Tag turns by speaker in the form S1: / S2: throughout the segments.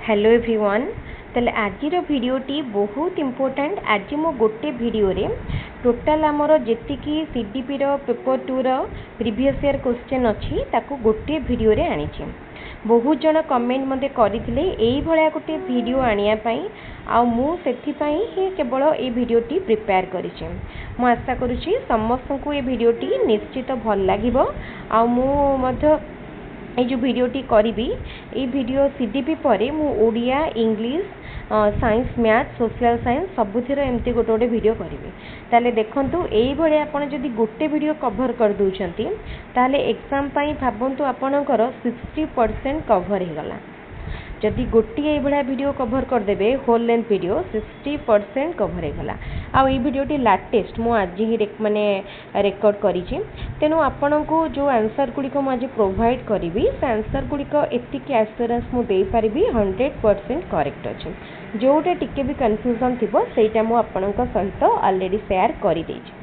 S1: Hello everyone तेल आज भिडियोटी बहुत इम्पोर्टेंट। आज मो गोटे भिडियो रे टोटाल आमर जी CDP paper 2 previous year question अच्छी ताको गोटे भिडियो रे आनी। बहुत जन कमेंट मते करथिले एई भलिया गोटे भिडियो आनिया पई आ मु सेथिपई ही केवल ए भिडियोटी प्रिपेयर करिछि। मु आशा करूछि समस्त को ए भिडियोटी निश्चित भल लागिबो। आ मु मध्य ये जो भिडियोटी करी ये भिडियो सीडीपी परे मु Odia English science math social science सबुथिर एमती गोटे गोटे भिडियो करी। ताले देखंतु एई भले आपण जदि गोटे भिडियो कवर कर दउचंती ताले एग्जाम पई भाबंतु आपणकर 60% कवर हे गला। जदि गोटे ये भाया भिडियो कवर करदे होल लेंथ भिडियो 60% कवर हो गला। आई भिडियोटी लाटेस्ट मु आज ही माने रेकर्ड करी। तेणु आपण को जो आंसर गुड़िक मुझे प्रोवाइड करी से आंसर गुड़िक एतिक एश्योरेंस मुझे 100% करेक्ट अच्छे। जोटा टिके भी कन्फ्यूजन थी सेटा मु आपण सहित ऑलरेडी शेयर कर देछि।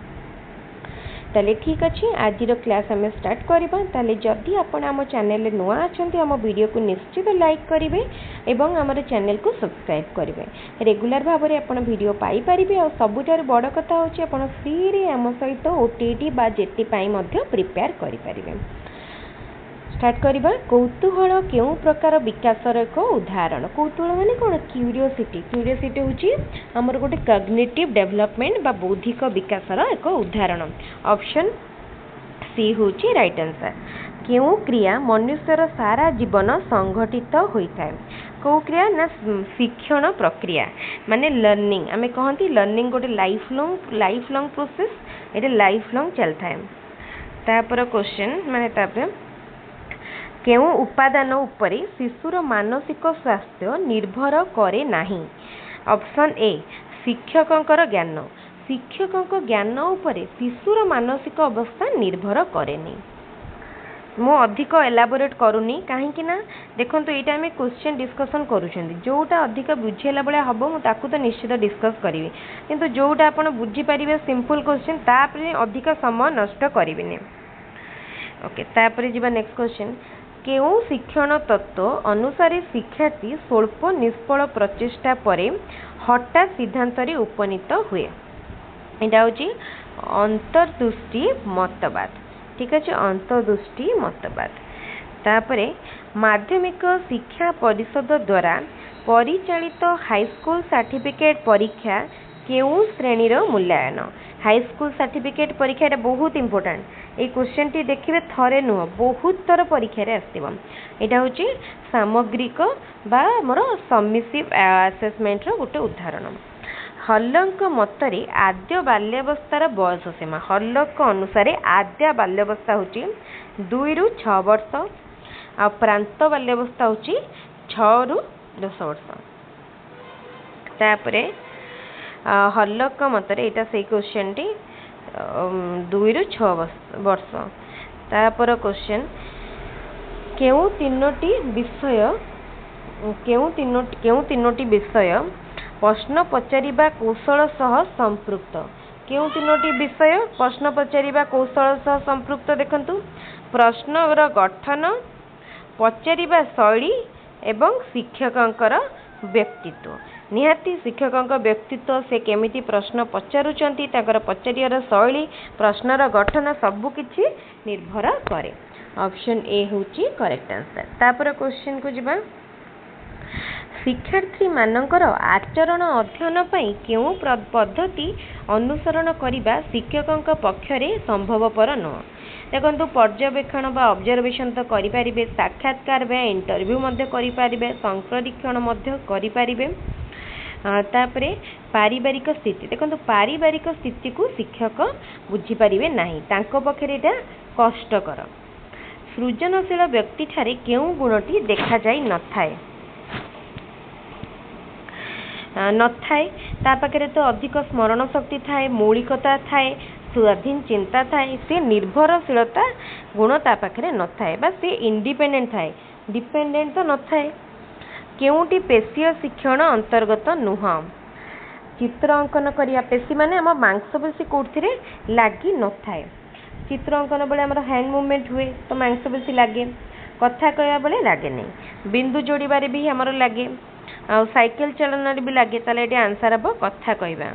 S1: ताले ठीक अच्छे आज क्लास आम स्टार्ट करवा। ताले जदि आपण आम चैनल नुआ अच्छा आम वीडियो को निश्चित लाइक करेंगे एवं आम चैनल को सब्सक्राइब करेंगे। रेगुलर भाव में आप वीडियो पाइपर और सबुठार बड़ कथा हूँ फ्री आम सहित ओटीटी बा जेटी प्रिपेयर करें। स्टार्ट करवा। कौतूहल क्यों प्रकार विकासर एक उदाहरण। कौतूहल माने कौन क्यूरियोसिटी। क्यूरियोसिटी हूँ आमर गोटे कॉग्निटिव डेवलपमेंट बा बौद्धिक विकासर एक उदाहरण। ऑप्शन सी हूँ राइट आंसर। क्यों क्रिया मनुष्यर सारा जीवन संगठित होता है। कौ क्रिया ना शिक्षण प्रक्रिया माने लर्निंग। आमे कहती लर्निंग गोटे लाइफ लॉन्ग प्रोसेस। ये लाइफ लॉन्ग चलता है। तापर क्वेश्चन माने केउ उपादान उपरे शिशुर मानसिक स्वास्थ्य निर्भर करे नाही। ऑप्शन ए शिक्षकंकर ज्ञान। शिक्षकंक ज्ञान उपरे शिशुर मानसिक अवस्था निर्भर करेनी। मो अधिक एलाबोरेट करूनी कहीं ना देखो ये आम क्वेश्चन डिस्कसन करुँच जोटा अधिक बुझेला भाया हम मुझे तो निश्चित डिस्कस करी किंतु जोटा आप बुझीपारे सिंपल क्वेश्चन तापर अधिक समय नष्ट करें। ओके तापर जी नेक्स्ट क्वेश्चन। केउ शिक्षण तत्व अनुसार शिक्षार्थी स्वल्प निष्फल प्रचेष्टा परे हठात सिद्धांत उपनीत हुए। यहाँ हूँ अंतर्दृष्टि मतवाद। ठीक अच्छे अंतर्दृष्टि मतवाद। तापरे माध्यमिक शिक्षा परिषद द्वारा परिचालित हाईस्कूल सर्टिफिकेट परीक्षा केउ श्रेणीर मूल्यांकन। हाईस्कूल सर्टिफिकेट परीक्षा बहुत इंपोर्टेंट। ये क्वेश्चन टी देखिए थरे नुह बहुत थर परीक्षा रे आसथिबो। एटा होची सामग्रिक बा मोर सबमिसिव असेसमेंट रो गोटे उदाहरण। हल्लक मतरे आद्य बाल्यावस्थार बयस सीमा। हल्लक अनुसार आद्य बाल्यावस्था होची 2 ରୁ 6 वर्ष आ प्रांत बाल्यावस्था होची 6 ରୁ 10 वर्ष। तापरे हल्लक मतरे एटा से क्वेश्चन टी 2 ରୁ 6 वर्ष। तापर क्वेश्चन केउ तीनोटी विषय प्रश्न पचारिबा कौशल सह संपृक्त। केउ तीनोटी विषय प्रश्न पचारिबा कौशल सह संपृक्त। देखंतु प्रश्नर गठन पचारिबा शैली एवं शिक्षकंकर व्यक्तित्व। निहाती शिक्षकंक व्यक्तित्व से केमिति प्रश्न पचारुचंती ताकर पचारियार शैली प्रश्नर गठन सबुकिछि निर्भर करे। ऑप्शन ए होची करेक्ट आंसर। तापर क्वेश्चन को जिबा। शिक्षार्थी मानकर आचरण अध्ययन पई केउ पद्धति अनुसरण करिबा शिक्षकंक पक्षरे संभवपर न। देखो पर्यवेक्षण बा ऑब्जर्वेशन तो करें, साक्षात्कार बा इंटरव्यू करें, संप्रीक्षण करें। तापरे पारिवारिक स्थिति। देखो पारिवारिक स्थिति को शिक्षक बुझीपारे नहीं तांको पक्षरे एटा कष्टकर। सृजनशील व्यक्ति ठारे केउ गुणटी देखा जाई नथाए ता पाखरे तो अधिक स्मरण शक्ति थाए, मौलिकता थाए, स्वाधीन चिंता थाए, से निर्भरशीलता गुण ता पाखरे नथाए बा से इंडिपेंडेंट थाए, डिपेंडेंट तो नथाए। केउटी पेशीय शिक्षण अंतर्गत नुह। चित्र अंकन करिया पेशी माने हम मांसपेशी कोठिरे लागी नथाए। चित्र अंकन बेले हमर हैंड मूवमेंट हुए तो मांसपेशी लागे, कथा कहया बेले लागे नहीं। बिंदु जोड़बारे भी हमर लागे, आ साइकेल चलन भी लगे ताले ये आंसर हम कथा कहवा।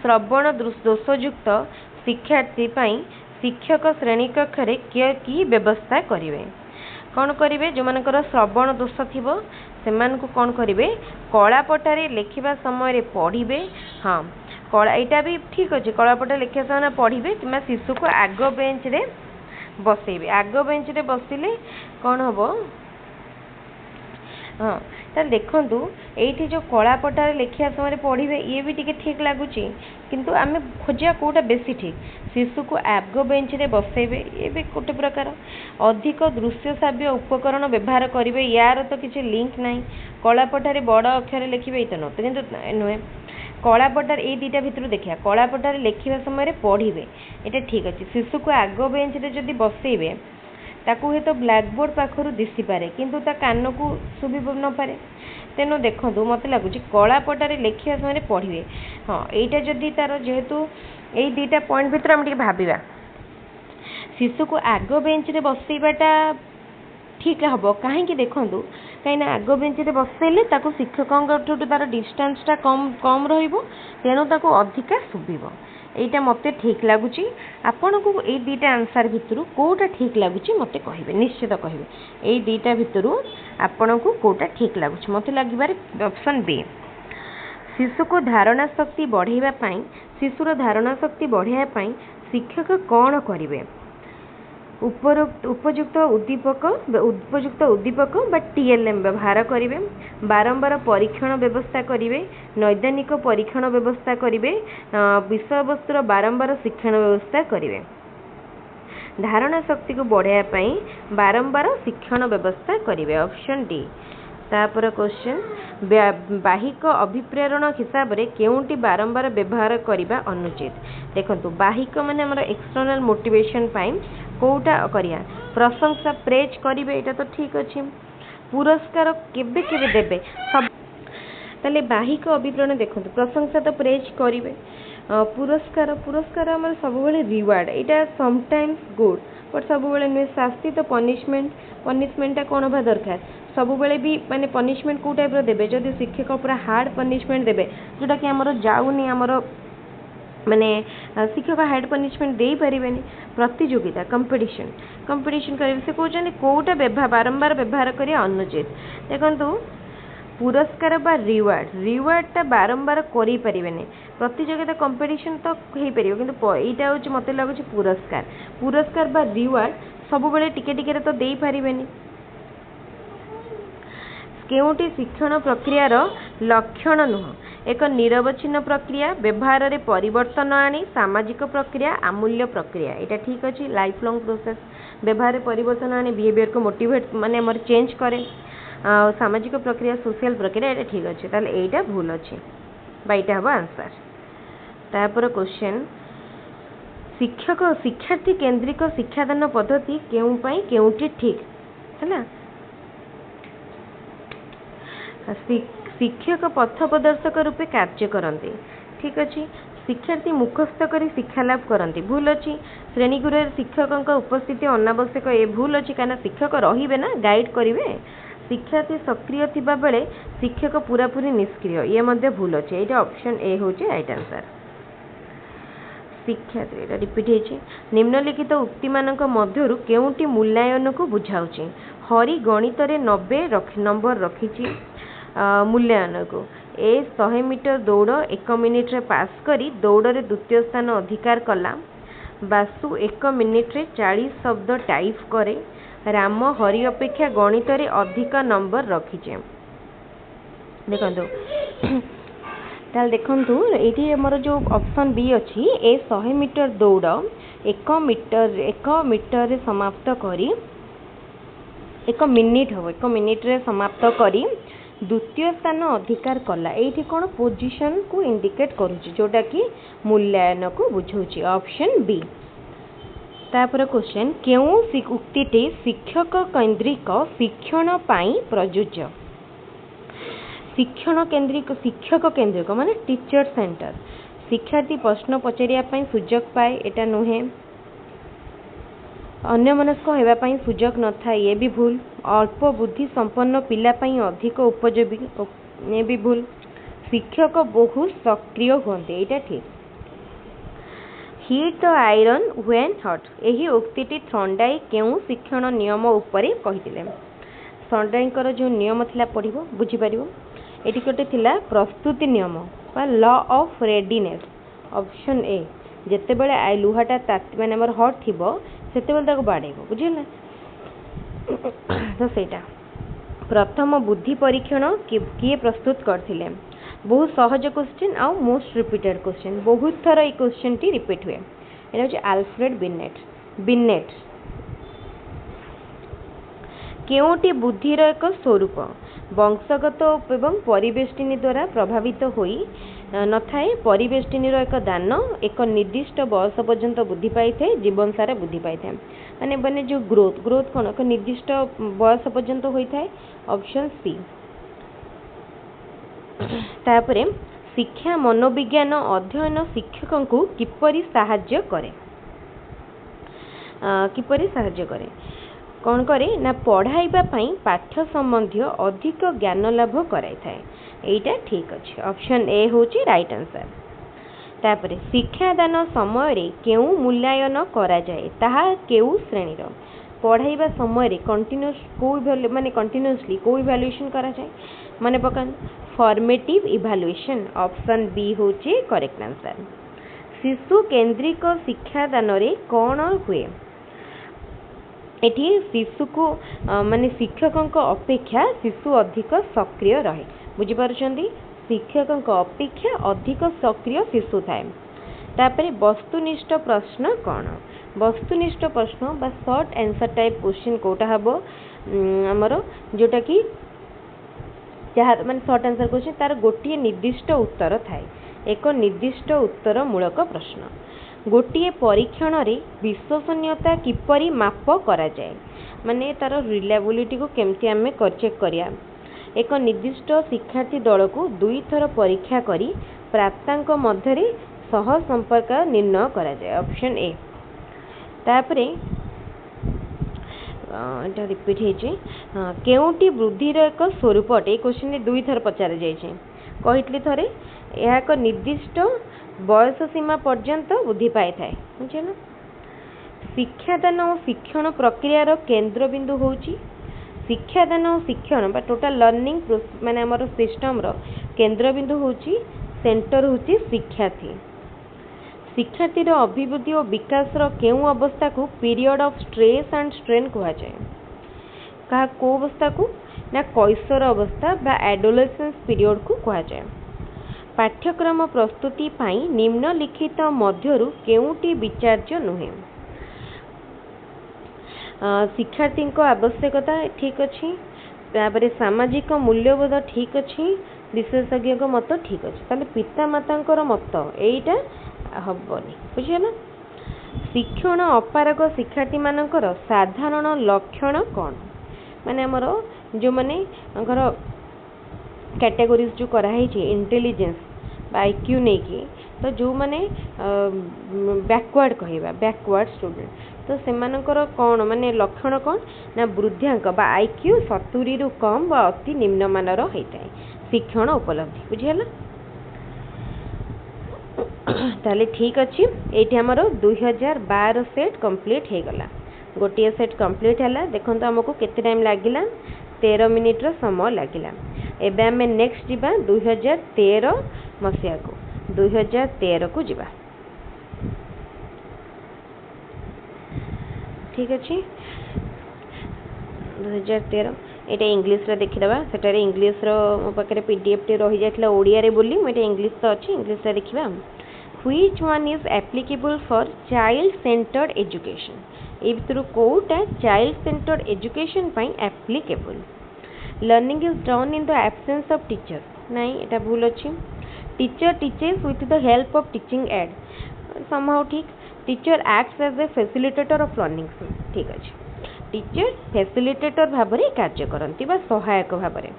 S1: श्रवण दोषयुक्त शिक्षार्थी शिक्षक श्रेणी कक्ष कि व्यवस्था करेंगे कौन करेंगे जो मानकर श्रवण दोष थी से कौन करेंगे कलापटारे लिखा समय पढ़े। हाँ कला यहाँ भी ठीक अच्छे कलापटा लिखा समय पढ़े कि शिशु को आग बेंच रे बसइबे आग बेंच रे बसिले कौन हम। हाँ ताल देखूँ ये जो कलापटारे लिखा समय पढ़े ये भी टी ठीक लगुच किंतु आम खोजा कौटा बेसी ठीक शिशु को आग बेंच रे बसइबे ये भी गोटे प्रकार। अधिक दृश्य श्राव्य उपकरण व्यवहार करेंगे यार तो किसी लिंक ना कलापटारे बड़ अक्षर लिखे तो न कि नुहे कलापटार ये दुटा भितर देखा कलापटारे लिखा समय पढ़े ये ठीक अच्छे शिशु को आग बेंच रे जदि बसइबे ताकू हे तो ब्लैकबोर्ड पाखर दिशी पारे किंतु ता कान को शुभी न पारे तेणु देखो मत लगुच कलापटारे लिखा समय पढ़े। हाँ यहाँ जदि तार जेहेतु यही दुटा पॉइंट भितर आम भाविबा शिशु को आग बेंच रे बसइबाटा ठीक हम कहीं देखूँ कहीं आग बेंच रे बसइले ताको शिक्षकों तार डिस्टेंसटा कम कम रेणु ताको अधिका शुभिब यहाँ मत ठीक लगुच। आपण को ये दुटा आंसर भितर कौटा ठीक लगुच मत कहे निश्चित कहे ये दुटा भितर आपण को कौटा ठीक लगुच मत लगे ऑप्शन बी। शिशु को धारणा शक्ति बढ़ाई शिशुर धारणा शक्ति बढ़ाई शिक्षक कौन करेंगे उपयुक्त उद्दीपक बा टीएलएम व्यवहार करेंगे बारंबार परीक्षण व्यवस्था करेंगे नैदानिक परीक्षण व्यवस्था करेंगे विषय वस्तुर बारंबार शिक्षण व्यवस्था करेंगे। धारणा शक्ति को बढ़ाई बारंबार शिक्षण व्यवस्था करेंगे ऑप्शन डी। तापर क्वेश्चन बाहिक अभिप्रेरण हिसाब से केउंटी बारंबार व्यवहार करने अनुचित। देखो बाहिक माने हमर एक्सटर्नल मोटिवेशन पाइन कोटा करिया प्रशंसा प्रेज करेंगे यहाँ तो ठीक अच्छे पुरस्कार केबे केबे देबे सब ताले बाहिक अभिप्रेरण देखो प्रशंसा तो प्रेज करेंगे पुरस्कार पुरस्कार आम सब रिवार्ड यहाँ समटाइम्स गुड बट सब नुहे शास्ति तो पनिशमेंट पनिशमेंटा कौन होगा दरकार सब भी माने पनिशमेंट कौ टाइप देवे जदि शिक्षक पूरा हार्ड पनिशमेंट देवे जोटा कि आमर जाऊनी आमर माने शिक्षक हार्ड पनिशमेंट दे पारे प्रतियोगिता कंपटीशन कंपटीशन करेंगे से कहते कौटा व्यवहार बारंबार व्यवहार करें अनुचित। देखो पुरस्कार बा रिवार्डटा बारंबार करें प्रतियोगिता कंपटीशन तो हो पार कि यहाँ हूँ मत लगुच पुरस्कार बा रिवार्ड सब टिके टिके तो दे पारे केउटी शिक्षण प्रक्रियार लक्षण नुह एक निरवच्छिन्न प्रक्रिया व्यवहार रे परिवर्तन आनी सामाजिक प्रक्रिया अमूल्य प्रक्रिया यहाँ ठीक अच्छे लाइफ लॉन्ग प्रोसेस व्यवहार परिवर्तन आनी बिहेवियर को मोटिवेट माने हमर चेंज करे सामाजिक प्रक्रिया सोशल प्रक्रिया यहाँ ठीक अच्छे ताले यहाँ भूल अच्छे बाईटा हम आंसर। तापर क्वेश्चन शिक्षक शिक्षार्थी केन्द्रिक शिक्षादान पद्धति केउटी ठीक है शिक्षक पथ प्रदर्शक रूपे कार्य करते ठीक अच्छे शिक्षार्थी मुखस्थ कर शिक्षालाभ करते भूल अच्छी श्रेणीगृह शिक्षकों उपस्थिति अनावश्यक ये भूल अच्छी कहीं शिक्षक रे ना गाइड करेंगे शिक्षार्थी सक्रिय थिबा बेले शिक्षक पूरापूरी निष्क्रिय ये मध्य भूल अच्छे यहाँ ऑप्शन ए हूँ राइट आंसर। शिक्षार्थी रिपीट होती निम्नलिखित उक्ति मानक मध्यरु केउंटी मूल्यांकन को बुझाऊँगी हरि गणित रे 90 नंबर रखी मूल्यांकन को ए 100 मीटर दौड़ 1 मिनिट रे पास करी दौड़ रे द्वितीय स्थान अधिकार कला बासु 1 मिनिट रे 40 शब्द टाइप करे राम हरि अपेक्षा गणित रे अधिक नंबर रखीचे। देखो ताल देखु ये आमर जो ऑप्शन बी अच्छी ए 100 मीटर दौड़ 1 मीटर रे समाप्त करी 1 मिनिट हम 1 मिनिट रे समाप्त करी द्वितीय स्थान अधिकार कला ये कौन पोजिशन को इंडिकेट करुच्ची जोटा कि मूल्यांकन को बुझाऊँगी ऑप्शन बी। तापर क्वेश्चन क्यों उक्तिटी शिक्षक केन्द्रिक शिक्षण पाई प्रयोज्य शिक्षक केन्द्रिक माने टीचर सेंटर शिक्षार्थी प्रश्न पचारिया सुजोग पाए एटा नुहे अन्यमनस्क होगापाई सुजोग न था ये भी भूल। अल्प बुद्धि संपन्न पिलापाई अधिक उपयोगी ये भी भूल। शिक्षक बहुत सक्रिय होते यहाँ ठीक। Heat the iron when hot यही उक्ति थंडाई केउ शिक्षण नियम उपरे कहिथिले। थंडाईकर जो नियम थिला पढ़िबो बुझी पारिबो। एटी गोटे थिला प्रस्तुति नियम बा law of readiness. Option A जेते बेले लुहाटा ताती माने हमर हॉट थिबो सेते बेले ताको बाडेबो बुझिला। तो सेटा प्रथम बुद्धि परीक्षण किए प्रस्तुत करथिले। बहुत सहज क्वेश्चन आ मोस्ट रिपीटेड क्वेश्चन बहुत थर ये क्वेश्चन टी रिपीट हुए। एटा होची अल्फ्रेड बिनेट। केउटी बुद्धिर एक स्वरूप वंशगत एवं परिवेष्टिनी द्वारा प्रभावित होई न थाए। परिवेष्टिनी एक दान एक निर्दिष्ट बयस पर्यंत बुद्धि पाई थे जीवन सारा बुद्धि पाई थे माने बने जो ग्रोथ कौन एक निर्दिष्ट बयस पर्यंत होता है। Option C. तापरे शिक्षा मनोविज्ञान अध्ययन शिक्षकों को किपरि साहाय्य करे कौन करे ना पढ़ाइबा पई पाठ्य संबंधी अधिक ज्ञान लाभ कराई थाए। एटा ठीक अच्छे। ऑप्शन ए होची राइट आंसर। तापरे शिक्षादान समय रे केउ मूल्यांकन करा जाए ताहा केउ श्रेणी रो पढ़ाइबा समय रे कंटिन्यूअसली को इवैल्यूएशन करा जाए माने पकान फॉर्मेटिव इवैल्यूएशन। ऑप्शन बी होची करेक्ट आंसर। शिशु केंद्रिक शिक्षादान रे कौन हुए एठी शिशु को माने शिक्षकों अपेक्षा शिशु अधिक सक्रिय रहे बुझीपारुछंदी। शिक्षकों अपेक्षा अधिक सक्रिय शिशु थाए। तापरे वस्तुनिष्ठ प्रश्न कौन वस्तुनिष्ठ प्रश्न बा शॉर्ट आंसर टाइप क्वेश्चन कोटा हबो हमर जोटा कि जहाँ माने शॉर्ट आंसर क्वेश्चन तार गोटे निर्दिष्ट उत्तर थाए एक निर्दिष्ट उत्तर मूलक प्रश्न। गोटे परीक्षण रे विश्वसनीयता किपरि माप करा जाए माने तार रिलायबिलिटी को केमती आमे चेक करिया। एक निर्दिष्ट शिक्षार्थी दल को 2 थर परीक्षा करी प्राप्तांक मध्य सह संपर्क निर्णय करा जाए। Option A. तापरे एटा रिपीट हेजे केउटी बुद्धिर एक स्वरूप ए क्वेश्चन ने 2 थर पचार जाइछे कहितली थरे यह एक निर्दिष्ट बयस सीमा पर्यंत बुद्धि पाई थाए बुझिला। शिक्षादान और शिक्षण प्रक्रियार केंद्र बिंदु होची शिक्षादान और शिक्षण बा टोटल लर्निंग माने हमर सिस्टम रो केंद्र बिंदु होची सेंटर होची शिक्षार्थी। शिक्षार्थीर अभिवृद्धि और विकास रो केउ अवस्था को period of stress and strain कहा जाए कहा को अवस्था को ना कैशोर अवस्था बा एडोलेसेंस पीरियड को कहा जाए। पाठ्यक्रम प्रस्तुति पाई निम्नलिखित मध्यरु केउटी विचार्य नुहे। शिक्षार्थी को आवश्यकता ठीक अच्छी तापरे सामाजिक मूल्यबोध ठीक अच्छी विशेषज्ञ मत ठीक अच्छे ताले पिता माता मत एटा हबनी बुझिला। शिक्षण अपारग शिक्षार्थी मानकर साधारण लक्षण कौन माने हमर जो माने घर कैटेगोरीज जो कराई इंटेलिजेंस आईक्यू नहीं कि तो जो माने बैकवर्ड कहवा बैकवर्ड स्टूडेंट तो सेमानकर कौन माने लक्षण कौन ना वृद्धांक बा आईक्यू 70 रु कम बा अति निम्न मानर होता है शिक्षण उपलब्धि बुझिला। ताले ठीक अच्छी ये आमर 2012 सेट कंप्लीट हो गला गोटे सेट कंप्लीट है देखो आमको केते टाइम लगिला 13 मिनिट रो समय लगिला। एबे आमे नेक्स्ट जीवा 2013 मसिया को 2013 को जीवा ठीक अच्छे 2013 ये इंग्लीश रे देखिदबा सेटारे इंग्लीश रो मो पाखरे पीडीएफ टे रही जातला ओडिया रे बोली मोटे इंग्लीश तो अछि इंग्लीश रे देखिबा। Which one is applicable for child centred education ए भितर कोटा चाइल्ड सेंटर्ड एजुकेशन पई applicable. Learning is done in the absence of teacher नहीं एटा भूल अछि। Teacher teachers with the help of teaching aid somehow ठीक। Teacher acts as a facilitator of learning ठीक अछि। टीचर फैसिलिटेटर भाबरे कार्य करंती बा सहायक भाबरे।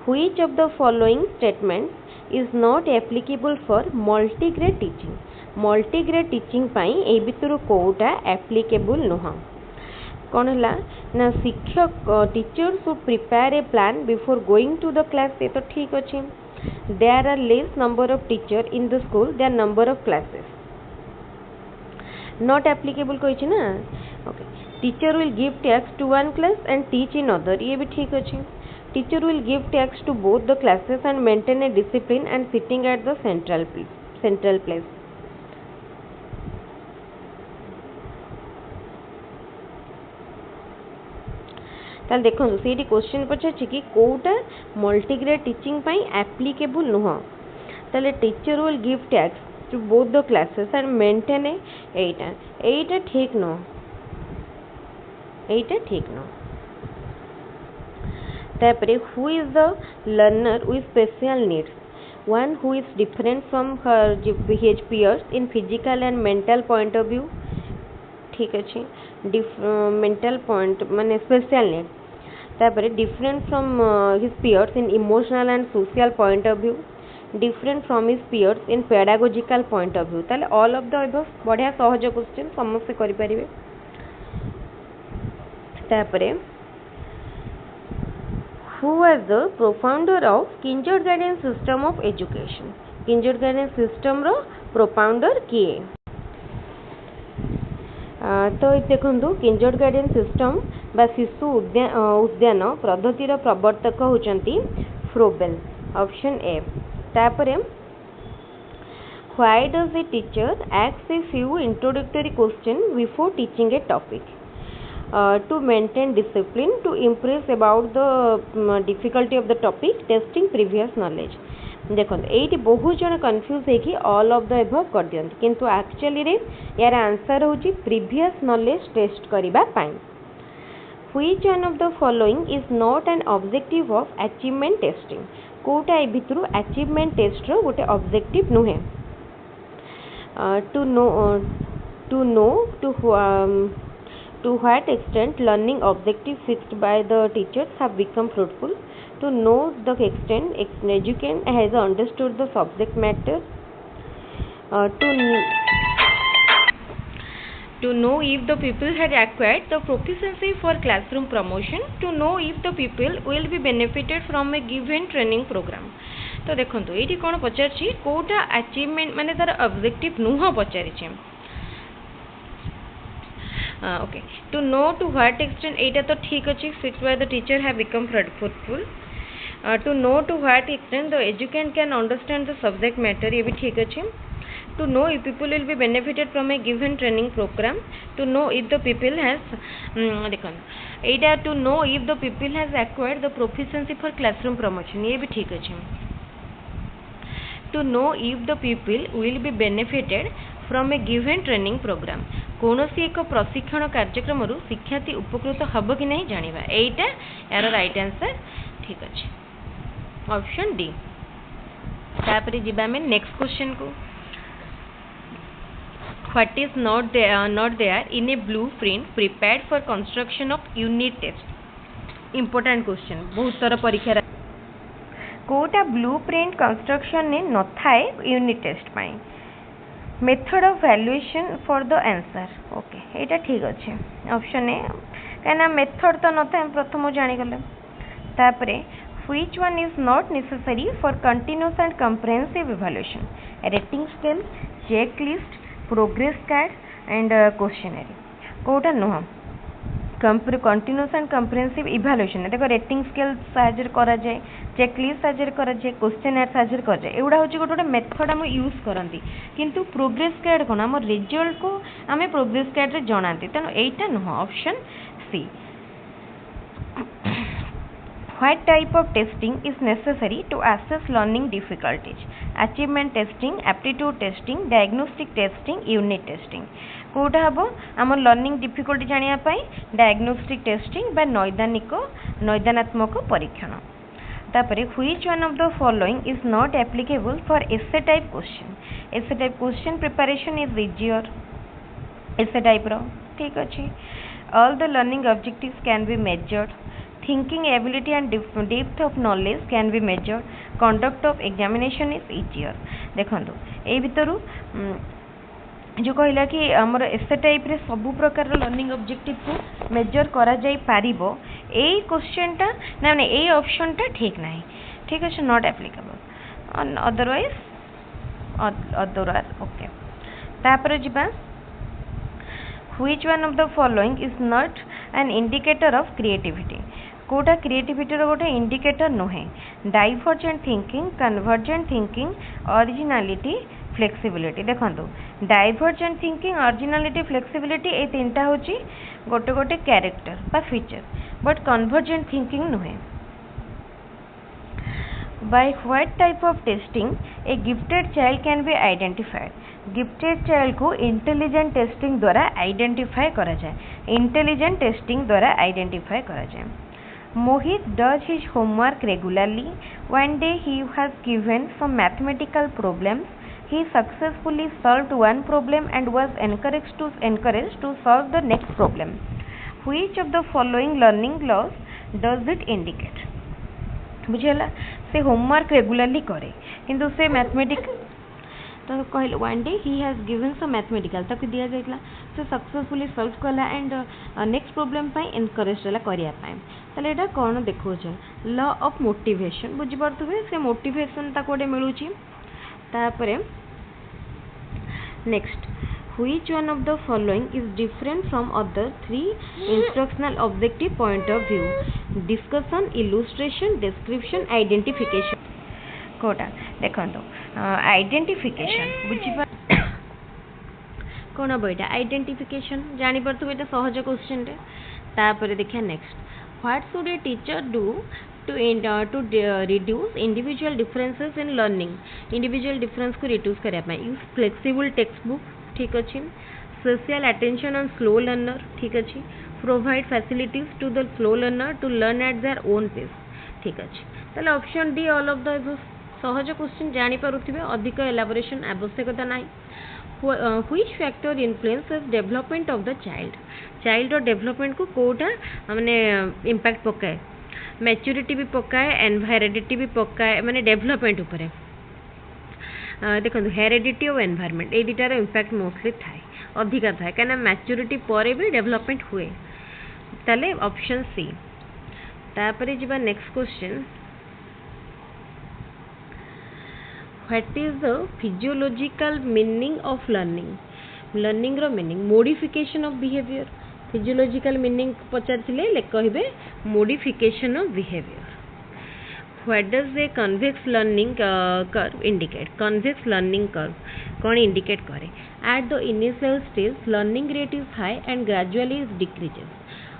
S1: Which of the following statements is not applicable for multigrade teaching? Multigrade teaching पाई ए भितर कोटा एप्लीकेबल नुह कौन है ना शिक्षक teacher should prepare a plan before going to the class ये तो ठीक अच्छे there are less number of teacher in the school there number of classes not applicable कही ना okay teacher will give tasks to one class and teach in other ये भी ठीक अच्छे teacher will give tasks to both the classes and maintain a discipline and sitting at the central place ताल देखो से question पचार कि कौटा मल्टीग्रेड टीचिंग पाई एप्लीकेबल नुह ताले teacher will give tasks to both the classes and maintain एटा ठीक नो एटा ठीक नो तापरे who is the learner with special needs one who is different from his peers in physical and mental point of view ठीक अच्छे mental point माने स्पेशल नीड तापरे different from his peers in emotional and social point of view different from his peers in pedagogical point of view ताले all of the above बढ़िया सहज question समस्त करि परिबे तापरे who was the profounder of kindergarten system of education kindergarten system row profounder किए तो देखो किंडरगार्टेन सिस्टम बा शिशु उद्यान पद्धतिर प्रवर्तक होचंती फ्रोबेल ऑप्शन ए तापरे why does a teacher ask a few introductory question before teaching A topic to maintain discipline to impress about the difficulty of the topic testing previous knowledge देखो ये बहुत जन confuse है all of the above कर दियंती किंतु actually रे यार answer होची प्रीवियस नॉलेज टेस्ट करिबा पाई which one of the following is not an objective of achievement testing कोटा ए भितरु अचीवमेंट टेस्ट रो गोटे ऑब्जेक्टिव नुहे to what extent learning objectives fixed by the teachers have become fruitful to know the extent educand has understood the subject matter to know if the pupil had acquired the proficiency for classroom promotion to know if the pupil will be benefited from a given training program तो देखंतु एठी कोन पचारछि Kota achievement माने तार objective नुह पचारिछि okay to know to what extent एटा तो ठीक अछि fixed by the teacher have become fruitful to know to what extent the educand can understand the subject matter ये भी ठीक अछि to know if people will be benefited from a given training program to know if the people has देखन एटा to know if the people has acquired the proficiency for classroom promotion ये भी ठीक अछि to know if the people will be benefited from a given training program कौनसी एक प्रशिक्षण कार्यक्रम शिक्षार्थी उपकृत हम कि नहीं जानिबा एटा यार राइट आंसर ठीक अच्छे ऑप्शन डी तापरे जिबा में नेक्स्ट क्वेश्चन को what is not there in a blueprint prepared for construction of unit test important question बहुत तरह परीक्षा कोटा ब्लूप्रिंट कंस्ट्रक्शन ने न थाए यूनिट टेस्ट पाई method of valuation for the answer okay एटा ठीक अच्छे ऑप्शन ए कहना मेथड तो न था प्रथम जानी गले तापरे which one is not necessary for continuous and comprehensive evaluation rating scale check list progress card and questionnaire कोटा नुह कंटीन्यूअस एंड कंप्रेहेंसिव इवैल्यूएशन देखो रेटिंग स्केल साहाय्य करा जाए चेकलिस्ट साहाय्य करा जाए क्वेश्चनर साहाय्य करा जाए एगुड़ा होची गोटे मेथड हम यूज करंती किंतु प्रोग्रेस कार्ड कोन हम रिजल्ट को आम प्रोग्रेस कार्ड रे जनाती तेणु एटा नुह option C What type of testing is necessary to assess learning difficulties? Achievement testing, aptitude testing, diagnostic testing, unit testing. कोटा हम आम लर्निंग डिफिकल्टी जानिया पाई डायग्नोस्टिक टेस्टिंग बा नैदानात्मक परीक्षण तापरे which one of the following is not applicable for essay type question preparation is easier essay type रो ठीक अच्छे all the learning objectives can be measured thinking ability and depth of knowledge can be measured conduct of examination is easier देखो ए भितर जो कहला कि आमर एसे type रे सब प्रकार लर्निंग ऑब्जेक्टिव को मेजर करा जाई पारिबो ए क्वेश्चन टा ना माने ए ऑप्शन टा ठीक नाही ठीक है नॉट एप्लीकेबल अदरवाइज ओके तापर जिबा which one of the following is not an indicator of creativity कोटा क्रिएटिविटी रो गोटे इंडिकेटर नुहे divergent thinking convergent thinking originality flexibility देखो डाइवर्जेंट थिंकिंग ओरिजिनलिटी फ्लेक्सिबिलिटी ए तीनटा होची गोटे गोटे कैरेक्टर बा फीचर बट कन्वर्जेंट थिंकिंग नुहे by what type of testing a gifted child can be identified gifted child को इंटेलिजेंट टेस्टिंग द्वारा आइडेंटिफाई करा जाए इंटेलिजेंट टेस्टिंग द्वारा आइडेंटिफाई करा जाए Mohit does his homework regularly. One day he has given some mathematical problems. He successfully solved one problem and was encouraged to solve the next problem. Which of the following learning laws does it indicate? बुझेला से homework regularly करे किंतु से mathematic तो कहले one day he has given some mathematical ताकि दिया जाइतला से सक्सेसफुली सॉल्व कला एंड नेक्स्ट प्रॉब्लम पाई एनकरेज होला करिया पाए तले एटा कोन देखो छ लॉ ऑफ मोटिवेशन बुझि परथुबे से मोटिवेशन ता कोडे मिलुची तापरे next which one of the following is different from other three instructional objective point of view discussion illustration description identification कोटा देखो आइडेंटिफिकेशन बुझी कौन हम यहाँ आइडेंटिफिकेशन जानी पड़े ये सहज क्वेश्चन रे तापर देखिए next what should a teacher do to reduce individual differences in learning individual difference को रिड्यूस करने यूज फ्लेक्सिबल टेक्स्ट बुक ठीक अच्छे social attention on slow learner ठीक अच्छे provide facilities to the slow learner to learn at their own pace ठीक अच्छे ताले option D all of the above question जानी पारुथिबे अधिक एलाबोरेशन आवश्यकता नाही which factor influences development of the child और डेवलपमेंट को कोटा माने इंपैक्ट पकाए मैच्योरिटी भी पकाए एंड हेरिडिटी भी पकाए माने डेवलपमेंट ऊपर देखो हेरिडिटी और एनवायरनमेंट ए दुटार इंपैक्ट मोस्टली थाए अधिका थाए कहीं मैच्योरिटी पर भी डेवलपमेंट हुए ताले ऑप्शन सी तापरे जिबा next question what is the physiological meaning of learning रो meaning modification of behaviour physiological meaning पचारथिले ले कहबे modification of behaviour what does a convex learning curve indicate convex learning curve कौन indicate करे at the initial stage learning rate is high and gradually is decreases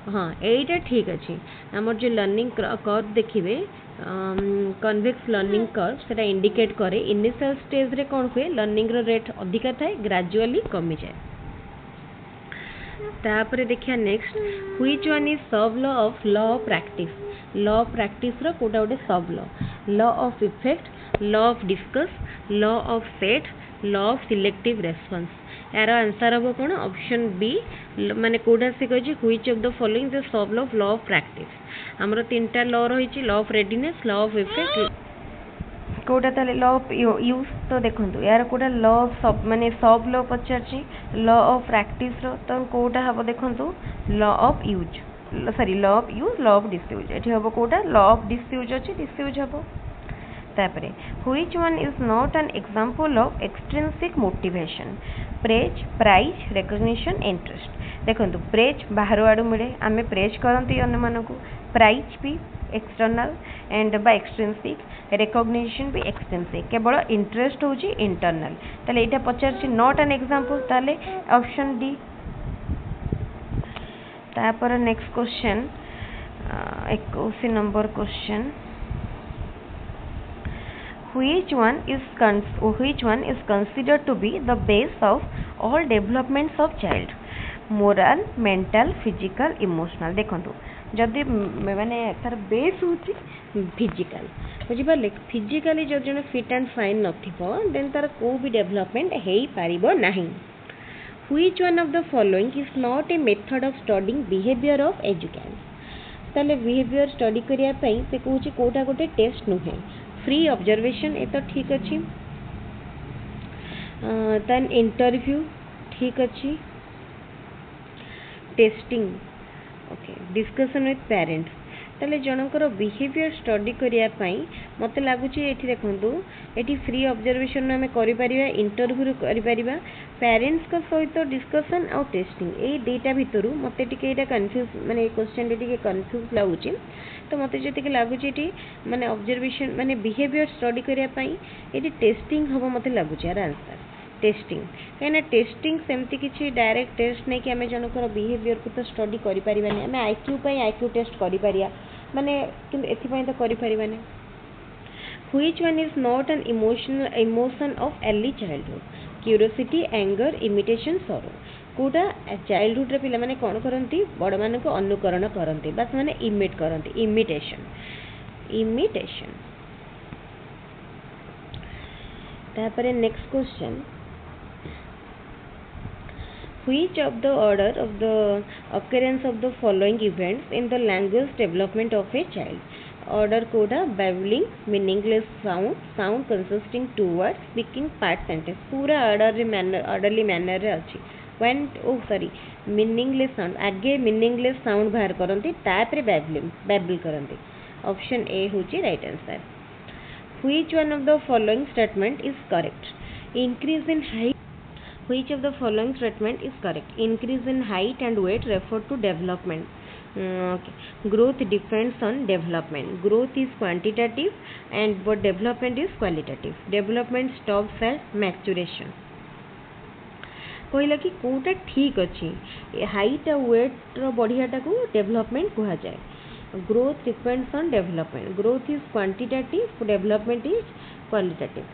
S1: हाँ यहीटा ठीक अच्छे आमर जो लर्निंग कर्व देखिए कन्वेक्स लर्निंग कर्व सेटा इंडिकेट करे इनिशियल स्टेज रे कौन हुए लर्निंग रेट अधिका थाए ग्रेजुअली कमी जाए तापर देखिया next which one is sub law of practice रो कोटा गोटे sub law of effect law of discuss law of set law of selective response यार आंसर हम कौन ऑप्शन बी माने कोटा से कही which of the following the sub law of practice हमरो तीनटा लॉ रही law of readiness law of effect कोटा ताले लॉ ऑफ यूज तो देखंतु यार कोटा लॉ ऑफ सब माने सब लॉ पचारची लॉ ऑफ प्रैक्टिस रो तो कोटा हबो देखंतु law of use sorry law of use law of disuse एठी हबो कोटा लॉ ऑफ डिसयूज अछि डिसयूज हबो तापरे which one is not an example of extrinsic motivation praise prize recognition interest देखंतु प्रेज बाहर आडू मिले आमे प्रेज करंती अन्य मानको प्राइज भी external and by extrinsic recognition भी एक्सट्रिंसिक केवल इंटरेस्ट होची इंटरनल ताले एटा पचारची नॉट एन एग्जांपल ताले ऑप्शन डी तापर next question 21 number question which one is considered to be the base of all developments of child moral mental physical emotional देखंतु जदि माने तार बेस होची फिजिकल बुझी पाले फिजिकली जो जने फिट एंड फाइन नथिबो देन तार को भी डेवलपमेंट हेई पारिबो नाही which one of the following is not a method of studying behavior of educans ताले बिहेवियर स्टडी करिया पई से कहूची कोटा गोटे टेस्ट नुहे फ्री ऑब्जर्वेशन ए तो ठीक अच्छी देन इंटरव्यू ठीक अच्छी testing okay discussion with parents ताले जनकर बिहेवियर स्टडी करने मत लगुच ये देखूँ ये फ्री ऑब्जर्वेशन आम कर इंटरव्यू कर पेरेंट्स सहित डिस्कशन आउ टेस्टिंग ये दुईटा भितर मत कन्फ्यूज माने क्वेश्चन टे कन्फ्यूज लगुच तो मत जी लगुच माने ऑब्जर्वेशन माने बिहेवियर स्टडी करने ये टेस्टिंग हम मत लगुच यार आंसर टेस्टिंग कहीं टेस्टिंग सेमती किसी डायरेक्ट टेस्ट नहीं कि आम जनकर बिहेवियर को तो स्टडी करें आम आईक्यू टेस्ट कर माने कि एथपाई तो करें which one is not an emotion of early childhood curiosity anger imitation सरो कोटा चाइल्डहुड पिला माने कौन करती बड़ मान को अनुकरण करती बस माने इमिट करती इमिटेशन तापरे next question which of the order of the occurrence of the following events in the language development of a child order Koda babbling meaningless sound consisting two words speaking part sentence पूरा orderly manner रे अच्छी when meaningless sound आगे meaningless sound बाहर करंती तापरे babble करंती option A होची right answer which one of the following statement is correct increase in height which of the following statement is correct increase in height and weight refer to development okay. Growth depends on development growth is quantitative and but development is qualitative development stops at maturation कहला कि कोटा ठीक अच्छी height और wait बढ़ियाटा को development कहा जाए growth depends on development growth is quantitative development is qualitative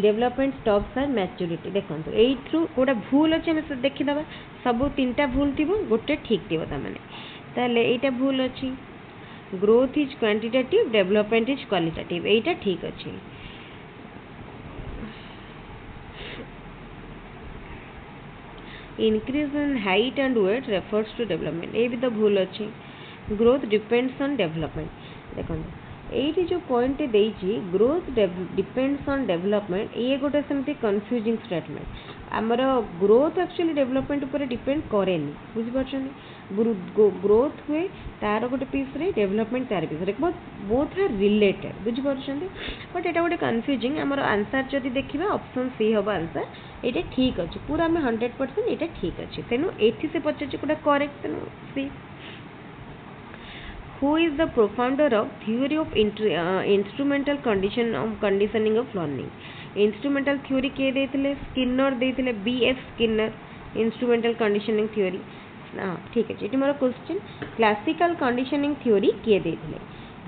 S1: development stops are maturity देखो यू गोटे भूल अच्छे आम देखीदे सब तीन टा भूल थी गोटे ठीक थी ताले यहाँ भूल अच्छी growth is quantitative development is qualitative यहीटा ठीक अच्छी increase in height and weight refers to development ये भी तो भूल अच्छी growth depends on development देखो ये जो पॉइंट देइछि ग्रोथ डिपेंड्स ऑन डेवलपमेंट ये गोटे सेमती कन्फ्यूजिंग स्टेटमेंट आमर ग्रोथ एक्चुअली डेवलपमेंट ऊपर डिपेंड करेनि बुझिपारछन ग्रोथ हुए तार गोटे पीस रे डेवलपमेंट तार पीस रे बोथ आर रिलेटेड बुझिपारछन बट एटा गोटे कन्फ्यूजिंग आमर आंसर जदि देखिबा ऑप्शन सी हबो आंसर एटा ठीक अछि पूरा हम 100% एटा ठीक अछि तेनु एथि से पछे कोटा करेक्ट तेनु सी who is the profounder of theory of instrumental conditioning of learning instrumental theory के देथिले स्किनर देथिले BF Skinner instrumental conditioning theory ठीक है एटी मोर क्वेश्चन क्लासिकल कंडीशनिंग थ्योरी किए देथिले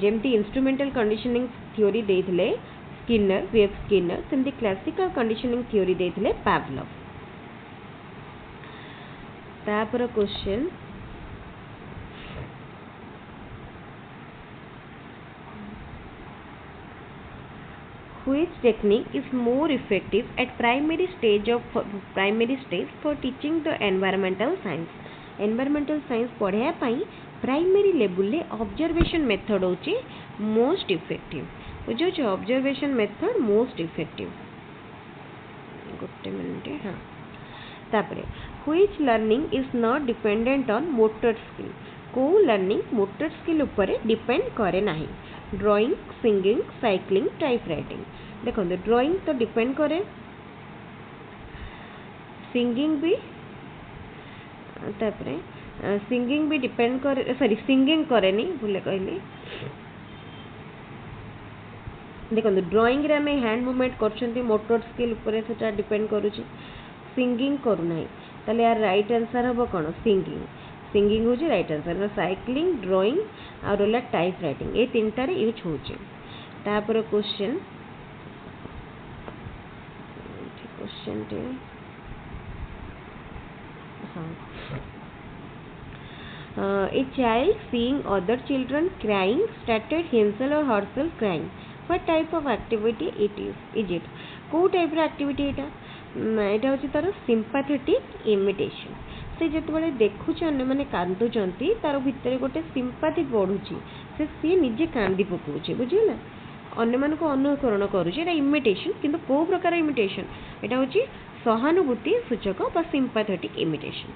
S1: जेमती इंस्ट्रूमेंटल कंडीशनिंग थ्योरी देथिले स्किनर बीएफ स्किनर सेमती क्लासिकल कंडीशनिंग थ्योरी देथिले पावलोव तापर question which technique is more effective at primary stage for teaching the environmental science पढ़ाया पाई प्राइमरी लेवल ले ऑब्जर्वेशन मेथड होची मोस्ट इफेक्टिव जो ऑब्जर्वेशन मेथड मोस्ट इफेक्टिव गोटे minute हाँ तापरे which learning is not dependent on motor skill को learning motor skill ऊपर depend करे नहीं drawing singing cycling type writing देखो ड्राइंग तो डिपेंड करे सिंगिंग भी तापरे सिंगिंग भी डिपेंड करे सॉरी सिंगिंग करे नहीं भूले कहली देखो ड्राइंग रे में हैंड मूवमेंट करछंती मोटर स्किल ऊपर सेटा डिपेंड करूची सिंगिंग करू नहीं ताले यार राइट आंसर हबो कोन सिंगिंग हो राइट आंसर साइक्लिंग ड्राइंग और रहा टाइप राइटिंग ये तीन टारे यूज होचे तापर क्वेश्चन टे हाँ a child seeing other children crying started himself or herself crying what type of activity it is it को टाइप रो एक्टिविटी एटा होची तार सिंपैथेटिक इमिटेशन से जेतबेले देखुछ अन्य माने कांदुचंती तार भितर गोटे सिंपैथी बढ़ुची से सी निजे कांदी पकोची बुझिला अन्य मान को अनुकरण करूची एटा इमिटेशन किंतु को प्रकार इमिटेशन एटा होची सहानुभूति सूचक बा sympathetic imitation.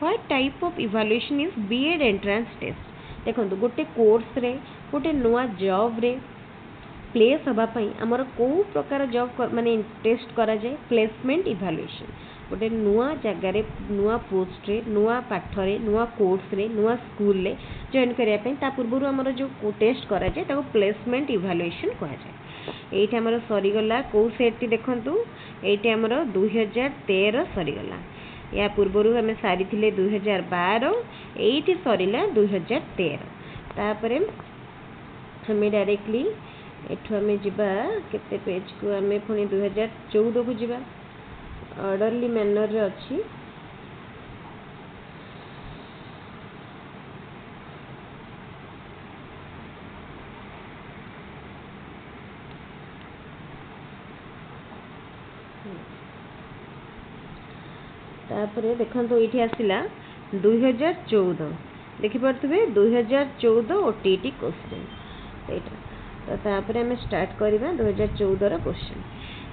S1: What type of evaluation is BEd entrance test. देखो गोटे कोर्स रे गोटे नुआ जॉब रे प्लेस हवापाई आमर को प्रकार जॉब माने टेस्ट करा जाए प्लेसमेंट इवैल्यूएशन। गोटे नुआ जगार नुआ पोस्ट रे नुआ पाठ रे नुआ कोर्स रे नुआ स्कूल रे जॉइन करने ता पूर्व आमर जो टेस्ट करा जाए ताको प्लेसमेंट इवैल्यूएशन कहा जाए। एठी आमर सरीगला को सेट देखंतु एठी आमर 2013 सरीगला या पूर्व आम सारी 2012 एठी सरीला 2013 तापरे हमें डायरेक्टली एठू आम जीवा केते पेज को आम पुणी 2014 को जीवा ऑर्डरली मैनर रे अच्छी तापरे देखंतु एठी आसिला 2014 देखि पारथुबे 2014 ओटीटी क्वेश्चन एटा तो तापरे हमें स्टार्ट करवा 2014 क्वेश्चन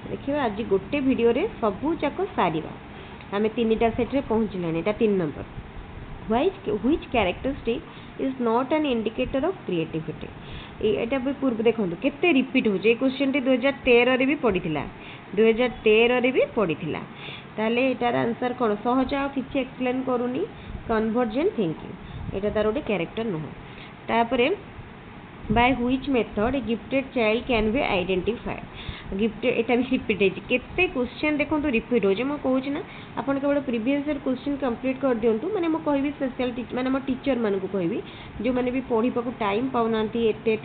S1: देखिए। आज गोटे वीडियो रे सबू जाक सारिबा आम 3टा सेट रे पहुँचलानी एटा 3 number. Which characteristic is not an indicator of creativity. एटा भी पूर्व देखंतु केते रिपीट हो जे क्वेश्चन टी 2013 रे भी पड़ीथिला 2013 रे भी पड़ीथिला ताले एटार आंसर कोन सहज आ किछि एक्सप्लेन करूनी कन्वर्जेंट थिंकिंग एटा तार गोटे कैरेक्टर नुह। तापरे by which method a gifted child can be identified। Gifted एटा भी रिपीट है केते क्वेश्चन देखो तो रिपीट हो जे म कहूची ना आपण केवल प्रीवियस ईयर क्वेश्चन कंप्लीट कर दियंतु माने म कहबी स्पेशल टीचर माने म टीचर मान को कहबी जो माने भी पढ़ी पाको टाइम पाउ नांती एते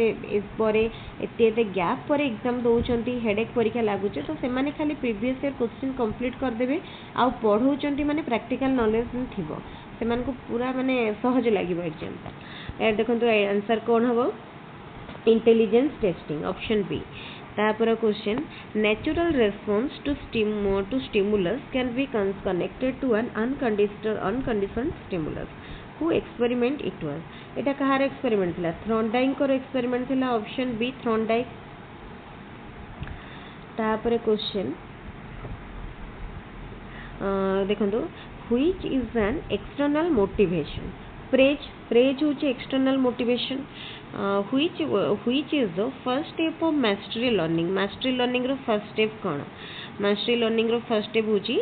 S1: परे एते गैप पर एग्जाम दउचंती हेडेक परीक्षा लागुचे तो से माने खाली प्रीवियस ईयर क्वेश्चन कंप्लीट कर देबे आ पढ़ौचंती माने प्रैक्टिकल नॉलेज थिबो से मान को पूरा माने सहज लागिबो एग्जाम। ए देखंतु आंसर कोन हबो इंटेलिजेंस टेस्टिंग ऑप्शन बी। तापर question natural response to stimulus can be connected to an unconditioned stimulus who experiment it was. एटा कहार एक्सपेरिमेंट थिला थ्रॉन्डाइक को एक्सपेरिमेंट थिला ऑप्शन बी थ्रॉन्डाइक। तापर क्वेश्चन देखंतु which is an external motivation. Praise होची external motivation. which is the first step of mastery learning रो first step कौन mastery learning रो फर्स्ट स्टेप होची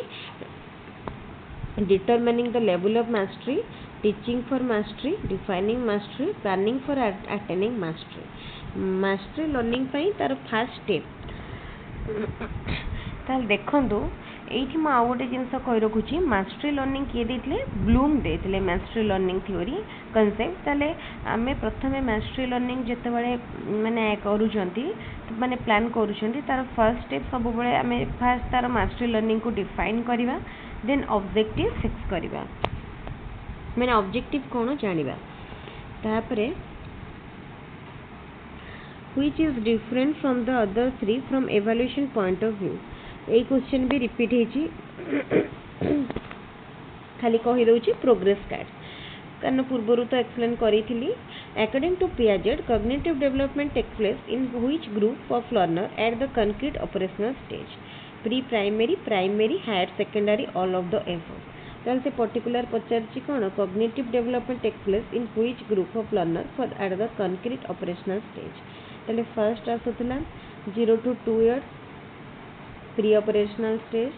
S1: determining the level of mastery, teaching for mastery, defining mastery, planning for attaining mastery learning पई तार first step ताल देखंतु एठी म आ गोटे जिनस कहि रखुची मास्टरी लर्निंग किए देथिले ब्लूम देथिले मास्टरी लर्निंग थ्योरी कांसेप्ट ताले आमे प्रथमे मास्टरी लर्निंग जते बळे माने करूचंती माने प्लान करूचंती तार फर्स्ट स्टेप सब बळे आमे फर्स्ट तार मास्टरी लर्निंग को डिफाइन करिवा देन ऑब्जेक्टिव फिक्स करिवा माने ऑब्जेक्टिव कोन जानिबा तापरे which is different from the other three from evaluation point of view। A question भी रिपीट हेची खाली कहि दउची प्रोग्रेस कार्ड कारण पूर्वरु तो एक्सप्लेन करी थिली। According to Piaget cognitive development take place in which group of learner at the concrete operational stage pre primary higher secondary all of the above. ताल से पर्टिकुलर पचारची कोन cognitive development take place in which group of learner for at the concrete operational stage. ताले first आसुतला 0 to 2 years pre operational stage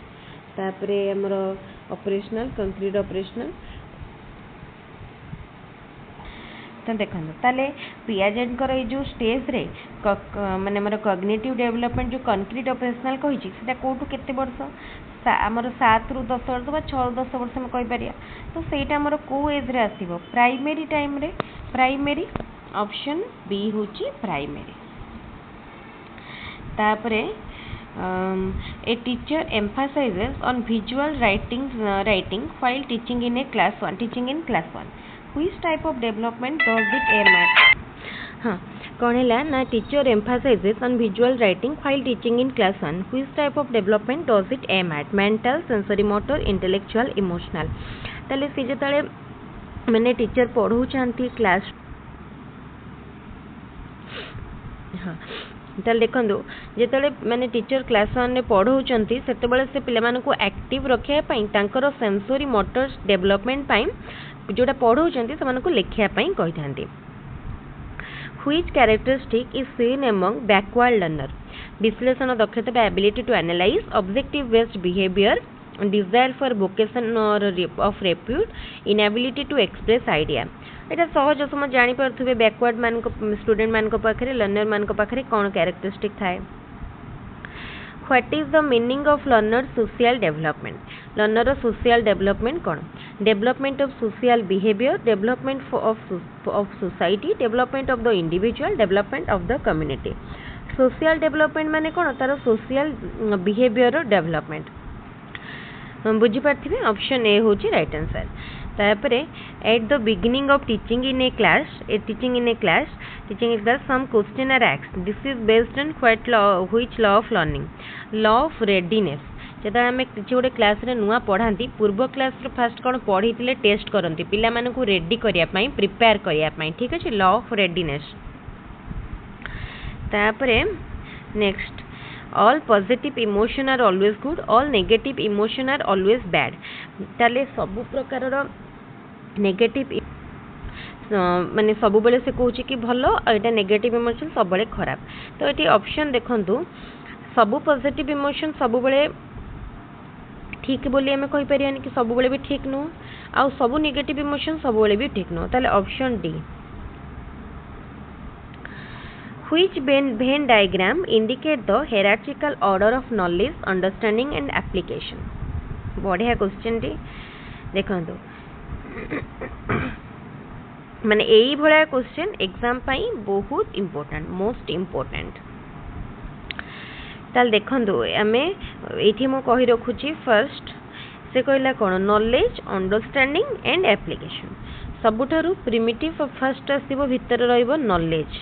S1: तापरे हमर operational concrete operational तो देखो ताले पियाजेट कर जो स्टेज रे माने हमर कॉग्निटिव डेवलपमेंट जो कंक्रीट ऑपरेशनल कहिछि सेटा कोठु केते वर्ष हमर 7 रु 10 वर्ष बा 6 रु 10 वर्ष हम कहि परिया तो सेटा हमर को एज रे आसीबो प्राइमरी टाइम रे प्राइमरी ऑप्शन बी होची प्राइमरी। तापरे a teacher emphasizes on visual writing while teaching in class 1 which type of development does it aim at। हाँ कौन है ना teacher emphasizes on visual writing while teaching in class 1 which type of development does it aim at mental sensory motor intellectual emotional। ताले से जतले मैंने teacher पढ़ाउछंती class हाँ ताले देखंदो जेतले माने टीचर क्लास 1 रे पढ़ौचंती सेतेबेले से पिला मानको एक्टिव रखिया पई तांकर सेंसरी मोटर डेवलपमेंट पई जोटा पढ़ौचंती से मानको लेखिया पई कहिथांती Which characteristic is seen among backward learner? विश्लेषण दक्षता by ability to analyze, objective based behavior, desire for vocation or of repute, inability to express idea. एटा सहज समझ जानी परथुबे बैकवर्ड मान को स्टूडेंट मान को पाखरे लर्नर मान को पाखरे कोन कैरेक्टरिस्टिक थाए What is the meaning of learner social development? Learner social development कौन? Development of social behavior, development of society, development of the individual, development of the community. Social development माने कौन? तार social behavior development. बुझी पार्थिबे option A होची right answer तापरे at the beginning of teaching in A class some question are asked this is based on which law of learning law of readiness जेता हमें किछि गोटे क्लास रे नुआ पढ़ांती पूर्व क्लास रे फास्ट कोन पढ़ीतिले टेस्ट करंती पिला माने को रेडी करिया पई प्रिपेयर करिया पई ठीक अछि लॉ ऑफ रेडीनेस तापरे next all positive emotion are always good all negative emotion are always bad ताले सब प्रकार रो नेगेटिव माने सब बेले से कहूची कि भलो एटा नेगेटिव इमोशन सब बेले खराब तो एटी ऑप्शन देखंतु सब पॉजिटिव इमोशन सब बेले ठीक बोली हमें कहि परियानी कि सब बेले भी ठीक नो आ सब नेगेटिव इमोशन सब बेले भी ठीक नो ताले option D Which Venn diagram indicate the hierarchical order of knowledge, understanding and application? बढ़िया क्वेश्चन टी देखंतु माने एई भलिया क्वेश्चन एग्जाम पई बहुत इंपोर्टेंट मोस्ट इंपोर्टेंट ताल देखंतु हमें एठी मो कहि रखुची फर्स्ट से कहला कोन नॉलेज अंडरस्टैंडिंग एंड एप्लीकेशन सबुठारु प्रिमिटिव फर्स्ट आसीबो भितर रहइबो नॉलेज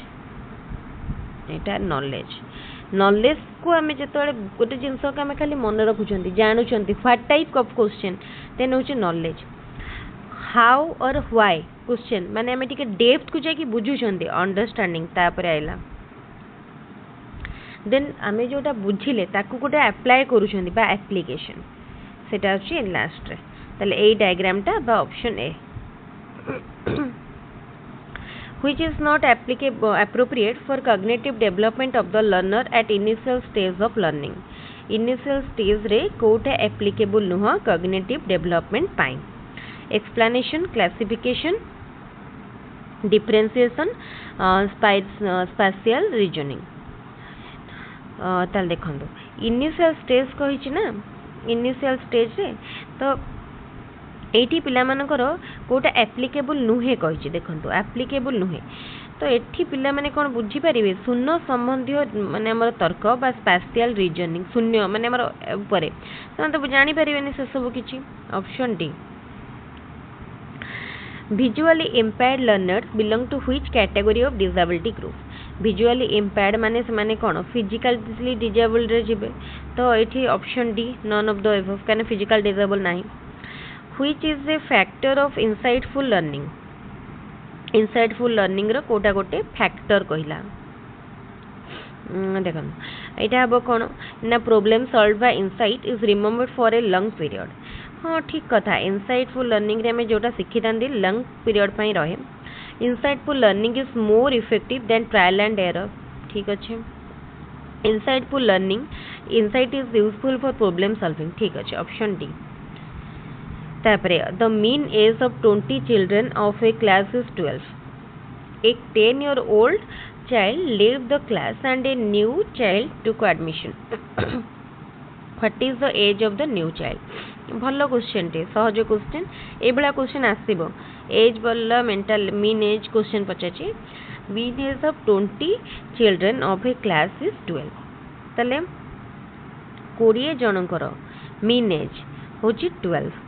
S1: एटा नॉलेज को आमे जेतोले गोटे जिंस को आमे खाली मन रखुचंती जानुचंती what type of question then होची knowledge how or why question माने आमे टिके डेप्थ को जाय कि बुझुचंती अंडरस्टैंडिंग तापर आइला देन आमे जोटा बुझिले ताकू गोटे अप्लाई करूचंती बा एप्लीकेशन सेटा होची लास्ट रे तले ए डायग्राम टा बा option A which is not appropriate for cognitive development of the learner at initial stage of learning initial stage रे कोटे applicable नुह cognitive development pine explanation classification differentiation spatial reasoning ताल देखंदो initial stage कहिछि ना initial stage रे तो एठी पिला मानकर कोटा एप्लीकेबल नुहे कहिछि देखंतु एप्लीकेबल नुहे तो एठी पिला माने कोन बुझी परिबे शून्य संबंधी माने हमर तर्क बा स्पेशियल रीजनिंग शून्य माने हमर ऊपर तो जानि परिबेनी से सब किछि option D visually impaired learners belong to which category of disability group visually impaired माने से माने कोन फिजिकली डिसेबल्ड रे जिबे तो एठी option D none of the above काने फिजिकल डिसेबल नाही which is a factor of insightful learning रो कोटा गोटे फैक्टर कहिला देखन एटा हबो कोन ना problem solve by insight is remembered for a long period हां ठीक कथा इनसाइटफुल लर्निंग रे में जोटा सिखि दांदी लॉन्ग पीरियड पई रहे insightful learning is more effective than trial and error ठीक अछि insightful learning insight is useful for problem solving ठीक अछि ऑप्शन डी तापरे the mean age of 20 children of a class is 12 एक 10-year-old child leave the class and a new child took admission what is the age of the new child भलो question टे सहज question ए बला question आसीबो age बल्ला mental mean age question पचाची mean age of 20 children of a class is 12 तले 20 जनकर mean as होची 12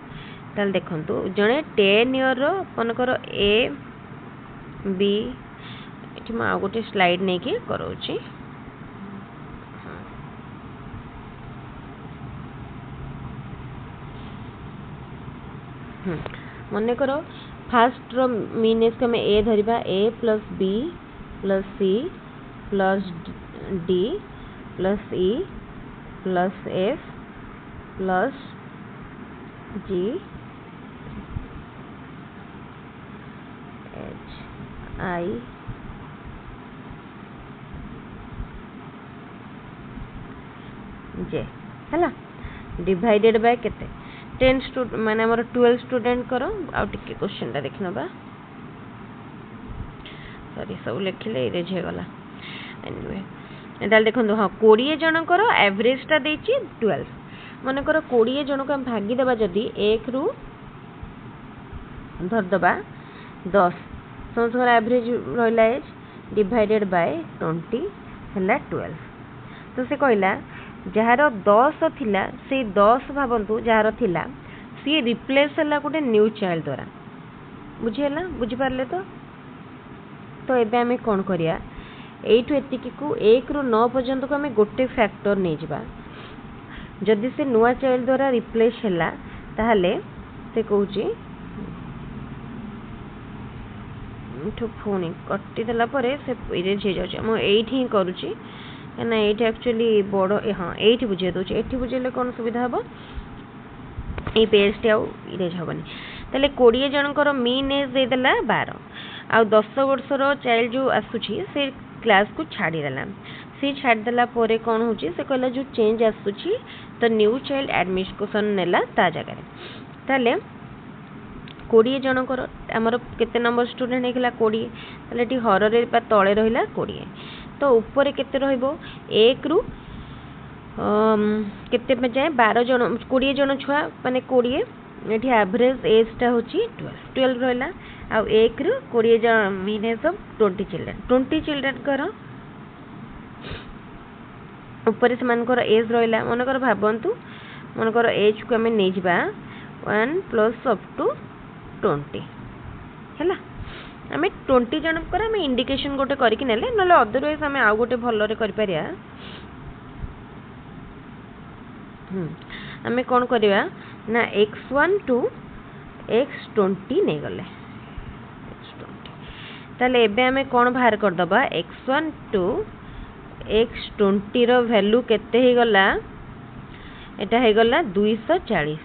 S1: ताल देखंतु जणे 10 इयर रो मनकर ए बी एठी मा गोटे स्लाइड नै के करोची मने करो फर्स्ट रो मीन एज के में ए धरिबा A plus B plus C plus D plus E plus F plus G H I J है डिवाइडेड बाय केते 10 माने हमर 12 स्टूडेंट करो आ टिके क्वेश्चन टा देखि नबा सॉरी सब लिखले इरेज हे गला एनीवे एटा देखंतु हां 20 जन करो एवरेज टा देछि 12 माने करो 20 जन को हम भागी देबा जदी 1 रु धर दबा 10 समझ एवरेज रहला एज डिवाइडेड बाय 20 हला 12 तो से कहला जार 10 थिला से 10 भावंतु जार थिला सी रिप्लेस हला गोटे न्यू चाइल्ड द्वारा बुझीला बुझी पारले तो एबे हमें कोन करिया एठु एतिकी को 1 रु 9 पर्यंत को हमें गोटे फैक्टर नै जिबा जदि से नुआ चाइल्ड द्वारा रिप्लेस हला ताहले से कहूची एठु फोन कट्टी देला परे से इरेज हे जाउची हम एठी ही करूची ना एठी एक्चुअली बड़ हां एठी बुझे दोची एठी बुझेले कोन सुविधा हबो ए पेज टे आउ इरेज हबनी तले 20 जनकर मीन एज दे देला 12 आ 10 वर्षर चाइल्ड जो आसुची से क्लास को छाड़ी देला से छाड़ देला परे कोन होची से कहला जो चेंज आसुची तो न्यू चाइल्ड एडमिशन नेला ता जगह रे तले 20 जनकर हमर केते नंबर स्टूडेंट हेकला 20 तले टी हर रे पा तळे रहिला 20 तो ऊपर केते रहइबो 1 रु केते पे जाए 12 जन 20 जन छुआ माने 20 एठी एवरेज एज टा होची 12 रहला आ 1 रु 20 जन मीन एज ऑफ 20 चिल्ड्रन करो ऊपर से मान कर एज रहला मन कर भाबंतु मन कर एज को हमें नै जिबा 1 प्लस अप टू 20 हैला हमें 20 जन कर हमें इंडिकेशन गोटे करके नेले नले अदरवाइज हमें आ गोटे भलो रे कर परिया हमें कौन करिया ना x1 टू x20 नहीं गले ताले एबे हमें कौन बाहर कर दबा x1 to x20 row value केते हे गला एटा हे गला 240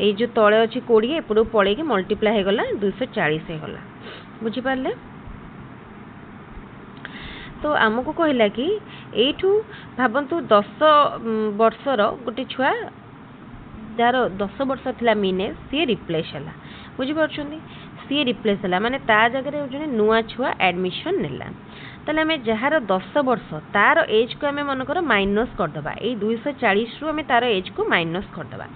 S1: ए जो तळे अछि 20 एपडो पळे के मल्टीप्लाई हे गला 240 हे गला बुझी पारले तो आमको कहला कि एठू भाबंतु 10 वर्षर गोटे छुआ जार 10 वर्ष थिला मीने सी रिप्लेस हला बुझी परछुनी सी रिप्लेस हला माने ता जगह रे जने नुआ छुआ एडमिशन नेला तले हमें जहार 10 वर्ष तार एज को हमें मन कर माइनस कर दबा ए 240 रु हमें तार एज को माइनस कर दबा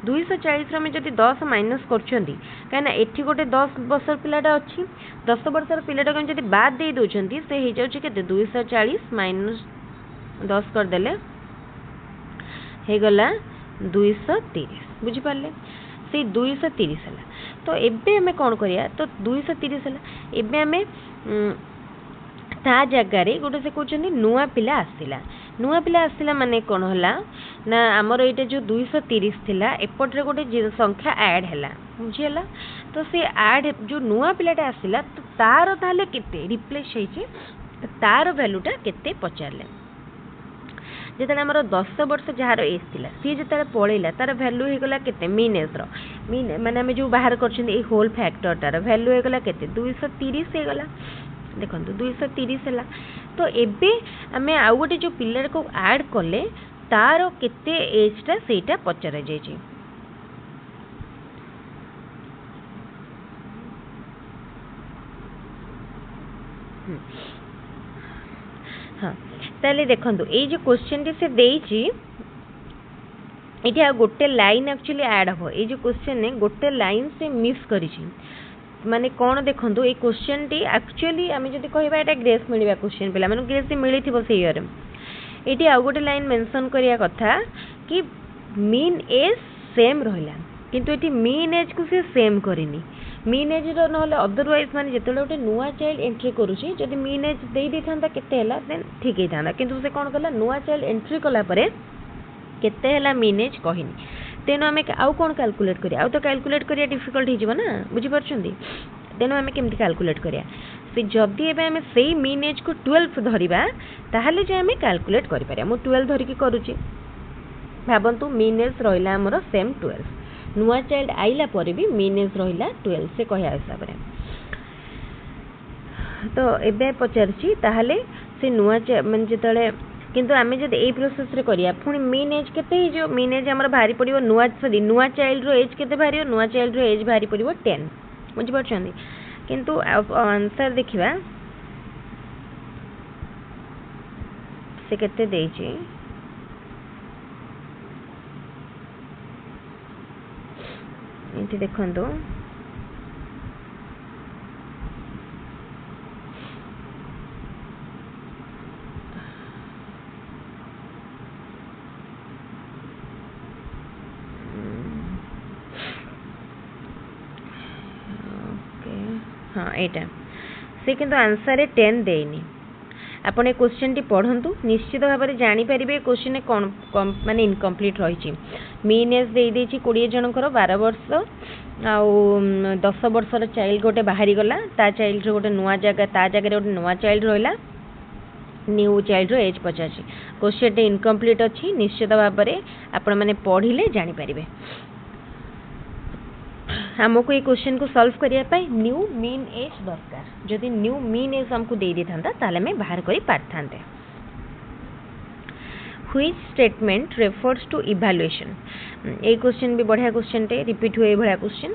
S1: 240 में जदि 10 माइनस करछंती काना एठी गोटे 10 वर्षर पिलाटा अछि 10 वर्षर पिलाटा को जदि बाद दे दोछंती से हे जाउछि केते 240 माइनस 10 कर देले हे गला 230 बुझी पारले से 230 हला तो एबे हमें कोन करिया तो 230 हला एबे हमें ता जगह रे गोटे से कहउछंती नुआ पिला आसिला माने कोन हला ना हमर एटा जो 230 थिला एपट रे गोटे संख्या ऐड हला बुझियला तो से ऐड जो नुआ पिलाटा आसिला तो तार ताले केते रिप्लेस हेछि तार वैल्यूटा केते पचारले जेतले हमर 10 वर्ष जहार एज थिला सी जेतले पळेला तार वैल्यू हे गला केते मीन एज रो मीन माने हम जो बाहर करछन ए होल फैक्टर तार वैल्यू हे गला केते 230 हे गला देखो 230 है तो एबे हमें आउ गोटे जो पिलर को ऐड कले तार केते एज टा सेटा पचरा जाय छी हाँ ताले देखंतु ए जो क्वेश्चन टी से देई छी एठी आ गोटे लाइन एक्चुअली ऐड हो ए जो क्वेश्चन ने गोटे लाइन से मिस करी छी माने कौन देखंतु ए क्वेश्चन टी एक्चुअली आमे जदी कहबा एटा ग्रेस मिलबा क्वेश्चन पिला माने ग्रेस मिली थिबो से इयर एटी आ गोटे लाइन मेंशन करिया कथा कि मीन एज सेम रहला किंतु एटी मीन एज को से सेम करिनी मीन एज रो नहले अदरवाइज माने जेतले गोटे नुआ चाइल्ड एंट्री करूची जदी मीन एज देई दै थांदा केते हला देन ठीक हे थांदा किंतु से कोन कला नुआ चाइल्ड एंट्री कला परे केते हला मीन एज कहिनी तेनो हमें आउ कौन कैलकुलेट करिया आउ तो कैलकुलेट करिया डिफिकल्ट हिजबो ना बुझी परछुंदी तेनो हमें केमति कैलकुलेट करिया से जदी एबे हमें सेही मीन एज को 12 धरिबा ताहले जे आम कैलकुलेट करें मु 12 धरिकी करुचे भावतु मीन एज रहा आमर सेम 12 नुआ चाइल्ड आइला पर भी मीन एज रहा 12 से कहया हिसाब से तो एबे पचारची ताहले से नुआ माने जेतले किंतु आमे जब ए प्रोसेस रे करिया पुणी मीन एज केते जो मीन एज हमर भारी पड़िबो नुआ चाइल्ड रो एज केते भारी नुआ चाइल्ड रो एज भारी पड़िबो 10 बुझि परछंदी किंतु आंसर देखिबा से केते देछि इति देखंतु हाँ एटा से किंतु आंसर 10 देनी आपण ए क्वेश्चन टी पढ़ंतु निश्चित भाव में जानि परिबे क्वेश्चन कोन माने इनकम्प्लीट रही मीन एज दे देछि 20 जनकर 12 वर्ष आउ 10 वर्षर चाइल्ड गोटे बाहरी गला ता चाइल्ड रो गोटे नुआ जगह ता जगह गोटे नुआ चाइल्ड रहला न्यू चाइल्ड रो एज पचासी क्वेश्चन टी इनकम्प्लीट अछि निश्चित भाव में आपण माने पढ़िले जानि परिबे हमको ये क्वेश्चन को सॉल्व करने न्यू मीन एज दरकार जदि न्यू मीन एज हमको दे दी था ताले में बाहर करी पारथांते which statement refers to evaluation ए क्वेश्चन भी बढ़िया क्वेश्चन टे रिपीट हुए बढ़िया question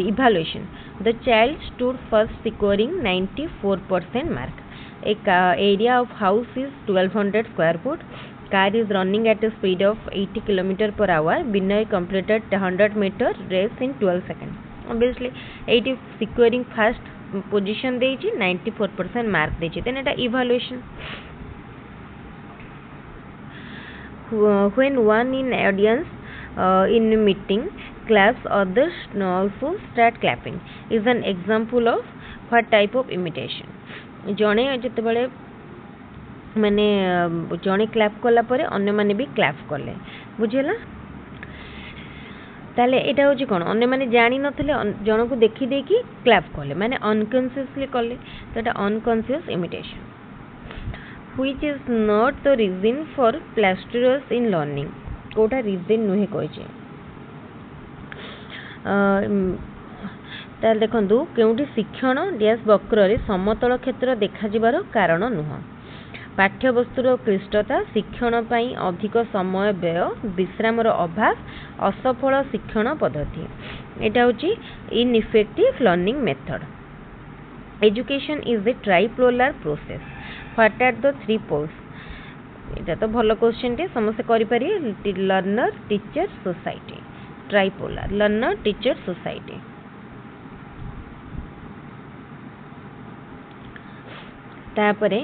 S1: evaluation the child stood first securing 94% mark एक area of house is 1200 square foot car is running at a speed of 80 km per hour. Binay completed 100 meter race in 12 seconds. Obviously, 80 securing first position देइछि 94% mark देइछि then eta evaluation. When one in audience in meeting claps, others also start clapping is an example of what type of imitation. जणे जेतेबेले माने जणे clap कला परे अन्य माने भी clap कले बुझेला ताले एटा होची कोन अन्य माने जानि नथले जण को देखि देखि क्लैप कले माने अनकॉन्शियसली कले तो एटा unconscious imitation which is not the reason for plateaus in learning कोटा रीजन नुहे कहचे ताले देखंतु केउटी शिक्षण डैश वक्र रे समतल क्षेत्र देखा जिबार कारण नुह पाठ्यवस्तुर क्लिष्टता शिक्षण पाई अधिक समय व्यय विश्रामर अभाव असफल शिक्षण पद्धति एटा होची ineffective learning method education is a tripolar process what are the 3 poles एटा तो भलो क्वेश्चन टे समस्त करि पारि learner teacher society tripolar learner teacher society तापरे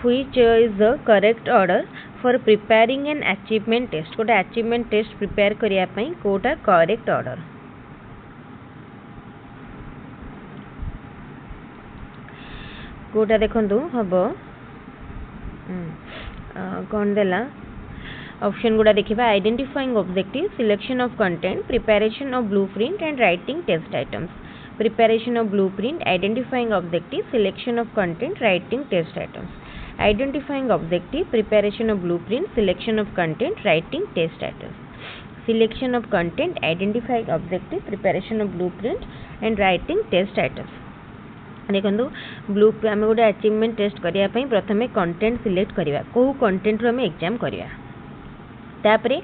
S1: which is the correct order for preparing an achievement test कोटा achievement test prepare करिया पई कोटा correct order कोटा देखंतु हबो कोन देला ऑप्शन गुडा देखिबा identifying objective selection of content preparation of blueprint and writing test items preparation of blueprint identifying objective selection of content writing test items identifying objective preparation of blueprint selection of content writing test items selection of content identifying objective preparation of blueprint and writing test items देखंतु blue आम गोटे achievement test करिया पई प्रथमे content select करिया को content रो हम exam करिया तापरे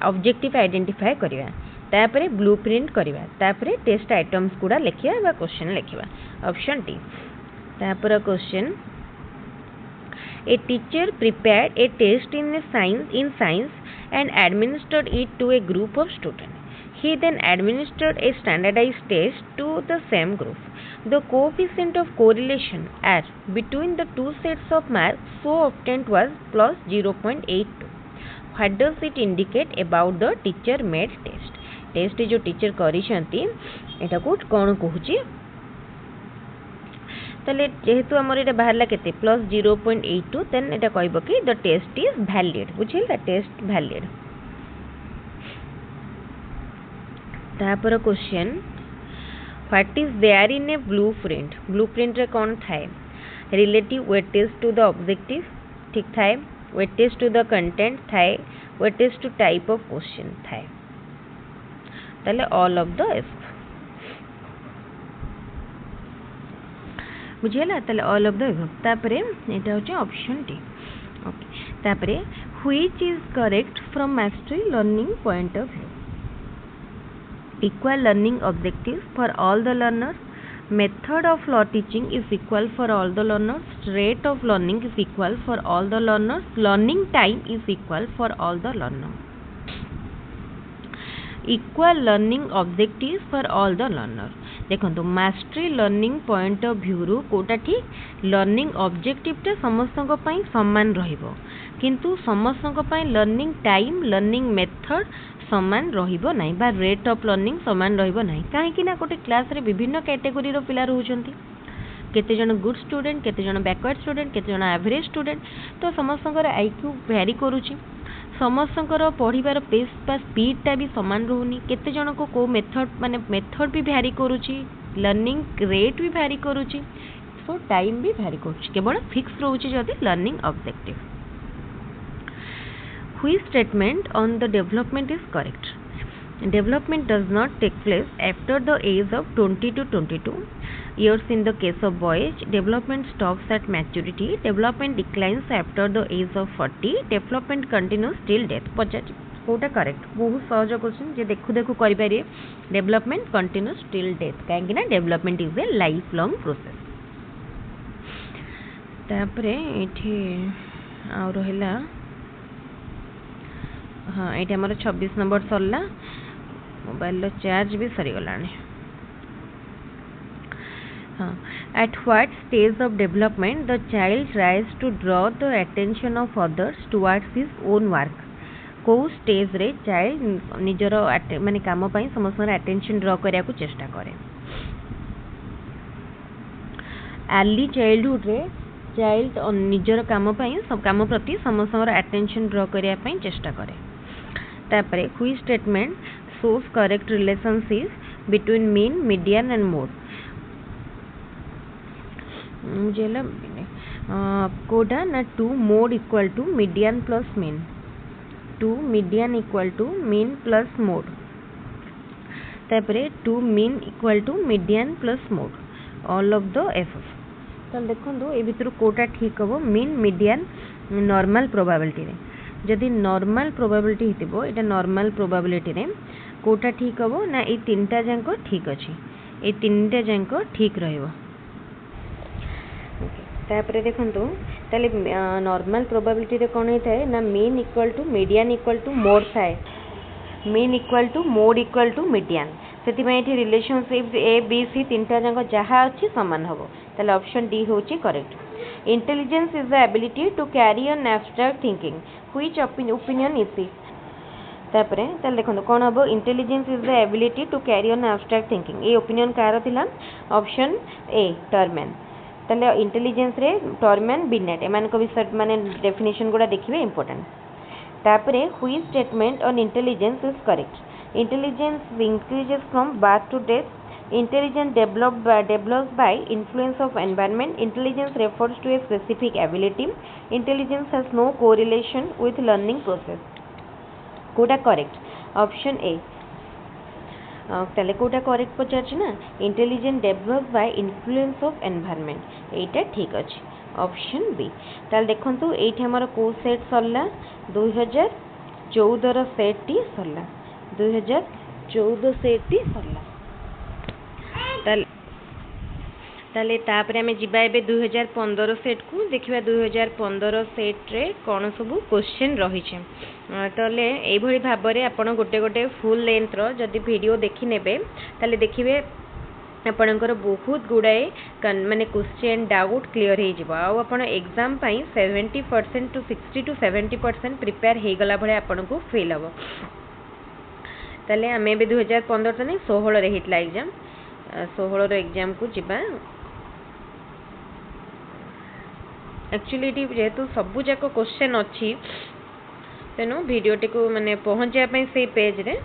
S1: ऑब्जेक्टिव आइडेंटिफाई करिया तापरे ब्लूप्रिंट करिवा तापरे टेस्ट आइटम्स गुडा लिखिया बा क्वेश्चन लिखिवा ऑप्शन डी तापर question a teacher prepared a test in science and administered it to a group of student he then administered a standardized test to the same group the coefficient of correlation r between the two sets of marks so obtained was plus 0.82 what does it indicate about the teacher made test test जो teacher करिसेंती एटा को कोन कहूची तले जेहेतु हमर एटा बाहरला केते plus 0.82 then एटा कहबो कि द टेस्ट इज वैलिड बुझिल द टेस्ट वैलिड तापर question what is there in a blueprint blueprint रे कोन थाए relative weightage to the objective ठीक थाए वेटेज टू द कंटेंट थाए weightage to type of question थाए ताले ऑल ऑफ द एफ बुझीगला ताले ऑल ऑफ द एफ तापरे एटा होचे ऑप्शन डी ओके तापरे which is correct from mastery learning point of view equal learning objectives for all the learners method of law teaching is equal for all the learners rate of learning is equal for all the learners learning time is equal for all the learners equal learning objectives for all the learners देखो mastery learning point of view रु कोटा ठीक learning objective टे समस्त समान रहिबो किंतु समस्त learning time learning method समान रहिबो नाही बा रेट ऑफ लर्निंग समान रहिबो नाही काहे ना गोटे क्लास रे विभिन्न कैटेगरी रो पिला रहउचंती केते जन गुड स्टूडेंट केते जन बैकवर्ड स्टूडेंट केते जन एवरेज स्टूडेंट तो समस्तकर आईक्यू वेरी करूची समस्तकर पढ़िबार पेस बा स्पीडटा भी समान रहउनी केते जन को मेथड माने मेथड भी वेरी करूची लर्निंग रेट भी वेरी करूची सो टाइम भी वेरी करूची केवल फिक्स रहउची जदी learning objective which statement on the development is correct development does not take place after the age of 20 to 22 years in the case of boys development stops at maturity development declines after the age of 40 development continues till death Pachar Kota correct बहुत सहज question जे देखु देखु करि पारे development continuous till death काहे ना development is a life long process तापरे एठी आ रहला हाँ ये आमर 26 नंबर सरला मोबाइल चार्ज भी सरीगलानी हाँ at what stage of development the child tries to draw the attention of others towards his own work को स्टेज रे चाइल्ड निजर माने काम पई समस्त अटेंशन ड्रॉ करिया को चेष्टा करे अर्ली चाइल्डहुड रे चाइल्ड निजर काम पई सब काम प्रति समस्त अटेंशन ड्रॉ करिया पई चेष्टा करे तापरे which statement shows correct relationship between mean median and mode मुझे कोडा ना 2 mode equal to median plus mean 2 median equal to mean plus mode तापरे 2 mean equal to median plus mode all of the FF तो देखो ए भितर कोटा ठीक हम mean median normal probability रे जदि नॉर्मल प्रोबेबिलिटी हितबो एटा नॉर्मल प्रोबेबिलिटी रे कोटा ठीक हबो ना ए तीनटा जांको ठीक अछि ए तीनटा जांको ठीक रहइबो ओके तापरे देखंतु ताले नॉर्मल प्रोबेबिलिटी रे कोन हेतै ना mean equal to median equal to mode थाए mean equal to mode equal to median सेति में एठी रिलेशनशिप ए बी सी तीनटा जांको जहा अछि समान हबो ताले ऑप्शन डी होची correct Intelligence is the ability to carry an abstract thinking. Which opinion is it? तापरे ताले देखो कौन हम intelligence is the ability to carry on abstract thinking ये ओपिनियन कार थिला ऑप्शन ए टर्मैन ताले इंटेलिजेंस रे टर्मैन बिनेट एमान को भी माने डेफिनेशन गुडा देखिबे इंपोर्टेंट तापरे which statement on intelligence is correct intelligence increases from birth to death Intelligence develops by influence of environment. Intelligence refers to a specific ability. Intelligence has no correlation with learning process. कोटा correct? Option A. ताले Kota correct पचार ना? Intelligence develops by influence of environment. एटा ठीक अछि. Option B. ताले देखो तो एठी हमारा को सेट सरला 2014 रो सेट टी सरला 2014 सेट टी सरला ताले तापरे आमे जिबा एबे 2015 सेट को देखिबा 2015 सेट रे कोन सब क्वेश्चन रही छे ताले एई भली भाबरे आपण गोटे गोटे फुल लेंथ रो जदी वीडियो देखि नेबे ताले देखिबे आपणकर बहुत गुड़ाए माने क्वेश्चन डाउट क्लियर हो जिवो आ आपण एग्जाम पई 70% टू 60 टू 70% प्रिपेयर हे गला भले आपण को फील हबो ताले आमे बे 2015 तने 16 रे हितला एग्जाम 16 रो एग्जाम को जिबा एक्चुअली जेहेतु सबु जाक क्वेश्चन अच्छी तेणु भिडटी को माने पहुँचापी से पेज रे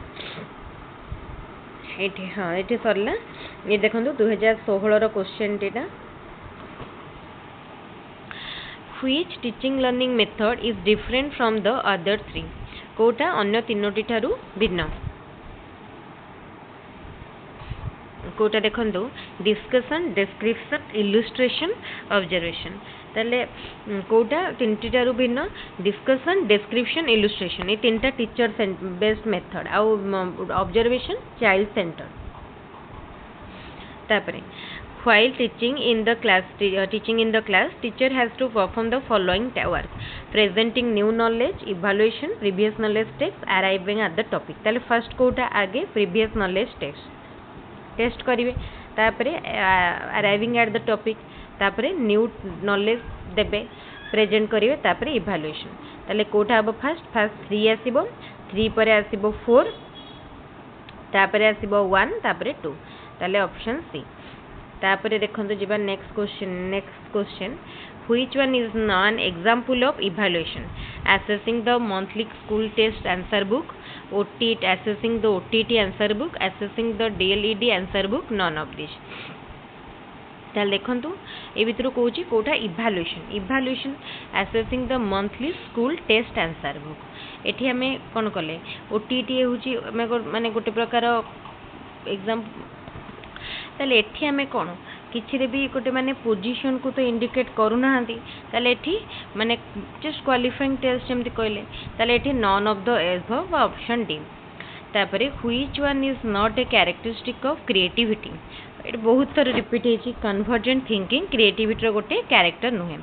S1: ये हाँ ये सरला ये देखो 2016 रो क्वेश्चन टीटा Which teaching learning method is different from the other three? कोटा अन्य तीनोटी ठारू भिन्न कोटा देखंतु डिस्कशन डिस्क्रिप्शन इलुस्ट्रेशन ऑब्जर्वेशन ताले कोटा तीनटी ठारू भिन्न डिस्कशन डिस्क्रिप्शन इलुस्ट्रेशन ये तीनटा टीचर बेस्ड मेथड आ ऑब्जर्वेशन चाइल्ड सेंटर तापरे while teaching in the class teacher has to perform the following work: presenting new knowledge, evaluation, previous knowledge text, arriving at the topic. ताले first Kota आगे previous knowledge test करिवे तापरे arriving at the topic तापरे new knowledge देबे present करिवे तापरे evaluation ताले कोटा अब फर्स्ट 3 आसीबो 3 परे आसीबो 4 तापरे आसीबो 1 तापरे 2 ताले ऑप्शन सी तापरे देखंतु जिबा next question which one is non example of evaluation? Assessing the monthly school test answer book, assessing the OTT answer book, assessing the DLED answer book, none of this. ताल देखंतु ए भितर कहूची कोटा evaluation assessing the monthly school test answer book एठी हमें कोन कले OTT होची माने गोटे प्रकार एग्जाम ताले एठी हमें कोन किछि भी गोटे माने पोजीशन को तो इंडिकेट करू नाहंती ताले एठी माने जस्ट क्वालिफाइंग टेस्ट जेमति कहले ताले एठी none of the above option D तापरे which one is not a characteristic of creativity एट बहुत थर रिपीट हेची कन्वर्जेंट थिंकिंग क्रिएटिविटी रो गोटे कैरेक्टर नुहे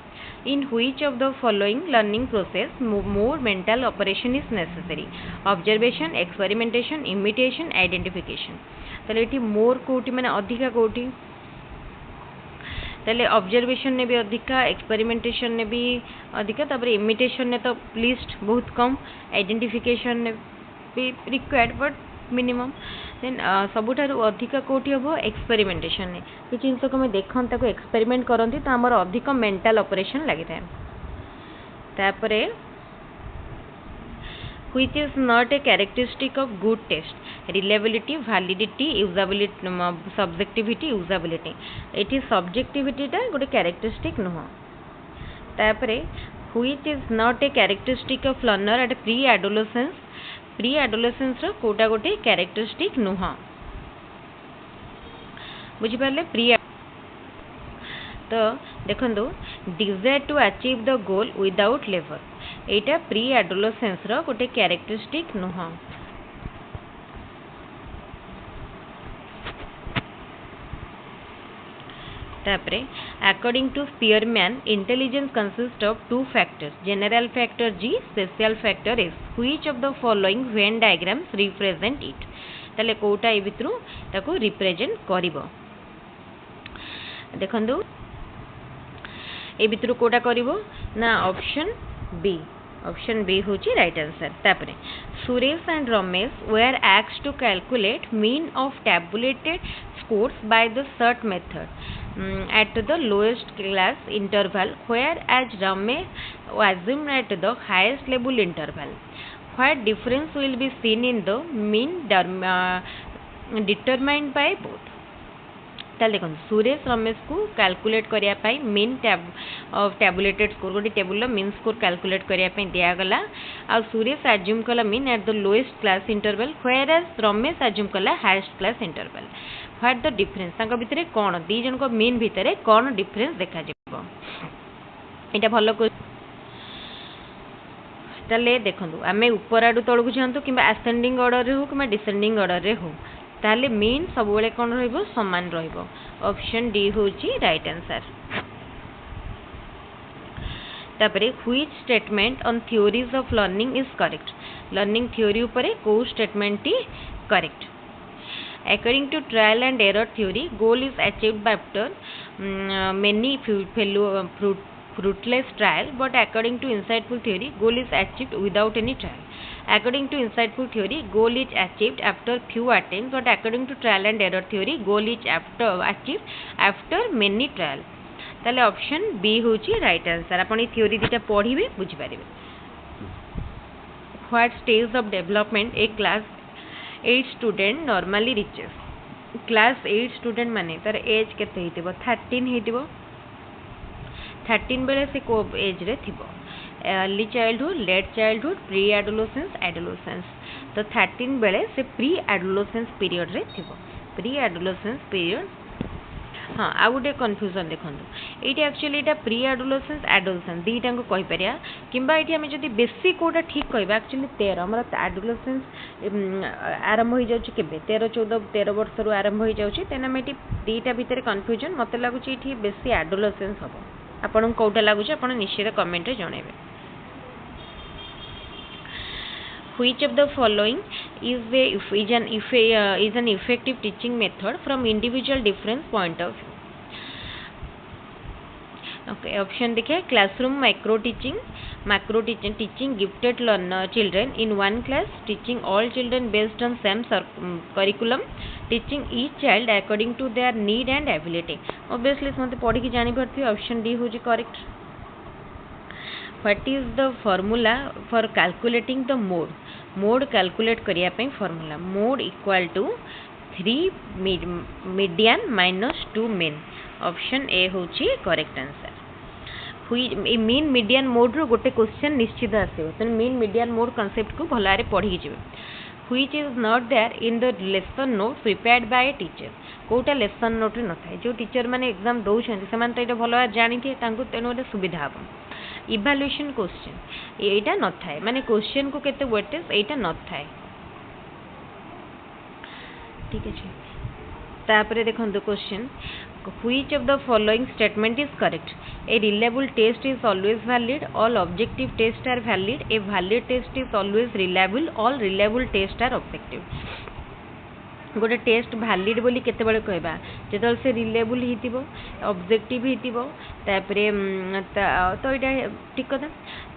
S1: इन which of the following learning process more mental operation is necessary observation experimentation imitation identification ताले एठी मोर कोटी माने अधिका कोटी ताले ऑब्जर्वेशन ने भी अधिका एक्सपेरिमेंटेशन ने भी अधिका तापर इमिटेशन ने तो लिस्ट बहुत कम आइडेंटिफिकेशन ने भी रिक्वायर्ड बट मिनिमम देन सबुठारु अधिका कोटी हबो एक्सपेरिमेंटेशन ने किछ जिंस को मैं देखन ताको एक्सपेरिमेंट करंती तो हमर अधिक मेंटल ऑपरेशन लागि थाए तापरे which is not a characteristic of good test: reliability, validity, usability, subjectivity, usability. It is subjectivity टा गोटे characteristic नुह तापरे which is not a characteristic of learner at pre-adolescence रो कोटा गोटे characteristic नुह बुझी पाले प्री तो देखंतु desire to achieve the goal without labor एटा प्री एडोलेसेंस रो गोटे कैरेक्टरिस्टिक नुह तापरे according to Spearman intelligence consist of two factors general factor G special factor S which of the following Venn diagrams represent it ताले कोटा ए भितरु ताको represent करिवो देखंतु ए भितरु कोटा करिवो ना ऑप्शन बी होची राइट आंसर तापरे Suresh and Ramesh were asked to calculate mean of tabulated scores by the SAT method at the lowest class interval, whereas Ramesh assumed at the highest level interval. What difference will be seen in the mean determined by both? ताल देखो सुरेश रमेश को calculate करिया पाई mean tabulated score गोटे table mean score calculate करिया पाई दिया गला आ सुरेश अज्यूम कला mean at the lowest class interval whereas Ramesh assume कला highest class interval what the difference तांका भितरे कोन दी जन को मीन भितरे कोन डिफरेंस देखा जेबो एटा भलो ताले देखंतु आमे ऊपर आडू तळकु जानतो किबा असेंडिंग ऑर्डर रे हो किबा डिसेंडिंग ऑर्डर रे हो ताले मीन सब बेले कोन रहइबो समान रहइबो ऑप्शन डी होची राइट आंसर तापरे which statement on theories of learning is correct learning theory ऊपर को statement T correct according to trial and error theory goal is achieved after many fruitless trial but according to insightful theory goal is achieved without any trial according to insightful theory goal is achieved after few attempts but according to trial and error theory goal is achieved after many trial ताले option B होची right answer आपण ई theory दिटा पढिबे बुझि पारिबे what stage of development a class 8 student normally reaches class 8 student माने तार एज केते हेतिबो 13 हेतिबो 13 बेले से को एज रे थिबो early childhood late childhood pre adolescence adolescence तो 13 बेले से प्री एडोलेसेंस पीरियड रे थिबो प्री एडोलेसेंस पीरियड हाँ आ गोटे कन्फ्यूजन देखो ये एक्चुअली यहाँ प्री एडोलेसेंस एडोलेसेंस दुईटा को कहीपर कि आम जब बेसी कौटा ठीक कह एक्चुअली 13 आम एडोलेसेंस आरंभ हो जाए 13 14 13 वर्ष रू आरंभ हो जाए तेना आम ये दुईटा भितर कन्फ्यूजन मत लगुच ये बेसी एडोलेसेंस हम आपन कौटा लगुच आप निश्चित comment जनइबे Which of the following is an effective teaching method from individual different point of view? Okay, option देखिए classroom micro teaching teaching gifted learner children in one class, teaching all children based on same curriculum, teaching each child according to their need and ability. Obviously मते पढ़ी कि जानि परथि option D होजी correct. What is the formula for calculating the mode? Mode calculate करिया पे formula mode equal to 3 median minus 2 mean. Option A होची correct answer. Mean median mode रो गोटे question निश्चित आसो तेणु मीन मीडियन मोड कॉन्सेप्ट को भल पढ़ी जी which is not there in the lesson note prepared by a teacher कोटा लेसन नोट न था जो टीचर मैंने एग्जाम दौरान से तो ये भल जानी थे तेणु गोटे सुविधा हम इवैल्यूएशन क्वेश्चन यहाँ न थाए माने क्वेश्चन को केते वेटेज यहाँ न थाए ठीक है तापरे देखो question which of the following statement is correct a reliable test is always valid all objective tests are valid a valid test is always reliable all reliable tests are objective गोटे test valid बोली केते बळे कहबा जेतल से reliable हितिबो objective हितिबो तापरे तो एटा ठीक कथा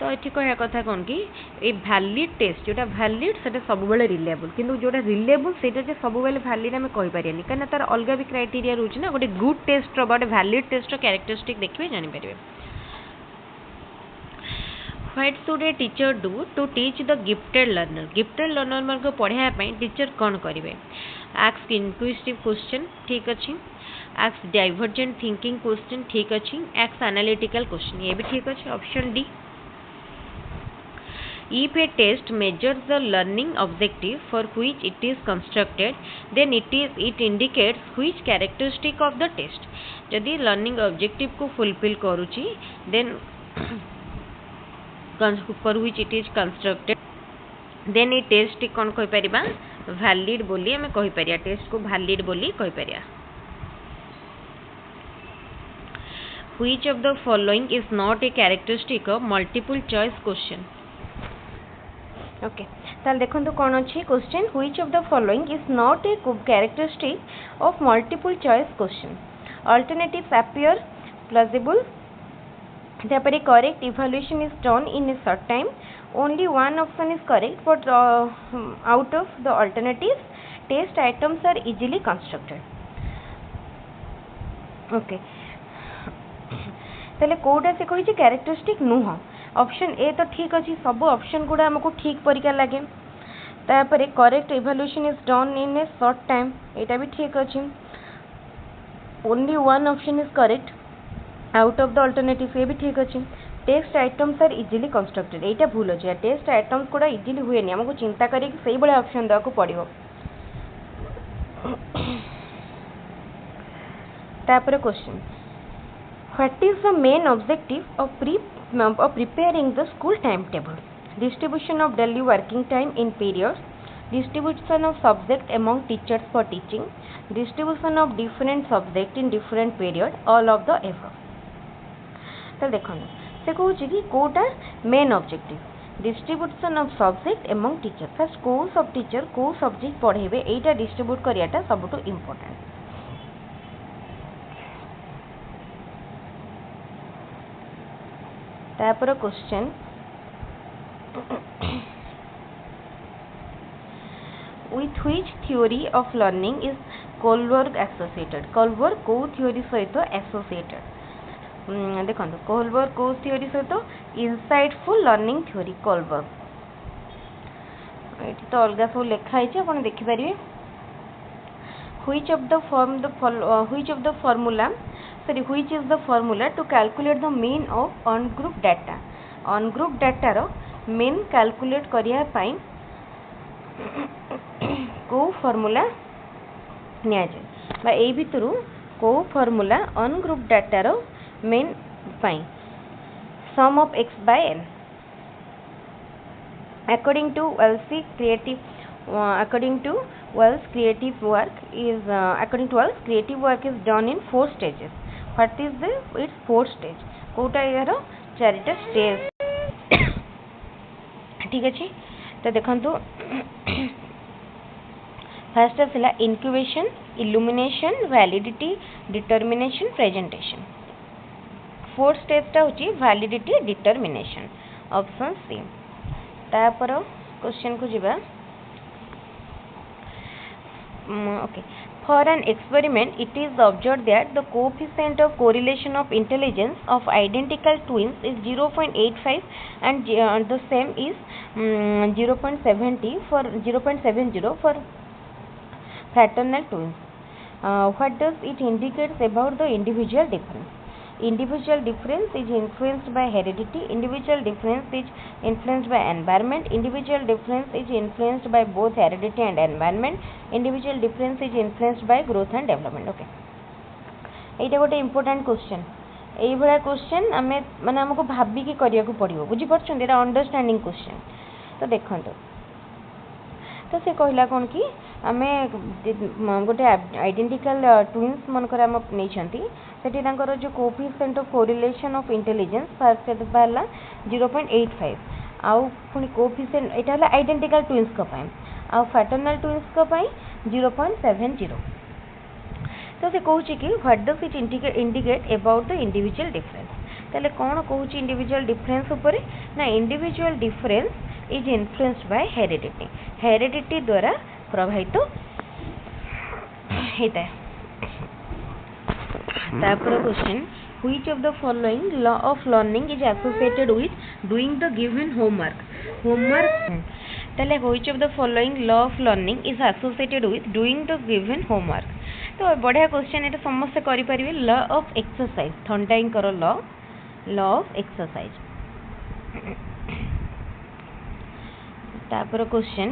S1: तो एठी कहया कथा कोन कि ए वैलिड टेस्ट जोटा वैलिड सेटा सब बेले रिलेबल किंतु जोटा रिलेबल सेटा जे सब बेले वैलिड हम कहि पारियानी कना तार अलगा भी क्राइटेरिया रहउछ ना गोटे गुड टेस्ट रो बट वैलिड टेस्ट रो कैरेक्टरिस्टिक देखबे जानि परिबे What should a teacher do to teach the gifted learner? Gifted learner को पढ़ाया ପାଇଁ टीचर कौन करिवे ask inquisitive question ठीक अछि ask divergent thinking question ठीक अछि ask analytical question ये भी ठीक अछि option D If a test measures the learning objective for which it is constructed, then it indicates which characteristic of the test. यदि learning objective को fulfill करूची, then for which it is constructed, then a test कौन कहि परिबा valid बोली हमें कहि परिया test को valid बोली कहि परिया Which of the following is not a characteristic of multiple choice question? Okay, ताल देखो तो कौन अच्छी question which of the following is not a characteristic of multiple choice question? Alternatives appear plausible. Therefore, correct evaluation is done in a short time. Only one option is correct, but out of the alternatives, test items are easily constructed. Okay. ताले कोडा से कोई characteristic नुह option A तो ठीक अच्छी सब option गुड़ा हमको ठीक परिका लगे तापर correct evaluation is done in a short time एटा भी ठीक अच्छी only one option is correct out of the alternative ये भी ठीक अच्छी test items are easily constructed एटा भूल अच्छे टेस्ट आइटम्स गुड़ा इजिली हुए नहीं हमको चिंता करके सही बड़े ऑप्शन देवा पड़ो तापर question What is the main objective of preparing the school timetable? Distribution of daily working time in periods, distribution of subject among teachers for teaching, distribution of different subject in different period, all of the above. तो देखो से कहूँ कि कोटा main objective distribution of subject among teacher first को सब teacher को subject पढ़ेबे एटा डिस्ट्रीब्यूट करियाटा सबटू इम्पोर्टेंट तापर question with which theory of learning is Kohlberg associated? Kohlberg को theory सहित associated देखो Kohlberg को theory सहित insightful learning theory Kohlberg ये तो अलग सब लिखा है अपन देखि परिबे which of the formula sorry, which is the formula to calculate the mean of ungrouped data? Ungrouped data row mean calculate करिया पाई को formula निया जाए बा ए भितरु को formula ungrouped data row mean pi sum of x by n according to Wells creative work is done in 4 stages. What is its 4th stage? Kota यार चारिटा stage ठीक अच्छे तो देखंतु फर्स्ट आसला incubation illumination validity determination presentation 4th stage टा होची validity determination option C तापर क्वेश्चन को जिबा okay. For an experiment, it is observed that the coefficient of correlation of intelligence of identical twins is 0.85 and the same is 0.70 for fraternal twins. What does it indicate about the individual difference? Individual difference is influenced by heredity, individual difference is influenced by environment, individual difference is influenced by both heredity and environment, individual difference is influenced by growth and development. Okay, एटा गोटे important question एई भला question आमे माने हमको भाबी की करिया को पड़िबो बुझी परछन एटा अंडरस्टैंडिंग क्वेश्चन तो देखंतो तो से कहला कोन की आमे गोटे आइडेंटिकल ट्विन्स मनकर हम नै छंती सेठी तांकर जो coefficient of correlation of intelligence first बाला 0.85 आउ पुनी कोएफिशिएंट एटा हला आइडेंटिकल ट्विन्स को पाए आउ फ्रैटर्नल ट्विन्स को पाए 0.70 तो से कहूची कि what does it indicate about the individual difference ताले कोन कहूची इंडिविजुअल डिफरेंस ऊपर ना individual difference is influenced by heredity द्वारा प्रभावित होता है तापर question which of the following law of learning is associated with doing the given homework ताले which of the following law of learning is associated with doing the given homework तो बढ़िया question एटा समस्त करि परिबे लॉ ऑफ एक्सरसाइज थंडाइन करो law of exercise तापर question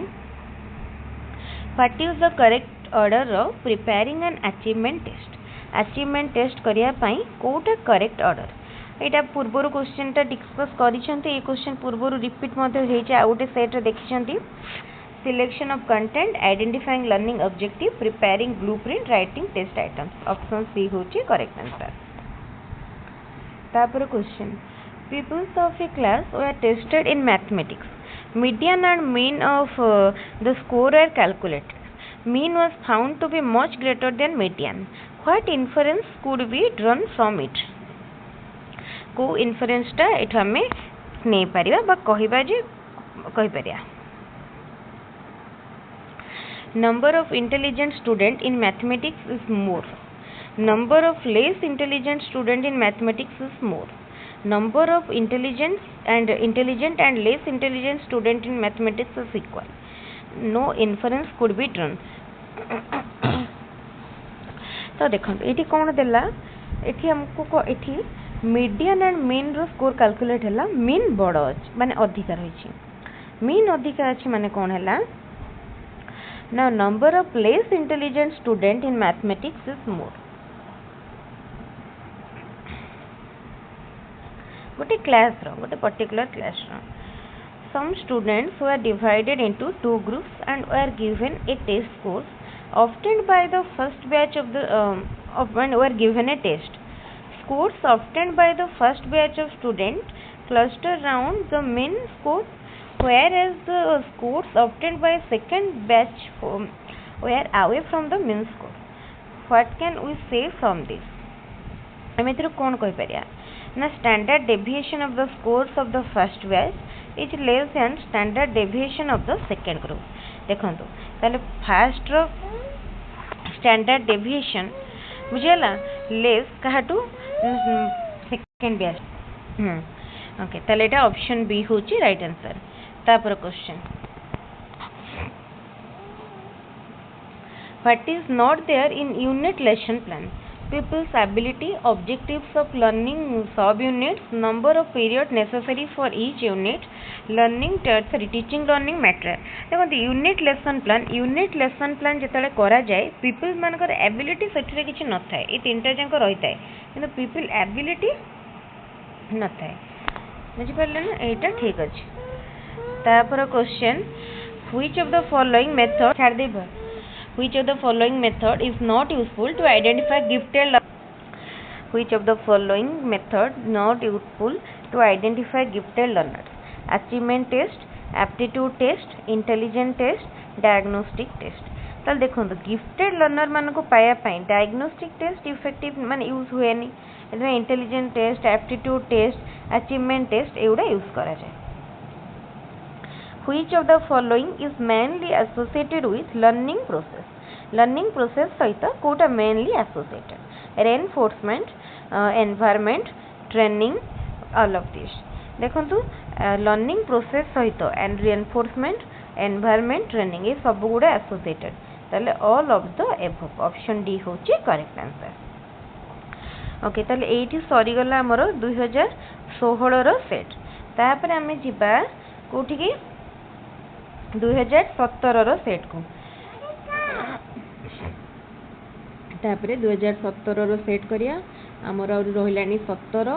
S1: what is the correct order of preparing an achievement test करिया पई कोटा करेक्ट ऑर्डर एटा पूर्वरु क्वेश्चन ता डिस्कस करिसंती ए क्वेश्चन पूर्वरु रिपीट मध्ये हेचे आउटे सेट रे देखिसंती selection of content identifying learning objective preparing blueprint writing test items option C होची करेक्ट आंसर तापर question pupils of a class were tested in mathematics median and mean of the score are calculated. Mean was found to be much greater than median. What inference could be drawn from it? को inference टा eight हमें नहीं परिया बा कहिबा जे कहि परिया number of intelligent student in mathematics is more, number of less intelligent student in mathematics is more, number of intelligent and less intelligent student in mathematics is equal. No inference could be drawn. तो देखो एठी कोन देला एठी हमको एठी median and mean रो score calculate हैला mean बड़ माने अधिकार होइछि मीन अधिकार अछि माने कोन हैला now number of less intelligent student in mathematics is more. गोटे क्लास रो गोटे पर्टिकुलर क्लास रो some students were divided into 2 groups and were given a test course obtained by the first batch of the were given a test scores obtained by the first batch of students cluster around the main score whereas the scores obtained by second batch were away from the mean score. What can we say from this? आमे एथरो कोन कहि परिया ना standard deviation of the scores of the first batch is less than standard deviation of the second group. देखंतु ताले first row standard deviation बुझेला less काहाटू second batch okay ताले एटा option B होची right answer तापर question what is not there in unit lesson plan pupils ability, objectives of learning sub units, number of period necessary for each unit, learning teaching learning matter. देखो unit lesson plan जिते करा जाए people मानकर ability से किसी न था ये तीन टा जाक रही है कि पीपल एबिलिटी न था बुझिपारे ना यहाँ ठीक अच्छे तापर question which of the following method छाड़ दे which of the following method is not useful to identify gifted which of the following method not useful to identify gifted learners achievement test aptitude test intelligence test diagnostic test ताल देखो gifted learner मान को पाया diagnostic test effective मान use हुए नहीं intelligence test aptitude test achievement test एगुड़ा use करा जाए which of the following is mainly associated with learning process सहित Kota mainly associated reinforcement environment training all of this देखंतु learning process सहित and reinforcement environment training ये सब गुड़ा associated ताले all of the above option D होची correct answer okay ताले एठी सरी गला हमरो 2016 रो सेट तापर आमे जिबा कोठी की 2017 रो सेट को तापर 2017 रो सेट करिया हमर और रहिलानी 17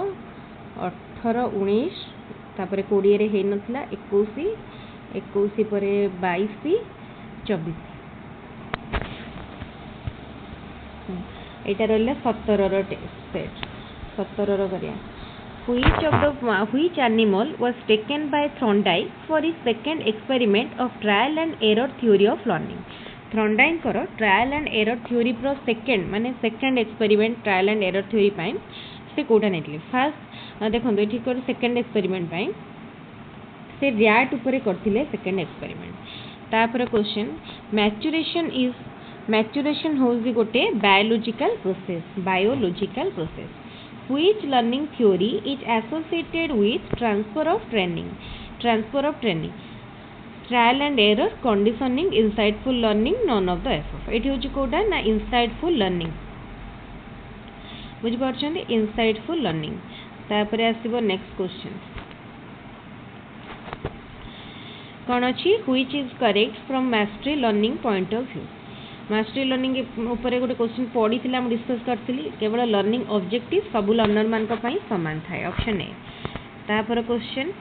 S1: 18 19 तापर 20 रे हे नथला 21 परे 22 24 एटा रहला 17 रो सेट 17 रो करिया which animal was taken by Thorndike for his second experiment of trial and error theory of learning Thorndike करो trial and error theory pro second माने second experiment trial and error theory pine से Kota neatly first देखो एठी कर second experiment pine से rat ऊपर करथिले second experiment तापर क्वेश्चन maturation होउजी गोटे biological process which learning theory is associated with transfer of training trial and error conditioning insightful learning none of the above एठी होची कोडा ना insightful learning बुझ पारछन insightful learning तापर आसीबो नेक्स्ट क्वेश्चन कोन अछि which is correct from mastery learning point of view mastery learning ऊपर गोटे question पड़ी थी डिस्कस करथिली केवल लर्निंग ऑब्जेक्टिव सब लर्नर मान सामान थाए ऑप्शन ए तापर क्वेश्चन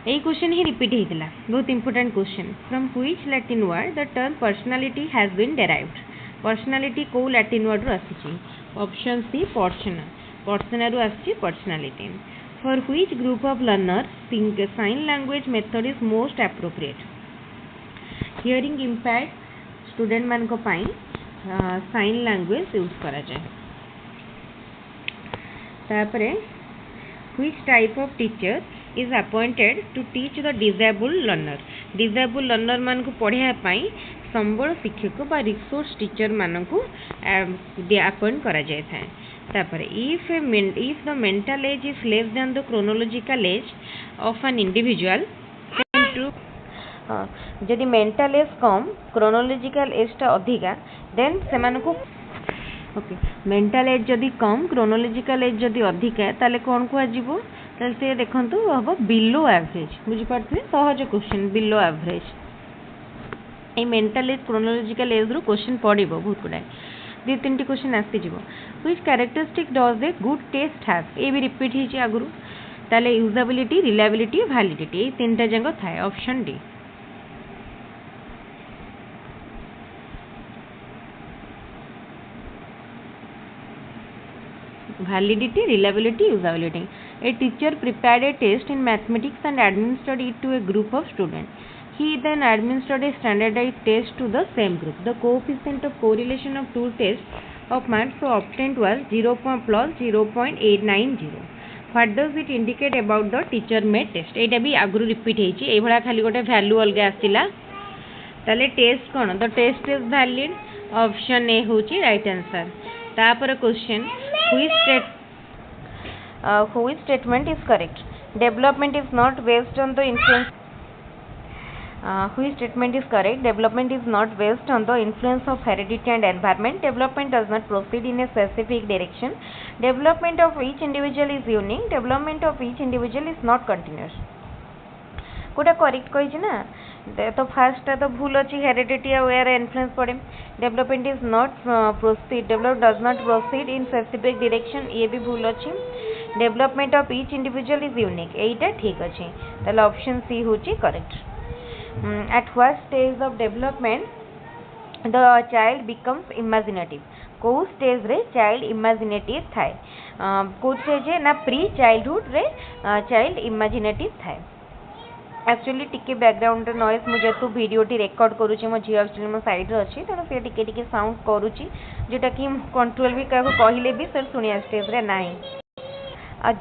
S1: यही क्वेश्चन ही रिपीट होता बहुत important question from which Latin word the term personality has been derived personality को लैटिन वर्ड रु आसी ऑप्शन सी पर्सना रु आसी personality for which group of learner sign language method is most appropriate hearing impact student मान को pi sine language use करा जाए तापरे which type of teacher is appointed to teach the disabled learner मान को पढ़ाया पाई संबल शिक्षक बा रिसोर्स टीचर मान को अपॉइंट करा जाए था तापरे if the mental age is less than the chronological age of an individual जदि मेंटल एज कम क्रोनोलॉजिकल एज टा अधिका देन से मानको ओके मेंटल एज जदि कम क्रोनोलॉजिकल एज जदि अधिका ताले कोन को आजिबो ताले से देखंतु हबो बिलो एवरेज बुझि पारथि सहज क्वेश्चन बिलो एवरेज ए मेंटल एज क्रोनोलॉजिकल एज रो क्वेश्चन पडिबो बहुत गुडा दि तीन टी क्वेश्चन आसी जिवो which characteristic does a good test have ए भी रिपीट हिची आगुरु ताले यूजेबिलिटी रिलायबिलिटी वैलिडिटी ए तीनटा जंग थाए option D validity, reliability, usability. A teacher prepared a test in mathematics and administered it to a group of students. He then administered a standardized test to the same group. The coefficient of correlation of two tests of maths so obtained was 0 plus 0.890. What does it indicate about the teacher made test? एटा भी आगुरु repeat हेची ए भला खाली गोटे value अलगा आसिला ताले test कोन the test is valid option A होची राइट आंसर तापर question which statement is correct development is not based on the influence Which statement is correct? Development is not based on the influence of heredity and environment. Development does not proceed in a specific direction. Development of each individual is unique. Development of each individual is not continuous. कोटा correct कही ना तो fast तो भूल अच्छी heredity और यार influence पड़े development is not proceed develop does not proceed in specific direction ये भी भूल अच्छी development of each individual is unique एटा ठीक अच्छे ताले ऑप्शन सी होची correct eight what stage of development the child becomes imaginative को स्टेज रे चाइल्ड इमेजिनेटिव थाए को स्टेज ना प्री चाइल्डहुड रे चाइल्ड इमेजिनेटिव थाए एक्चुअली टिके बैकग्राउंड नॉइज मुझे तो वीडियोटी रेकर्ड करुँचे मो झील एक्चुअली मो साइड अच्छी तेणु सी टिके साउंड करुँची जोटा कि कंट्रोल भी क्या कहले भी सर शुणिया स्टेज रे ना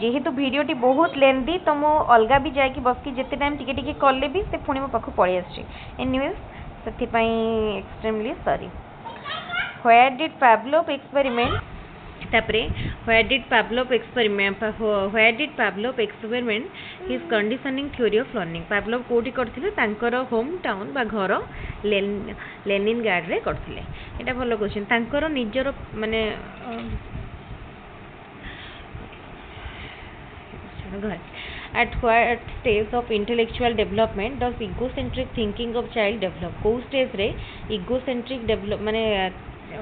S1: जेहेतु वीडियोटी बहुत लेंदी तो मो अलगा भी जाकि बसकी जिते टाइम टिके कले भी से पुणी मो पाख पड़े anyways say extremely sorry where did Pavlov experiment तापरे where did Pavlov experiment his conditioning theory of learning Pavlov कोठी करथिले तांकर होम टाउन बा घर लेनिनग्राड रे करथिले एटा भलो क्वेश्चन तांकर निजर माने at what stage of intellectual development does egocentric thinking of child develop को stage रे egocentric develop माने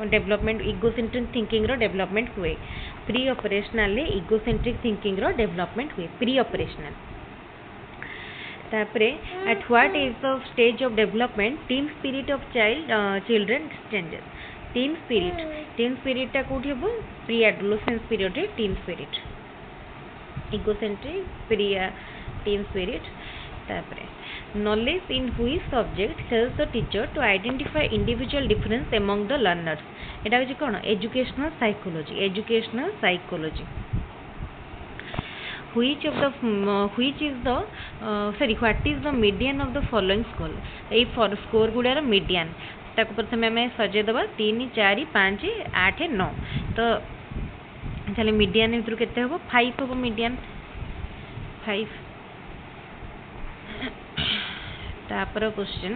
S1: डेवलपमेंट इगोसेंट्रिक थिंकिंग रो डेवलपमेंट हुए प्री ऑपरेशनल ले इगोसेंट्रिक थिंकिंग रो डेवलपमेंट हुए प्री ऑपरेशनल तापरे at what is of stage of development team spirit of children changes team spirit टा कोठी हबो प्री एडोलेसेंस पीरियड रे team spirit egocentric pre team spirit तापरे knowledge in which subject helps the teacher to identify individual difference among the learners eta hoji kono educational psychology which is the what is the median of the following score ei score गुडार median ताको प्रथमे हमें सजे दबा 3 4 5 8 9 तो चले median इधर केते हो 5 हो मीडियन 5 तापर question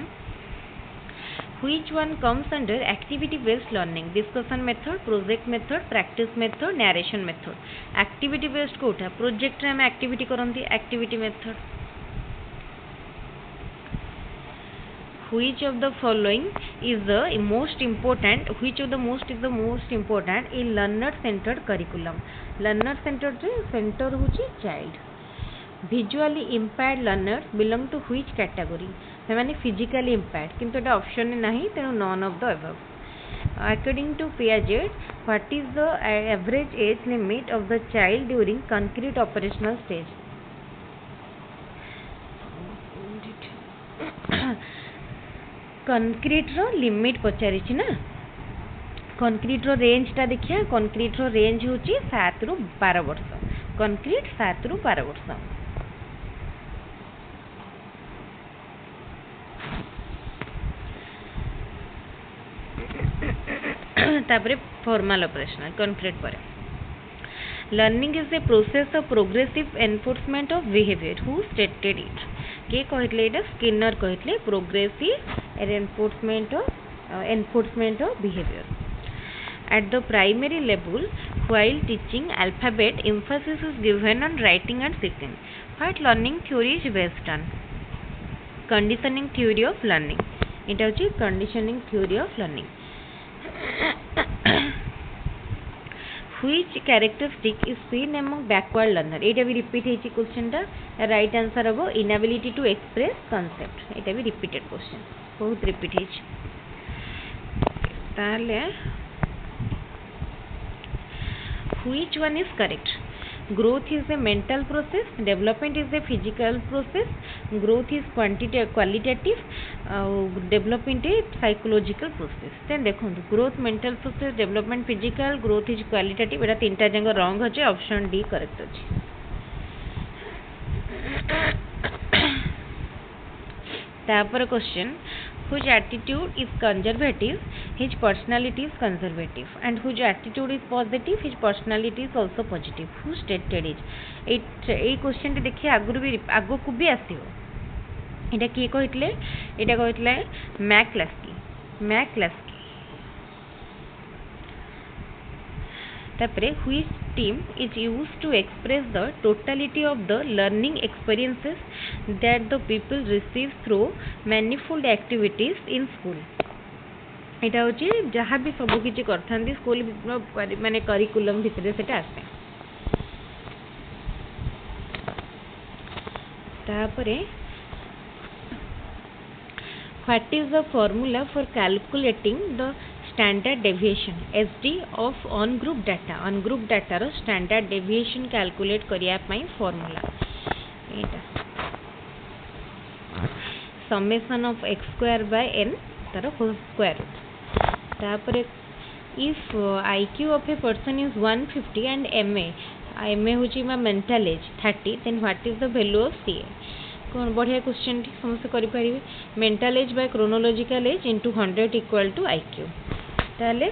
S1: which one comes under activity based learning discussion method project method practice method narration method activity based कोटा project रे हम activity करंती activity method which of the following is the most important in learner centered curriculum learner centered रे center होची child visually impaired learners belong to which category ସେମାନେ physically impaired କିନ୍ତୁ ଏଟା option ନାହିଁ ତେଣୁ none of the above according to Piaget what is the average age limit of the child during concrete operational stage concrete row limit पचारि छी ना concrete रो range टा देखिया concrete रो range होची 7 रु 12 वर्ष concrete 7 रु 12 वर्ष तापरे फॉर्मल ऑपरेशनल कॉन्क्रीट पर learning is a process of progressive enforcement of behaviour who stated it के कहले एटा स्किनर कहले progressive enforcement of behaviour at the primary level while teaching alphabet emphasis is given on writing and speaking what learning theory is based on conditioning theory of learning eta hochi conditioning theory of learning which characteristic is seen among backward learner eta भी repeat hechi question ta right answer hobo inability to express concept eta भी repeated question बहुत repeat hechi ताले which one is correct growth is a mental process development is a physical process growth is qualitative development is psychological process then देखो growth mental process development physical growth is qualitative एटा तीनटा जंग wrong अछि option D correct अछि तापर question whose attitude is conservative his personality is conservative and whose attitude is positive his personality is also positive who stated it A question T देखिए आगु भी आसियो এটা কিଏ କହିଥିଲେ? এটা କହିଥିଲେ ମ୍ୟାକ୍ଲାସ୍କି। ତାପରେ which team is used to express the totality of the learning experiences that the people receive through manifold activities in school। এটা হচ্ছে ଯାହା ବି ସବୁ କିଛି କରିଥାନ୍ତି ସ୍କୁଲ ମାନେ କରିକୁଲମ୍ ଭିତରେ ସେଟା ଆସେ। ତାପରେ what is the formula for calculating the standard deviation SD of on group data रो standard deviation calculate करिया ପାଇଁ formula Etah summation of x square by n taro whole square। तापरे if IQ of a person is 150 and MA होची मा mental age 30, then what is the value of CA? कौन बढ़िया question T समस्त करि परिबे। Mental age by chronological age into 100 equal to IQ। ताले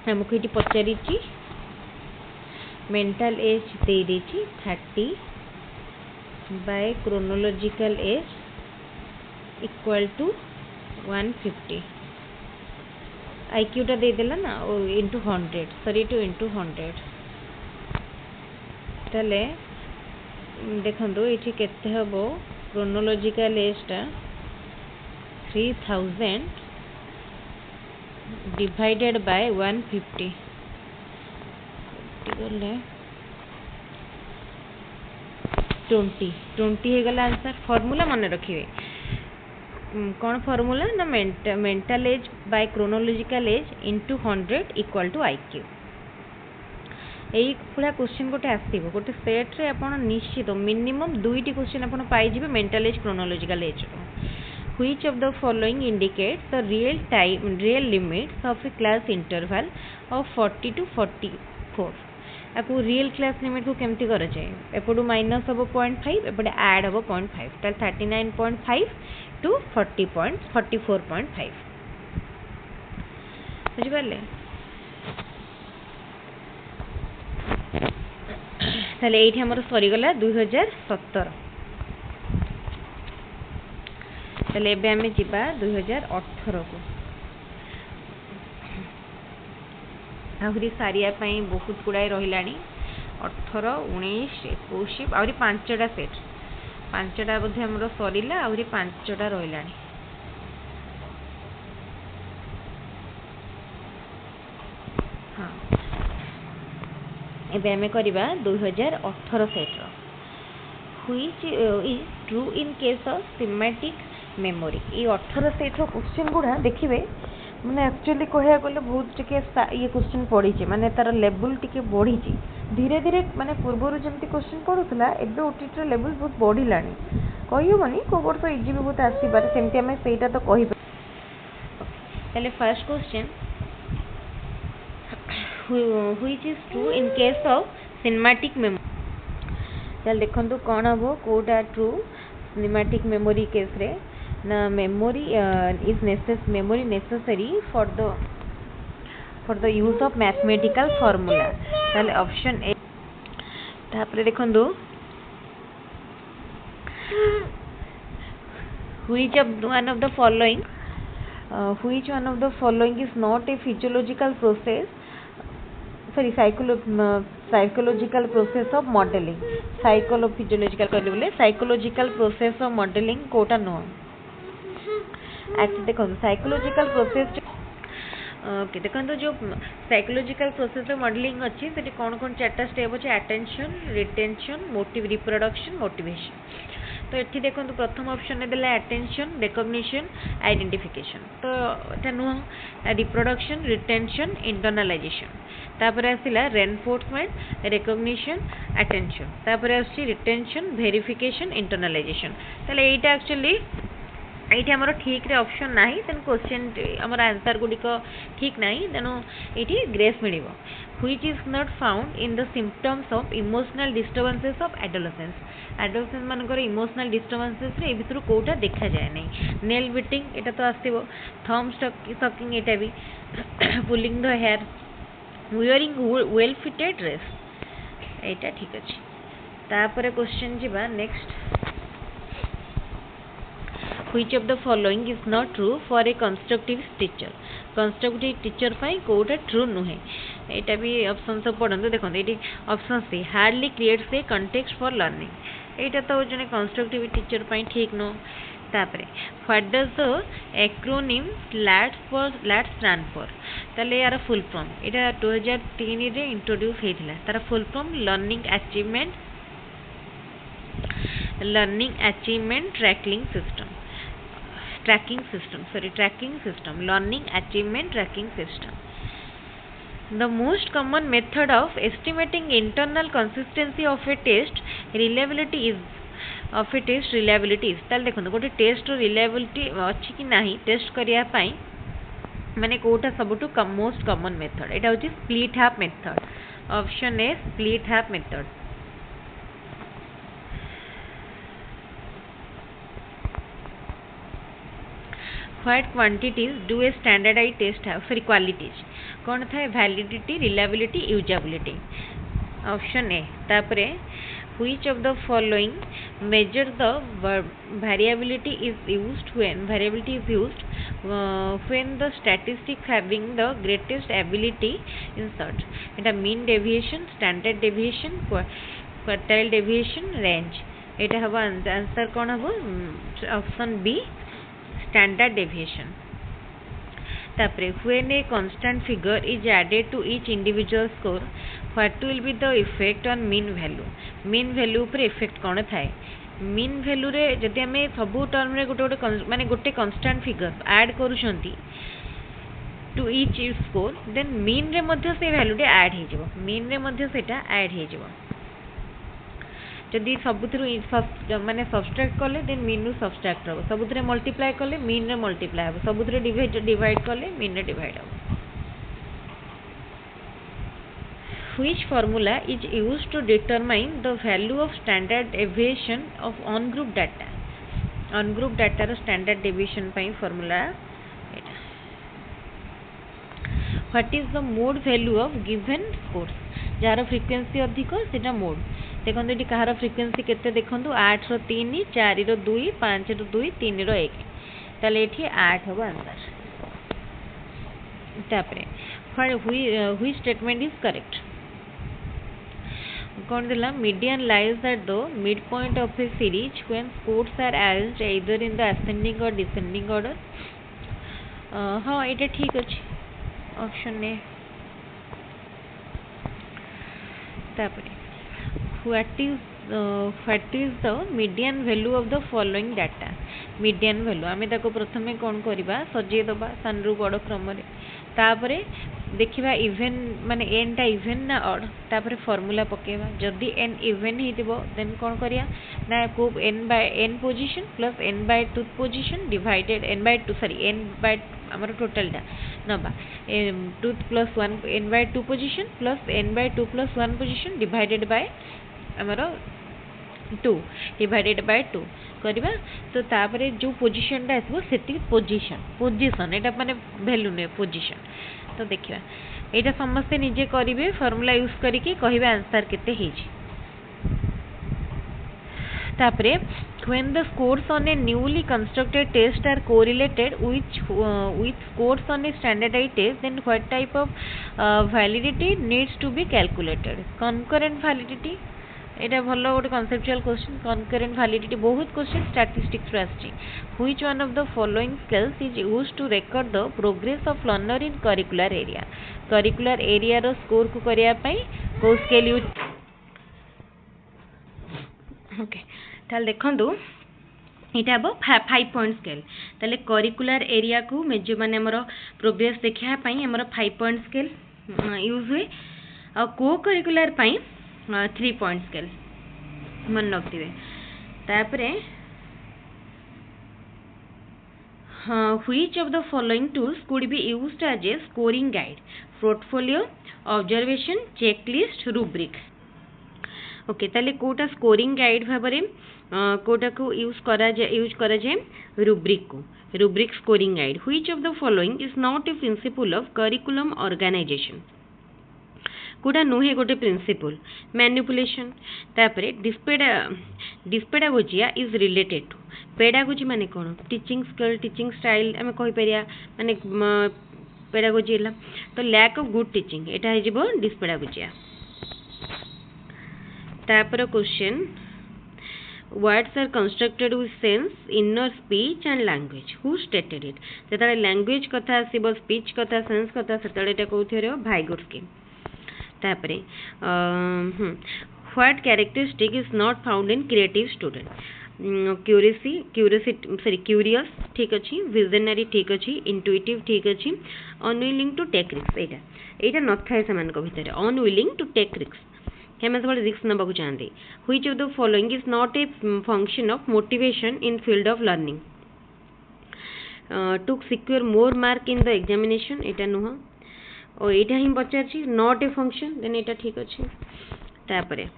S1: हमको इटी पचारि ची मेंटल एज दे देची 30 by chronological age equal to 150। IQ टा दे देला ना इनटू 100 सॉरी टू इनटू 100। ताले देखो ये केते हबो क्रोनोलॉजिकल एज टा 3000 डिवाइडेड बाय 150 20 हे गला आंसर। फार्मूला मन रखिए कौन फार्मूला ना mental age by chronological age into 100 equal to IQ। यही पूरा क्वेश्चन गोटे आसो गोटे सेट रे आपण निश्चित मिनिमम 2टी क्वेश्चन आपण पाई जिवे mental age chronological age. Which of the following indicate the real limits of a class interval of 40 to 44। आपको रियल क्लास लिमिट को केमती कर जाए एपटू माइनस हम 0.5 एपटे ऐड हम 0.5 ताल 39.5 to 44.5 बुझिपारे। ताले एठी हमर सरीगला 2017। ताले एबे हमें जिबा 2018 को। आहुरी सारिया पई बहुत गुडाई रहिलानी 18 19 21 आहुरी 5टा सेट 5टा बोधे हमर सरीला आहुरी 5टा रहिलानी। हां एबे हमें करिबा 2018 सेट रो। Which is true in case of semantic memory. ये 18 सेट रो क्वेश्चन गुडा देखिबे माने एक्चुअली कहया गले बहुत टिके ये क्वेश्चन पड़ी छि माने तार लेवल टिके बढ़ी छि धीरे धीरे माने पूर्वरु जेमति क्वेश्चन पडुतला एबे ओटीटी लेवल बहुत बढ़िलानी कहियो माने को वर्ष इजी भी बहुत आसी बारे सेमति हमें सेटा तो कहि। पहले first question which is true in case of cinematic memory। चल देखंतु कोन हबो कोटा ट्रू सिनेमैटिक मेमोरी केस रे ना memory is necessary for the use of mathematical formula। ताले ऑप्शन ए तापरे देखंतु which one of the following is not a physiological process sorry psychological process of modeling। psychological process of modeling कोटा no actually देखो psychological process okay देखो जो psychological process of modelling अच्छी से कौन कौन 4टा स्टेप अच्छे attention retention motive reproduction motivation. तो ये देखो प्रथम ऑप्शन ने देला अटेंशन रिकॉग्निशन आइडेंटिफिकेशन तो एटा नुह रिप्रोडक्शन रिटेंशन इंटरनलाइजेशन तापर आसिला रेनफोर्समेंट रिकॉग्निशन अटेंशन तापर आसी रिटेंशन वेरिफिकेशन इंटरनलाइजेशन। ताले एटा एक्चुअली ये आमर ठीक रे ऑप्शन नाही तेन क्वेश्चन आमर आंसर गुडी को ठीक नाही तेनु ये ग्रेस मिलिबो। Which is not found in the symptoms of emotional disturbances of adolescence. Adolescence मानकर इमोशनल डिस्टर्बेंसेस रे ए भितर कोटा देखा जाय नै। नेल बिटिंग एटा तो आसीबो थंब स्टकिंग एटा भी pulling the hair wearing well fitted dress एटा ठीक अछि। तापर क्वेश्चन जिबा next which of the following is not true for a constructive teacher constructive teacher पाई कोटा ट्रू नुहे एटा भी ऑप्शन सब पढ़ंतु देखो ये option C hardly creates a context for learning एटा तो जने कंस्ट्रक्टिव टीचर पाई ठीक नो तापरे what does the acronym LAT stand for ताले यार फुल फॉर्म एटा 2003 रे इंट्रोड्यूस हेथिला तार full form learning achievement tracking system learning achievement tracking system. The most common method of estimating internal consistency of a test reliability is ताले देखो गोटे test reliability अच्छी कि नहीं टेस्ट करिया पाई माने कोटा सबुटु मोस्ट कॉमन मेथड एटा होची split half method option A split half method. What quantities do a standardized test have? Sorry, qualities कौन था validity, reliability, usability. Option A. तापरे which of the following measure the variability is used when the statistics having the greatest ability in search. এটা mean deviation, standard deviation, quartile deviation, range. এটা হবো answer कौन हबो option B standard deviation. तापरे when a constant figure is added to each individual score what will be the effect on mean value ऊपर effect कौन थाए mean value रे जदि हमें सबु टर्म रे गोटे गोटे constant figure add करूछंती to each score then mean रे मध्य से value टे add हे जिवो mean रे मध्य सेटा add हे जिवो जदि सबुथरु माने सब्सट्रैक्ट कले देन मीन रु सब्सट्रैक्ट हो सबुथरे मल्टीप्लाई कले मीन रे मल्टीप्लाई हो सबुथरे डिवाइड कले मीन रे डिवाइड हो. Which formula is used to determine the value of standard deviation of on group data रो standard deviation पाई formula एटा. What is the mode value of given scores jar frequency अधिक सेटा mode देखो ये कहार frequency केते देखो 8 रो 3 4 रो 2 5 रो 2 3 रो 1 ताले एठी 8 हो आंसर. तापरे व्हिच स्टेटमेंट इज करेक्ट कौन दिला median lies at the mid point of a series when scores are arranged either in the ascending or descending order. हाँ एटा ठीक अछि ऑप्शन ए. तापरे what is the median value of the following data median value आमे ताको प्रथमे कोन करिबा सजे दबा सानरु बड़ क्रम रे तापरे देखिबा इवन माने n टा इवन ना ऑड तापरे फार्मूला पकेबा जदी n इवन हेतिबो देन कोन करिया ना को n by n position plus n by 2 position divided n by 2 sorry n by हमर टोटल टा नबा 2 plus 1 n by 2 position plus n by 2 plus 1 position divided by हमरो 2 डिवाइडेड बाय 2 करबा तो तापरे जो पोजीशन टा आसबो सेति पोजीशन एटा माने वैल्यू ने पोजीशन तो देखिबा एटा समस्त निजे करिवे फार्मूला यूज करिके कहिबा आंसर केते हेछि. तापरे when the scores on a newly constructed test are correlated with scores on a standardized test then what type of validity needs to be calculated. concurrent validity एटा भलो गोटे कॉन्सेप्चुअल क्वेश्चन concurrent validity बहुत question statistics रो आछि. which one of the following scales is used to record the progress of learner in curricular area रो score को करिया पई को scale use okay ताल देखंतु इटा बो 5 पॉइंट स्केल ताले करिकुलर एरिया को मेजर माने हमरो प्रोग्रेस देखिया पई हमरो 5 पॉइंट स्केल यूज हुए आ को करिकुलर पई 3 पॉइंट स्केल मन रखिबे. तापरे which of the following tools could be used as a scoring guide portfolio observation checklist rubric. Okay ताले कोटा स्कोरिंग गाइड भाबरे कोटा को यूज करा जाए rubric scoring guide. Which of the following is not a principle of curriculum organisation कोटा नुहे गोटे प्रिंसिपल मैनिपुलेशन. तापरे dyspedagogia is related to pedagogy माने कौन टीचिंग स्किल टीचिंग स्टाइल आम कहीपर माने पेडागोजी है तो लैक ऑफ गुड टीचिंग एटा हो डिसपेडागोजिया तापर question words are constructed with sense inner speech and language who stated it जेतले लैंग्वेज कथा आसीबो स्पीच कथा सेंस कथा सेतले एटा कोथेरो भाइगोट्स्की तापरे what characteristic is not found in creative student curious ठीक अच्छी विजनरी ठीक अच्छी इंटुइटिव ठीक अच्छी अनविलिंग टू टेक रिस्क एटा न थाए समान भितर अनविलिंग टू टेक रिस्क हेमें सब रिस्क नबाक चाहते which of the following is not a function of motivation in field of learning to secure more mark in the examination एटा नुह और एटा ही पचार नॉट ए फंक्शन देन एटा ठीक अच्छे तापरे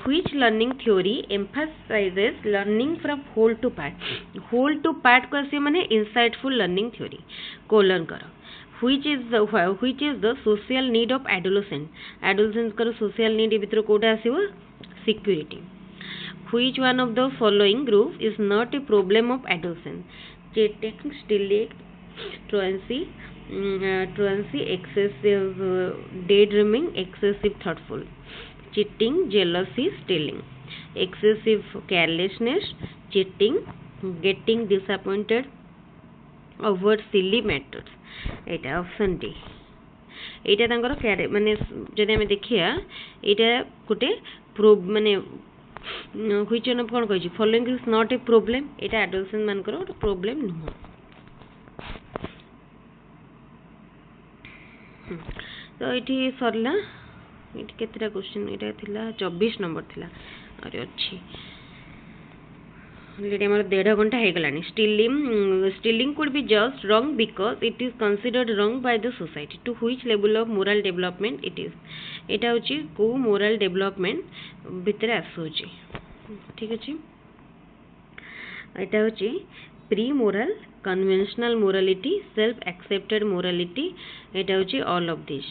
S1: which learning theory emphasizes learning from whole to part को आसे माने insightful learning theory कोलन करो which is the social need of adolescent करो social need भीतर Kota आसीबो security which one of the following group is not a problem of adolescent cheating stealing truancy excessive daydreaming excessive thoughtful cheating jealousy stealing excessive carelessness cheating getting disappointed over silly matters Etah option D एटा तांकर माने जदि आमे देखिया एटा गोटे माने which one कोन कहै छी following is not a problem Etah adolescent मानकर गोटे प्रॉब्लम नुह तो ये सरला ये केतरा क्वेश्चन ये थिला 24 नंबर थिला अरे अच्छी ऑलरेडी हमर 1.5 घंटा हो गलानी stealing could be just wrong because it is considered wrong by the society to which level of moral development it is एटा होची को मोरल डेवलपमेंट भितर आसुची ठीक अछि एटा होची pre moral conventional morality self accepted morality एटा होची ऑल ऑफ दिस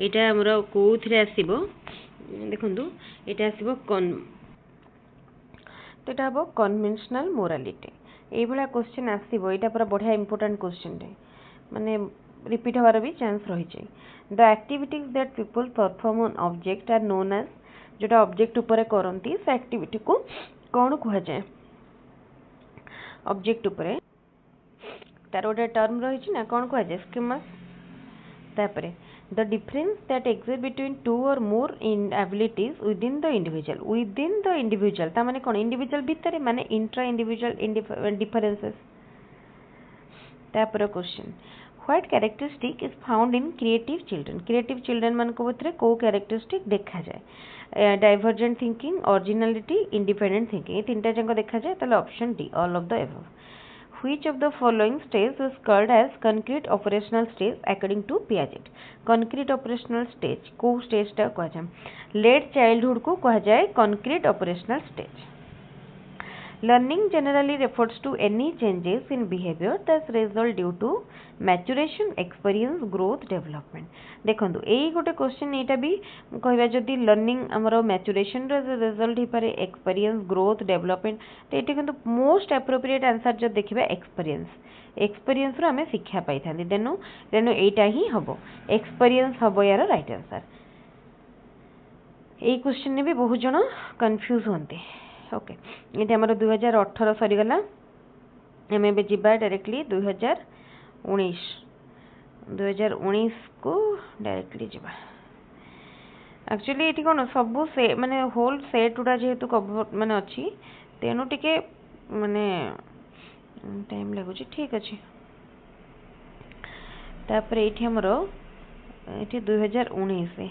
S1: एटा हमर कोथरे आसीबो देखंतु एटा आसीबो तो यहाँ हम कन्वेंशनल मोरालिटी ये क्वेश्चन आसो यहाँ पूरा बढ़िया इंपोर्टेंट क्वेश्चन माने रिपीट होवार भी चांस रही the activities that people perform on object are known as जोटा ऑब्जेक्ट ऊपर करती से एक्टिविटी को कौन कह जाए ऑब्जेक्ट ऊपर तार गोटे टर्म रही ना कौन कह जाए स्कीमास तापरे the difference that exist between two और मोर इन एबिलिटीज विदिन द इंडिविजुअल ता माने कौन इंडिविजुअल भितर माने इंट्रा इंडिविजुअल डिफरेंसेस तापर question what characteristic is found in creative children मान को भितर को कैरेक्टरिस्टिक देखा जाए divergent thinking originality independent thinking ये तीनटा जंग देखा जाए ताले option D all of the above Which of the following stage is called as concrete operational stage according to Piaget? Concrete operational stage को stage टा कहा जाए late childhood को कहा जाए concrete operational stage. Learning generally refers to any changes in behavior that result due to maturation, experience, growth, development. देखंतु एई गोटे question एटा भी कहबा जदी लर्निंग हमरो मैच्योरेशन रो रिजल्ट ही पारे एक्सपीरियंस ग्रोथ डेवलपमेंट तो एटा किंतु मोस्ट एप्रोप्रिएट आंसर जो देखिबा एक्सपीरियंस रो हमें शिक्षा पाई थांदी देनो एटा ही हबो एक्सपीरियंस हबो यार राइट आंसर एई क्वेश्चन ने भी बहुत जण कंफ्यूज होंते ओके ये आमर 2018 सरीगला आम ए जा डायरेक्टली 2019 को डायरेक्टली जा एक्चुअली ये कौन सब से माने होल सेट गुड़ा जेहेतु कवर माने अच्छी तेणु टिके माने टाइम लगुच ठीक अच्छे तापर ये आमर ये 2019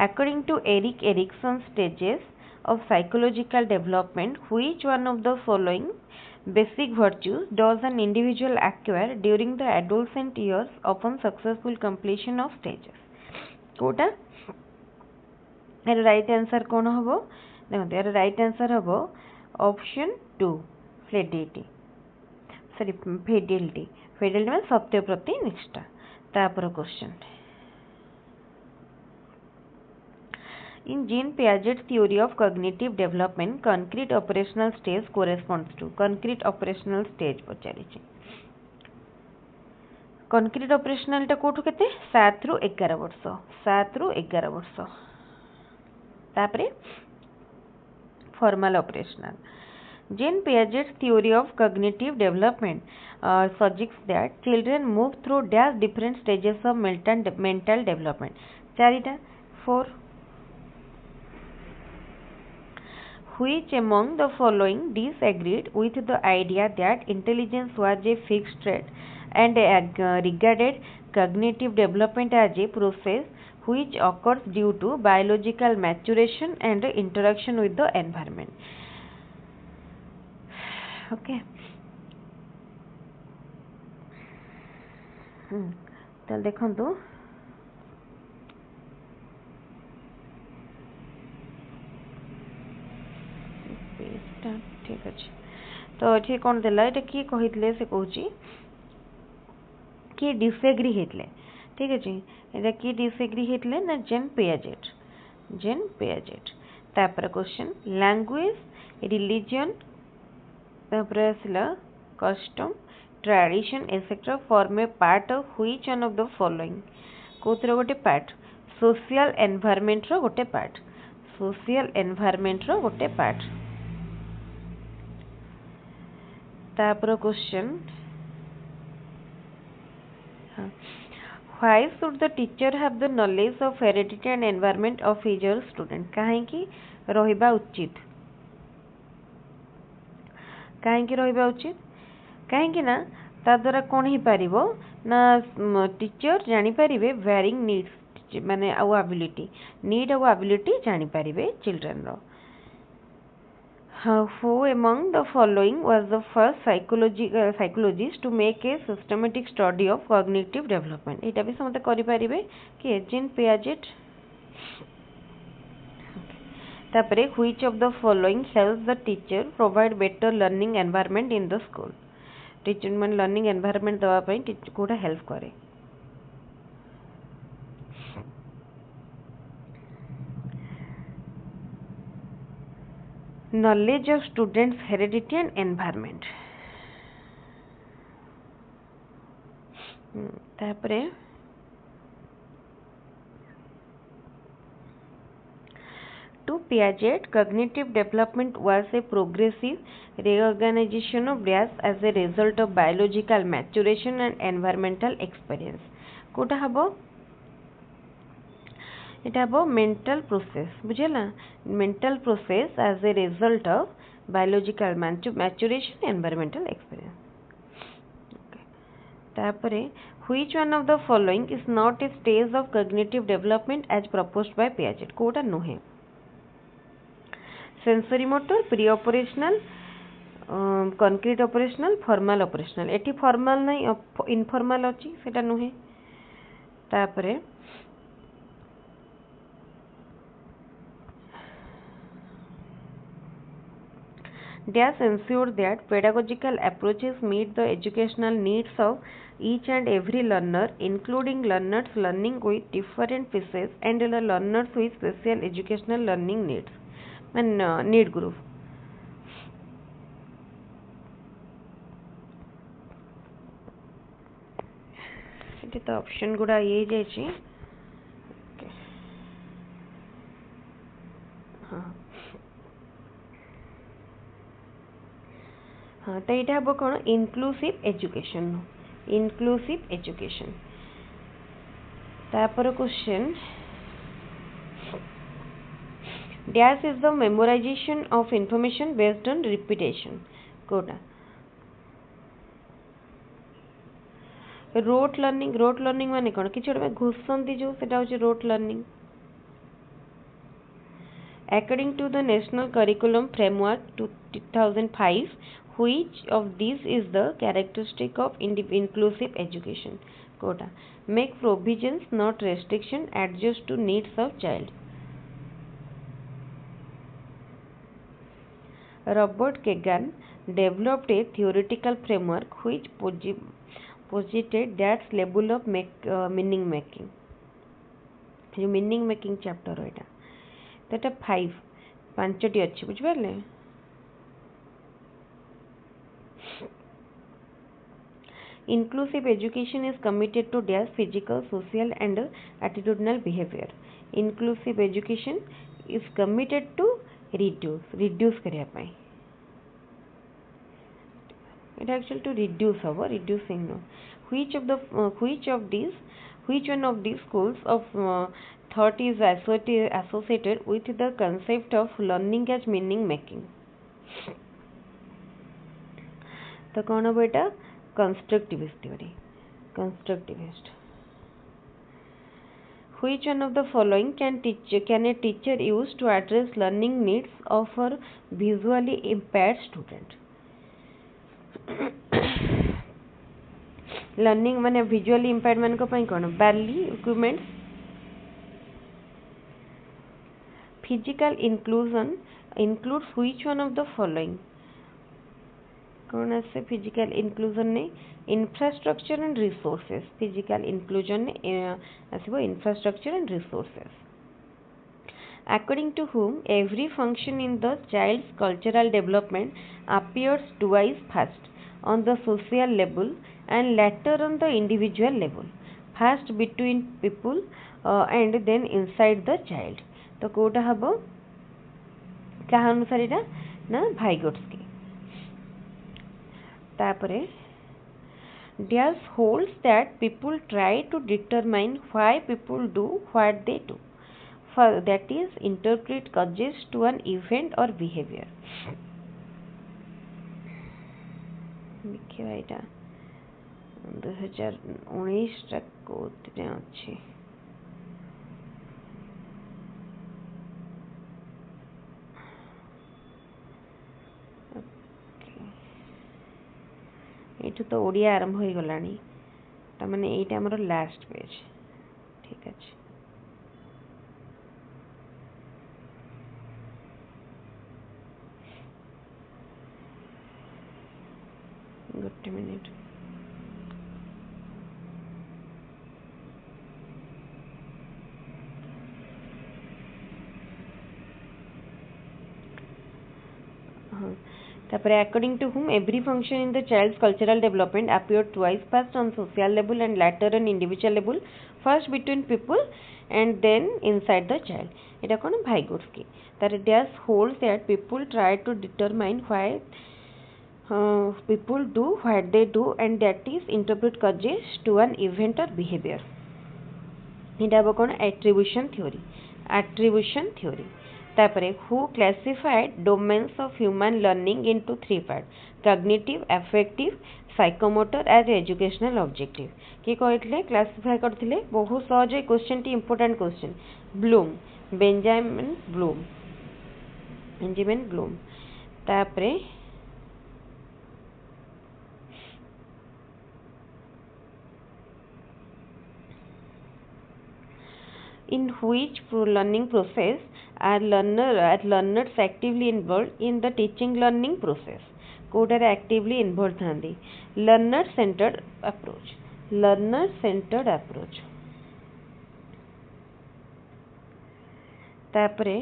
S1: According to Erik Erikson's stages of psychological development, which one of the following basic virtues does an individual acquire during the adolescent years upon successful completion of stages? Kota यार राइट आंसर कौन हबो देखो यार राइट आंसर हबो option 2 Fidelity में सत्य प्रति निष्ठा तापर question In Jean Piaget's theory of cognitive development, concrete operational stage corresponds to concrete operational stage पचारिछि concrete operational टा कोठु केते 7 रु 11 वर्ष 7 रु 11 वर्ष तापरे formal operational. Jean Piaget's theory of cognitive development suggests that children move through dash different stages of mental development. Charita 4. Which among the following disagreed with the idea that intelligence was a fixed trait and regarded cognitive development as a process which occurs due to biological maturation and interaction with the environment? Okay. ताल देखंतु ठीक अच्छे तो ये कौन देला ये किए कही से कौन किए डिसएग्री होते ठीक अच्छे ये किए डिसएग्री होते ना जेन पियाजेट तापर क्वेश्चन लैंग्वेज रिलीजन तापर आसला custom tradition etcetera form a part of which one of the following कोथरो गोटे पार्ट सोशल एनवायरनमेंट रो गोटे पार्ट सोशल एनवायरनमेंट रो गोटे पार्ट तापर question why should the teacher have the knowledge of heredity and environment of his or student काहेकि रहिबा उचित काहेकि रहिबा उचित काहेकि ना ता द्वारा कौन ही पारिबो ना टीचर जानी पारिबे वेरिंग नीड्स माने आउ एबिलिटी नीड आउ एबिलिटी जानी पारिबे चिल्ड्रन रो who among the following was the first psychologist to make a systematic study of cognitive development एटा भी समते करि पारिबे कि जीन पियाजेट तापरे which of the following helps the teacher provide better learning environment in the school teacher मन learning environment दवा पई teacher Kota help करे knowledge of students heredity and environment तापरे to Piaget cognitive development was a progressive reorganization of brains as a result of biological maturation and environmental experience कोटा हबो इट हबो mental process बुझेला mental process as a result of biological maturation environmental experience तापरे which one of the following is not a stage of cognitive development as proposed by Piaget कोटा नुहे sensory motor pre operational concrete operational formal operational एटी formal नहीं informal अछि सेटा नुहे तापरे Dash ensure that pedagogical approaches meet the educational needs of each and every learner, including learners learning with different pieces and the learners with special educational learning needs. And need group. It is the option गुड़ा ये जाइए. Okay. हाँ. हाँ तो यहाँ हम कौन inclusive education तापर question dash is the memorisation of information based on repetition कोटा रोट लर्निंग माने कौन कि घुसती जो rote learning according to the national curriculum framework 2005 which of these is the characteristic of inclusive education quota make provisions not restriction adjust to needs of child Robert Kagan developed a theoretical framework which posited that level of meaning making chapter तो ये 5 पांचटी अच्छी बुझिपारे। Inclusive education is committed to their physical, social and attitudinal behavior. Inclusive education is committed to reduce करिया पाई। It actually to reduce however reducing no. Which one of these schools of thought is associated with the concept of learning as meaning making? तो कौन है बेटा? Constructivist theory. Constructivist. Which one of the following can a teacher use to address learning needs of a visually impaired student? Learning माने visually impaired मान को पाई कौन? Barely equipments. Physical inclusion includes which one of the following? कौन ऐसे physical inclusion ने? Infrastructure and resources. Physical inclusion ने आसो infrastructure and resources. According to whom every function in the child's cultural development appears twice first on the social level and later on the individual level, first between people and then inside the child। तो कोटा हबो क्या अनुसार इटा ना भाइगोट्स्की। तापरे Diaz holds that people try to determine why people do what they do, that is interpret causes to an event or behavior। देखिए एटा 2019 टा कोतरे अछि। ये तो ओडिया आरंभ हो गलानी तमाने एटा हमर लास्ट पेज। ठीक अछि गुड मिनिट। हाँ तापर according to whom every function in the child's cultural development appeared twice first on social level and later on individual level, first between people and then inside the child। এটা কোন ভাইগোটস্কি। তার Diaz holds that people try to determine why people do what they do and that is interpret causes to an event or behavior। এটা হবো কোন attribution theory। तापरे who classified domains of human learning into 3 parts: cognitive, affective, psychomotor as educational objective। कि कहले classify करथिले बहुत सहज question T important question. Benjamin Bloom तापरे in which learning process are learners actively involved in the teaching learning process। Kotare actively involved थांदी। learner centered approach। तापरे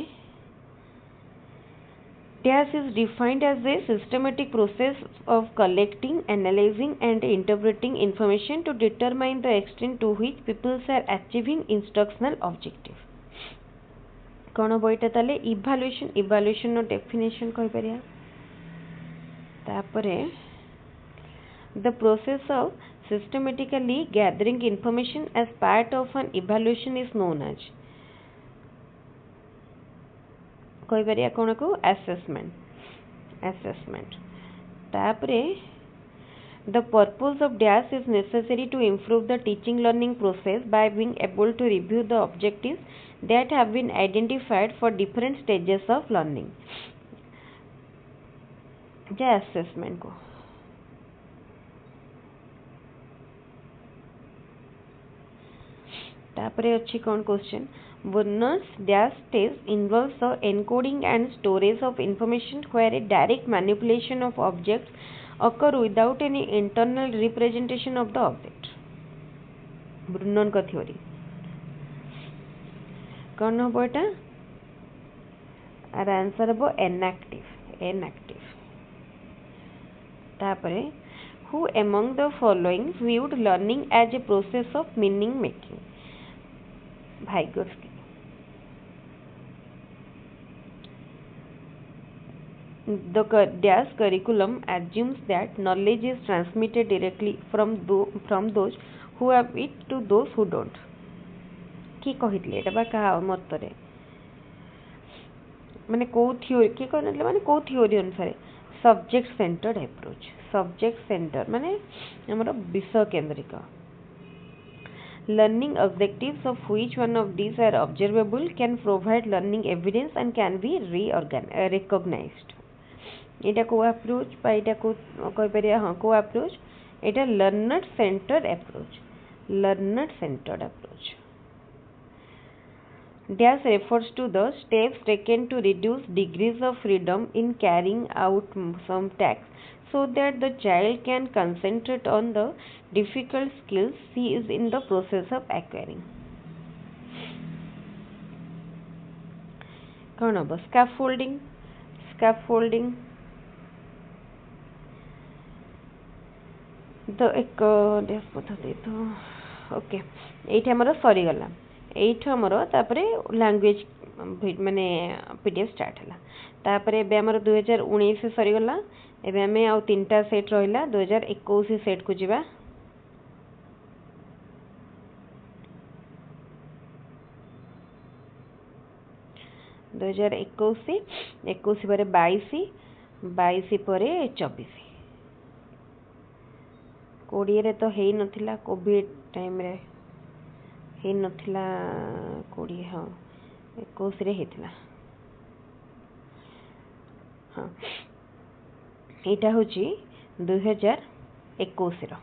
S1: Diaz is defined as a systematic process of collecting, analyzing and interpreting information to determine the extent to which people are achieving instructional objective। कौन बोईटा ताले evaluation no definition कहि परिया। तापरे the process of systematically gathering information as part of an evaluation is known as कहि परिया कोन को assessment। तापरे the purpose of Diaz is necessary to improve the teaching learning process by being able to review the objectives that have been identified for different stages of learning। J assessment को तापरे अच्छी कौन question. Warner's Diaz test involves the encoding and storage of information where a direct manipulation of objects occur without any internal representation of the object। ब्रुनन का theory कौन हो बेटा? Our answer हम enactive तापरे who among the following viewed learning as a process of meaning making Vygotsky The dash curriculum assumes that knowledge is transmitted directly from those who have it to those who don't. कि कहितले एटा बा का मतरे माने को theory कि कहनले माने को theory अनुसार subject centred approach subject centre माने हमर विषय केंद्रिक learning objectives of which one of these are observable can provide learning evidence and can be recognized. एटा को अप्रोच पा एटा को कहि परिया हां को approach Etah learner centred approach dash refers to the steps taken to reduce degrees of freedom in carrying out some tasks so that the child can concentrate on the difficult skills he is in the process of acquiring. कौन हम scaffolding तो एक पद्धति तो okay ये आमर सरीगला यमर language माने PDF start है तापर एबे आमर 2019 सरीगला एबे आमे आउ 3टा सेट रहिला 2021 सेट को जिबा 2021 पर 22 पर 24 20 रे तो हेई नथिला कोविड टाइम रे हेई नथिला 20 हाँ 21 रे हेतिला हाँ एटा होची 2021 रो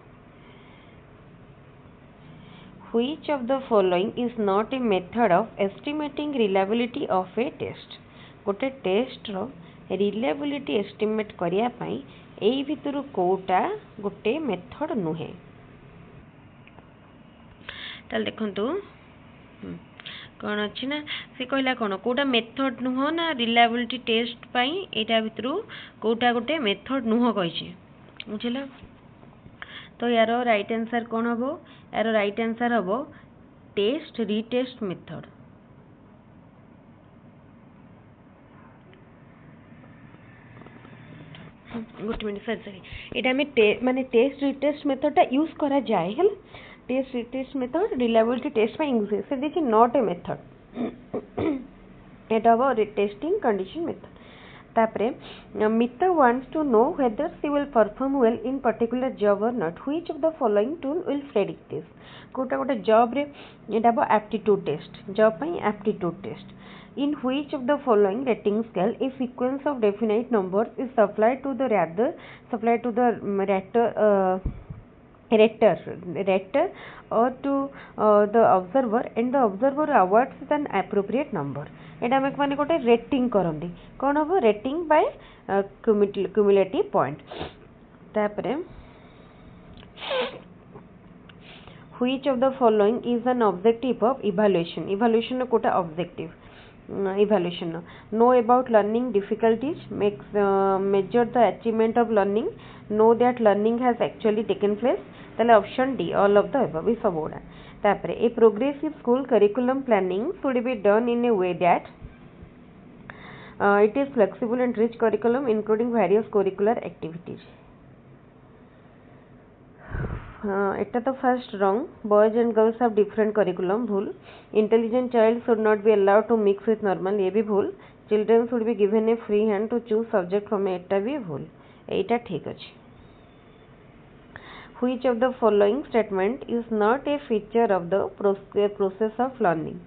S1: Which of the following is not a method of estimating reliability of a test? गोटे टेस्ट रो reliability estimate करिया पई एई भितरु कोटा गोटे मेथड नुहे ताल देखंतु कौन अच्छी ना से कहला कौन कोटा मेथड नुह ना रिलायबिलिटी टेस्ट पई एटा भितरु कोटा गोटे मेथड नुह कहिछि बुझिला तो यार राइट आंसर कौन हम यार राइट आंसर हम test retest method good minute sorry एटा में माने टेस्ट रिटेस्ट मेथड यूज करा जाए हल test retest method reliability test में यूज से this is not a method एटा हम टेस्टिंग कंडीशन मेथड तापरे Mita wants to know whether she will perform well in particular job or not. Which of the following tool will predict this? कोटा गोटे job रे एटा बो aptitude test job पई aptitude test in which of the following rating scale a sequence of definite numbers is supplied to the rater or to the observer and the observer awards an appropriate number एटा में माने गोटे rating करंदी कोन हो rating bye cumulative point तापरे which of the following is an objective of evaluation कोटा objective evaluation know about learning difficulties measure the achievement of learning know that learning has actually taken place ताले option D all of the above is सबोडा तापरे a progressive school curriculum planning should be done in a way that it is flexible and rich curriculum including various curricular activities एटा तो first wrong boys and girls have different curriculum भूल intelligent child should not be allowed to mix with normal ये भी भूल children should be given a free hand to choose subject from एटा भी भूल एटा ठीक अछि which of the following statement is not a feature of the process of learning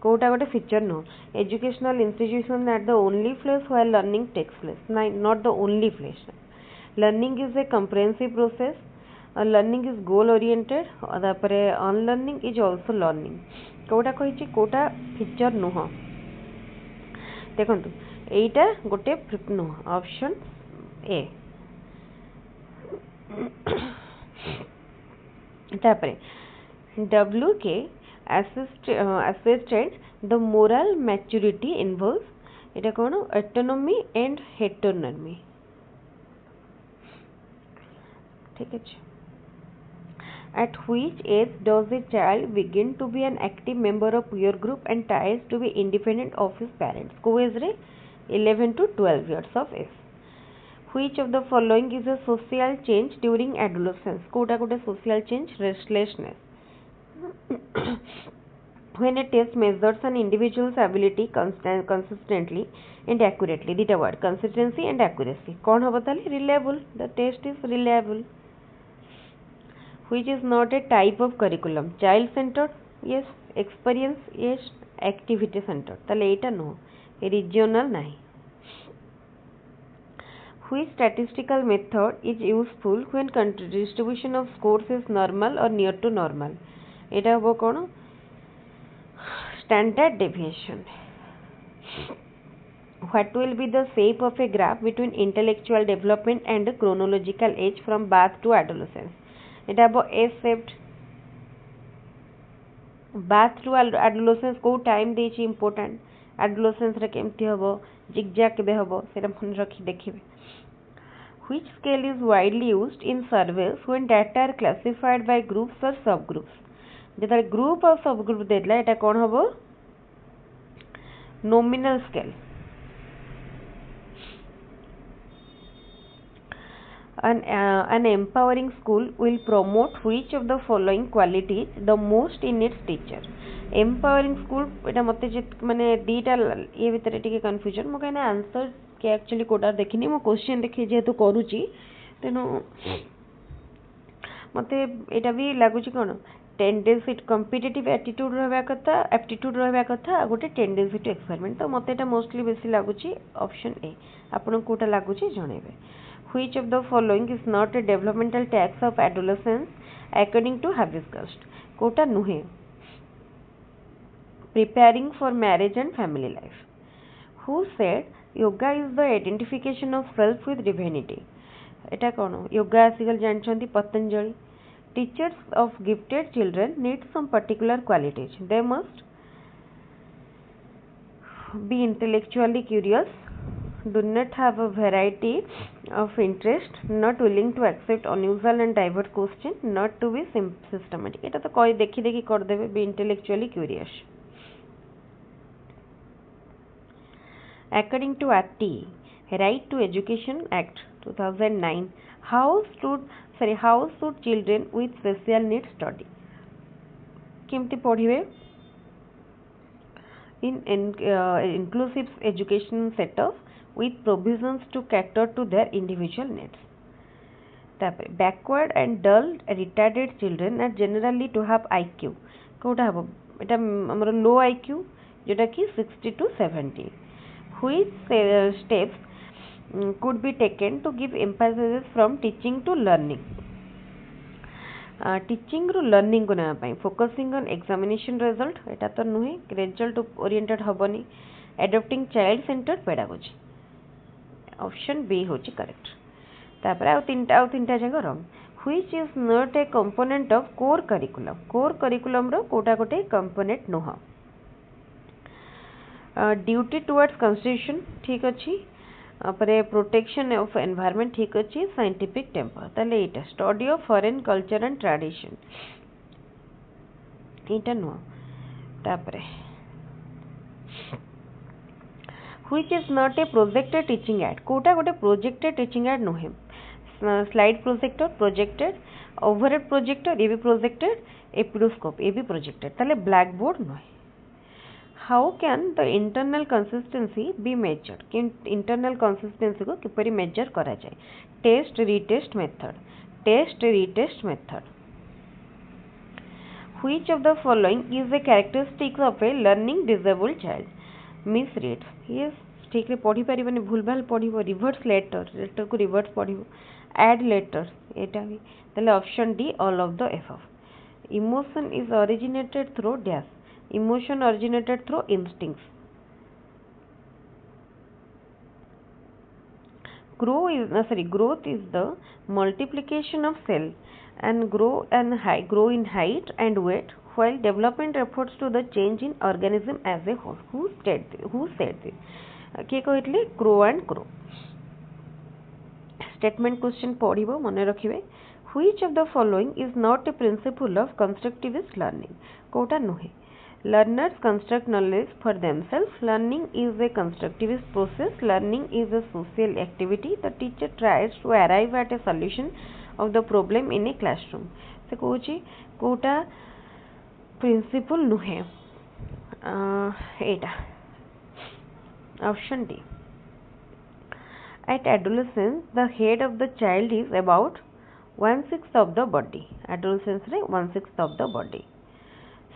S1: कोटा गोटे फीचर नो educational institution at the only place where learning takes place not the only place learning is a comprehensive process learning is goal oriented तापरे unlearning is also learning कोटा कहिछि कोटा feature नुह देखंतु एटा गोटे नुह ऑप्शन ए तापरे WK assisted the moral maturity involves এটা কোন অটোনমি এন্ড হেটেरोनॉमी ঠিক আছে At which age does a child begin to be an active member of peer group and tries to be independent of his parents? Ko age re 11 to 12 years of age. Which of the following is a social change during adolescence? Kota kota social change restlessness. When a test measures an individual's ability consistently and accurately. Dita word consistency and accuracy. Kon hobo tale reliable. The test is reliable. Which is not a type of curriculum? Child centered? Yes. Experience? Yes. Activity centered? Tale eta no. Regional nahi. Which statistical method is useful when distribution of scores is normal or near to normal? Eta hobo kono? Standard deviation. What will be the shape of a graph between intellectual development and chronological age from birth to adolescence? Eta hobo S-shaped. Birth to adolescence को time देछि important. Adolescence रे केमति होबो zigzag केबे होबो सेटा मन रखि देखिबे. Which scale is widely used in surveys when data are classified by groups or subgroups? जेता group और subgroup देला एटा कोन होबो nominal scale. An empowering school will promote which of the following qualities the most in its teacher? Empowering school एटा मते माने दीटा ये भितर टिके confusion मो कहना आंसर के एक्चुअली कोडा देखिनी मो क्वेश्चन देखि जेतु करूची तेनो मते एटा भी लागुची कोन टेंडेंसी कॉम्पिटिटिव एटीट्यूड रहबा कथा एप्टीट्यूड रहबा कथा गोटे टेंडेंसी टू एक्सपेरिमेंट तो मते एटा मोस्टली बेसी लागुची ऑप्शन ए आपन Kota लागुची जणेबे. Which of the following is not a developmental tax of adolescence according to Habsgast? Kota nuhe. Preparing for marriage and family life. Who said yoga is the identification of self with divinity? Eta kono yoga asigal janchanti Patanjali. Teachers of gifted children need some particular qualities. They must be intellectually curious, do not have a variety of interest, not willing to accept unusual and diverse question, not to be systematic. Eta to koi dekhi dekhi kar debe. Be intellectually curious. According to RT, Right to Education Act 2009, how should children with special needs study? केमती पढ़िबे? In inclusive education setup with provisions to cater to their individual needs. Backward and dull retarded children are generally to have IQ. Kota हबो एटा हमर लो IQ जेटा कि 60 to 70. Which steps could be taken to give emphasis from teaching to learning? Teaching ru learning को ना पाई focusing on examination result एटा तो नुहे result oriented हबनी. Adopting child centered pedagogy. Option B होची correct. तापर आउ तीनटा जगह wrong. Which is not a component of core curriculum? Core curriculum रो कोटा कोटे component नुह. Duty towards constitution ठीक अछि. अपरे प्रोटेक्शन ऑफ एनवायरनमेंट ठीक अछि. साइंटिफिक टेम्पर ताले एटा study of foreign culture and tradition एटा नो तापरे which is not a projected teaching aid. कोटा गोटे projected teaching aid नो है. Slide projector projected overhead projector ये भी प्रोजेक्टेड एपिडोस्कोप ये भी प्रोजेक्टेड ताले ब्लैक बोर्ड नो है. How can the internal consistency be measured? कि internal consistency को किपरि measure करा जाए? Test retest method. Test retest method. Which of the following is the characteristics of a learning disabled child? Misreads. Yes, ठीक है पढ़ी पारि बने भूल भाल पढ़िबो. Reverse letter को reverse पढ़िबो. Add letters एटा भी ताले option D all of the above. Emotion is originated through dash. Emotion originated through instincts. Growth is the multiplication of cell and grow in height and weight while development refers to the change in organism as a whole. Who said this? किए कहते Crow and Crow. Statement question पढ़िबो मन रखिबे. Which of the following is not a principle of constructivist learning? Kota नुहे. Learners construct knowledge for themselves. Learning is a constructivist process. Learning is a social activity. The teacher tries to arrive at a solution of the problem in a classroom. से कहूँ Kota principal नुहे. एटा option D. At adolescence, the head of the child is about 1/6 of the body. Adolescence रे 1/6 of the body.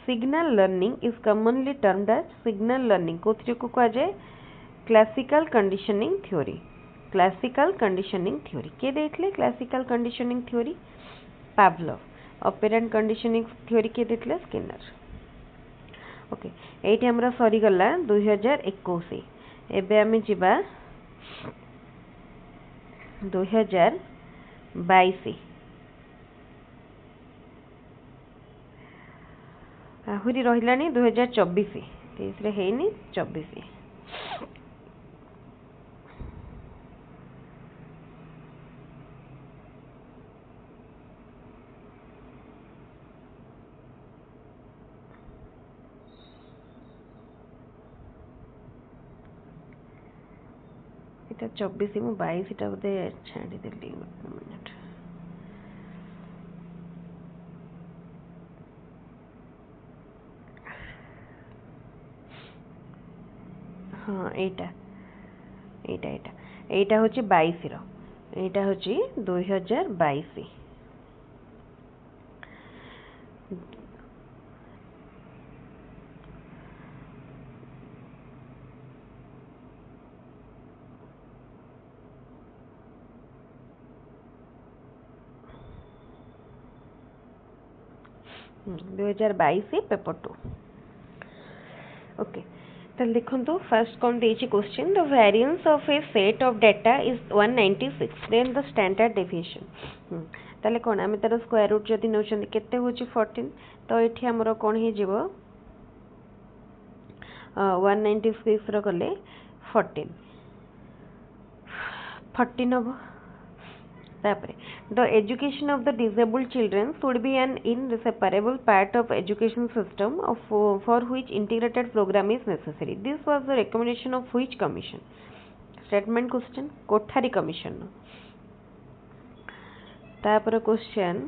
S1: Signal learning is commonly termed as signal learning. कोथिरे को कहा जाए classical conditioning theory. Classical conditioning theory के देथिले classical conditioning theory Pavlov. Operant conditioning theory के देथिले Skinner. Okay एठी हमरा सरी गला 2021. एबे आमे जिबा 2022. आहुरी रहिलानी 2024. 23 रे हेनी 24. इटा 24 मु 22 इटा बोधे छाड़ी देली. मिनिट हाँ एटा एटा एटा एटा होची 22 रो. एटा होची 2022. दो हजार 22 पेपर 2. ओके तो लिखो फर्स्ट कौन देछि question. The variance of a set of data is 196. Then the standard deviation. ताले कोन आमे तार स्क्वायर रूट जदी नउछन केते होछि 14. तो एठी हमरो कोन हे जिवो 196 रो कले 14 हबो. तापरे the education of the disabled children should be an inseparable part of education system for which integrated program is necessary. This was the recommendation of which commission? Statement question Kothari commission. तापर question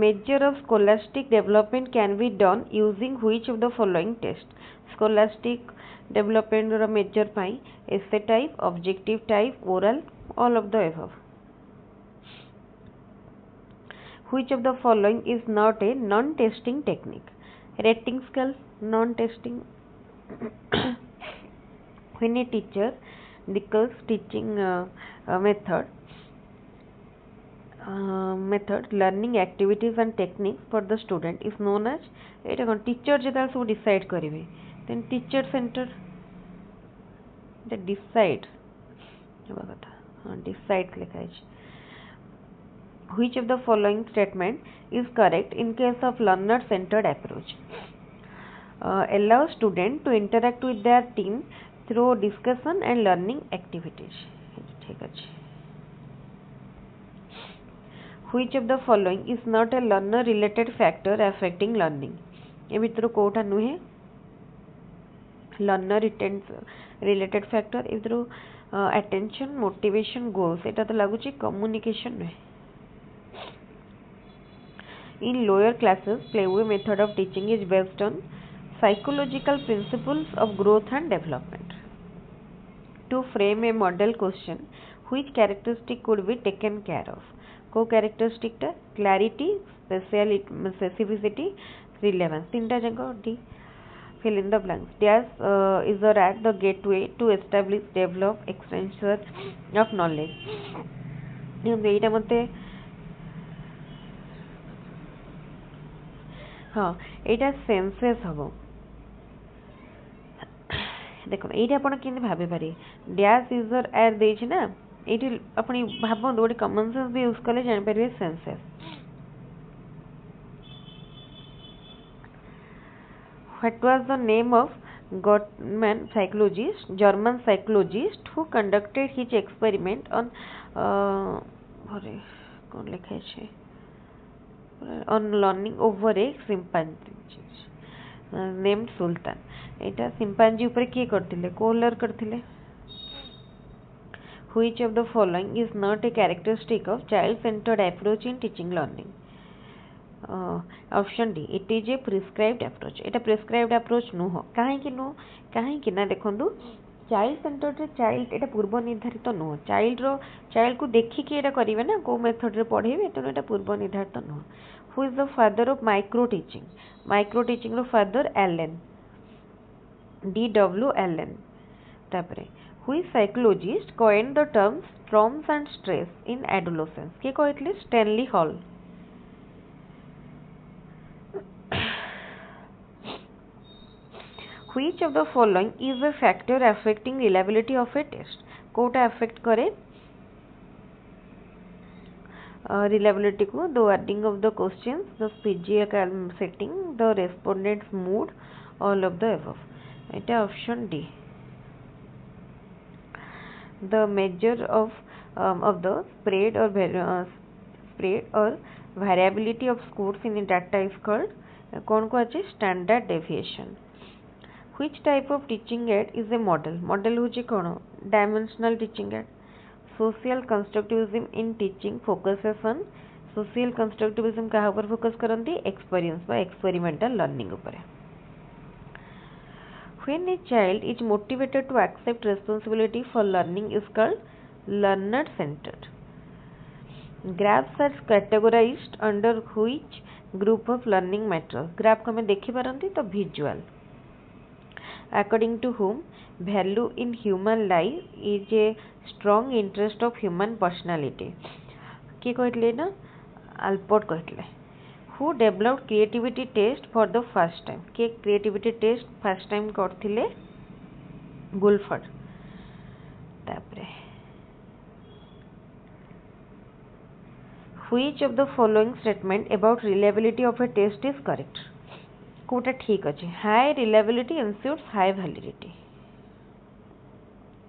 S1: measure of scholastic development can be done using which of the following test? Scholastic development ro measure pai essay type, objective type, oral, all of the above. Which of the following is not a non-testing technique? Rating scale, non-testing. When a teacher declares teaching method learning activities and techniques for the student is known as Etah cone teacher जेता सब decide करिवे. then teacher center the decide हेबा कथा. हां decide लिखा है. Which of the following statement is correct in case of learner centered approach? Allow student to interact with their team through discussion and learning activities. ठीक अछि. Which of the following is not a learner related factor affecting learning? ए भितर कोटा नुहे learner related factor. ए भितर attention, motivation, goals एटा तो लागुची communication नुहे. In lower classes, playway method of teaching is based on psychological principles of growth and development. To frame a model question, which characteristic could be taken care of? Co-characteristic ta clarity, specificity, relevance. तीनटा जगह D. Fill in the blanks. Dash is or at the gateway to establish, develop, extension of knowledge. एटा मते हाँ एटा senses हबो. देखो एटा आपण केने भाबे पारे dash user add देछ ना एटी अपनी भाबो गोटे कॉमन सेंस भी यूज करले जान परबे senses.
S2: What was the name of German psychologist who conducted his experiment on कौन लिखा है on learning over a chimpanzee named Sultan. Etah chimpanzee ऊपर किए करथिले कोलर करथिले. Which of the following is not a characteristic of child-centered approach in teaching learning? Option D, it is a prescribed approach. Etah prescribed approach नुह कहीं ना देखंतु child centred रे child एटा पूर्व निर्धारित नुह चाइल्ड को देखिकी एटा करिवे ना को मेथड रे पढ़ेबे तेनो एटा पूर्व निर्धारित नुह. Who is the father of micro teaching रो फादर एलन D.W. एलन. तापरे who is psychologist coined the terms storms and stress in adolescence के कहथिले Stanley Hall. Which of the following is a factor affecting reliability of a test? कोटा affect करे reliability को? The wording of the questions, the physical setting, the respondent's mood, all of the above. এটা option D. The measure of the spread or variability of scores in a data is called कौन को अच्छे standard deviation. Which type of teaching aid is a model? Model होची कौन? Dimensional teaching aid. Social constructivism in teaching focuses on social constructivism कहाँ पर focus करती? Experience by experimental learning ऊपर. When a child is motivated to accept responsibility for learning is called learner centered. Graphs are categorized under which group of learning materials? Graph को हमें देखी पारंती तो visual. According to whom value in human life is a strong interest of human personality. किए कहले ना Allport कहले. Who developed creativity test for the first time? के creativity test first time करथिले गुलफर्ड. तापरे which of the following statement about reliability of a test is correct? Kota ठीक अच्छे. High reliability ensures high validity.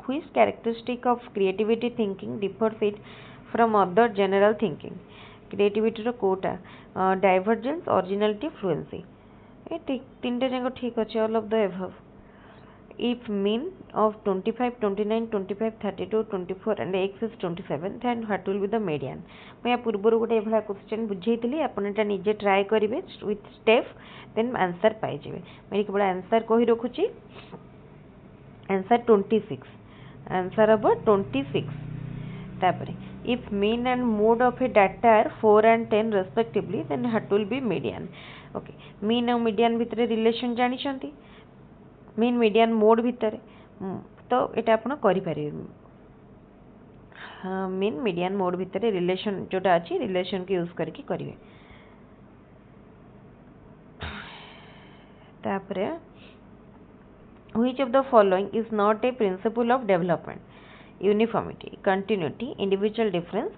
S2: Which characteristic of creativity thinking differs it from other general thinking? Creativity रो कोटा divergence, originality, fluency. ये तीनटा जांको ठीक अच्छे. all of the above. If mean of 25, 29, 25, 32, 24 and x is 27 then what will be the median? मैं या पूर्वरु गोटे एभला question बुझेइतली आपण एटा निजे ट्राई करिवे विथ स्टेप देन आंसर पाई जेबे. मैं केवल आंसर कहि रखुची. आंसर 26. आंसर अब 26. तापरे if mean and mode of a data are 4 and 10 respectively then what will be median? Okay, mean और median भितर रिलेशन जानि छंती. मीन मीडियन मोड भितर तो ये आप करें. मीन मीडियन मोड भितर रिलेशन जोटा अच्छी रिलेशन की यूज करके करेंगे. तापरे which of the following is not a principle of development? Uniformity, continuity, individual difference,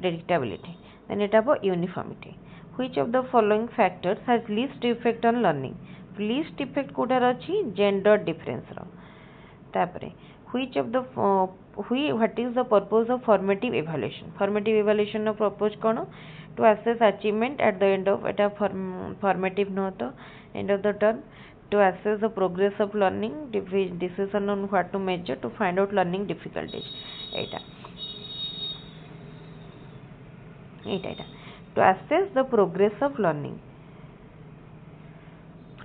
S2: predictability. Then it about uniformity. Which of the following factors has least effect on learning? Least effect कोटार अच्छी gender difference रो. तापरे which of the what is the purpose of formative evaluation? Formative evaluation नो purpose कौन? To assess achievement at the end of Etah formative no तो end of the term. To assess the progress of learning, decision on what to measure, to find out learning difficulties. Etah to assess the progress of learning.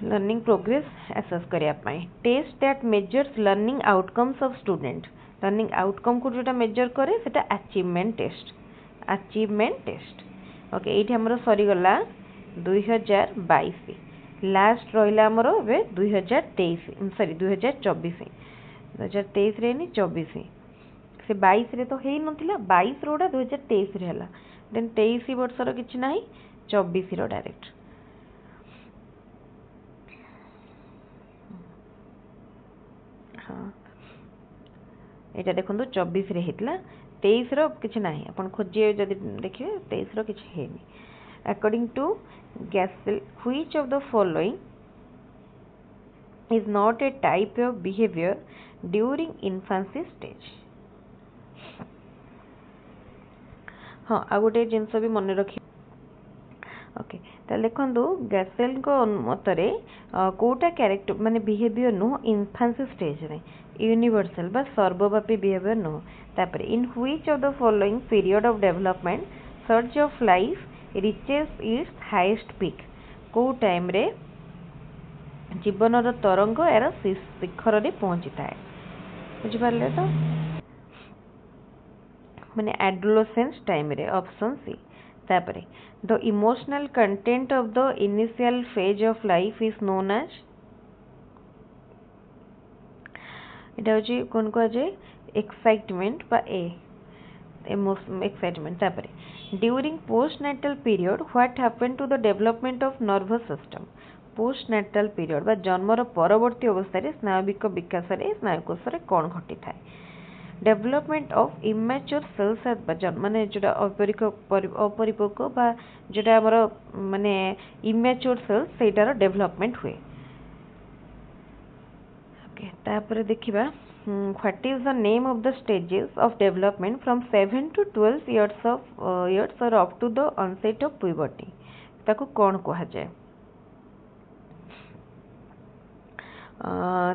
S2: Learning progress assess करिया पाए. Test that measures learning outcomes of student. Learning outcome को जोटा measure करे सेटा achievement test. Okay एठी हमरो सरी गला 2022. लास्ट रहिला हमरो बे 2023 सॉरी 2024. 2023 रे नि 24 से 22 रे तो हेई नथिला. 22 रोडा 2023 रे हला. देन 23 वर्ष रो किछ नाही 24 रो डायरेक्ट. एटा देखो 24 रे हेतला 23 रो किछ नाही. आपण खोजिए जदि देखिए 23 रो किछ हेनी. According to Gassel, which of the following is not a type of behavior during infancy stage. हाँ आ गोटे जिनस भी मन रखी ओके देखु गैसेल मतरे कोटा क्यारेक्टर माने बिहेवियर नुह इनफांसी स्टेज रे यूनिवर्सल बा सर्वव्यापी बिहेवियर नुह तापर in which of the following period of development search of life reaches its highest peak को टाइम रे जीवन तरंग यार शिखर रे पहुंची थाए बुझी पारले तो माने एडोलेसेंस टाइम रे ऑप्शन सी तापरे the emotional content of the initial phase of life is known as इटा होची कोन को जे एक्साइटमेंट बा ए इमोशन एक्साइटमेंट तापरे during postnatal period what happen to the development of nervous system postnatal period बा जन्मर परवर्ती अवस्था रे स्नायुविक विकास रे स्नायुकोश रे कोन घटी थाए डेवलपमेंट ऑफ इमेच्योर सेल्स माने जोटा अपरिपक्व बा जोटा हमर माने इमेच्योर सेल्स सेटार डेवलपमेंट हुए ओके तापर देखिबा what is the name of the stages of development from 7 to 12 years or up to the onset of puberty ताको कोन कहा जाय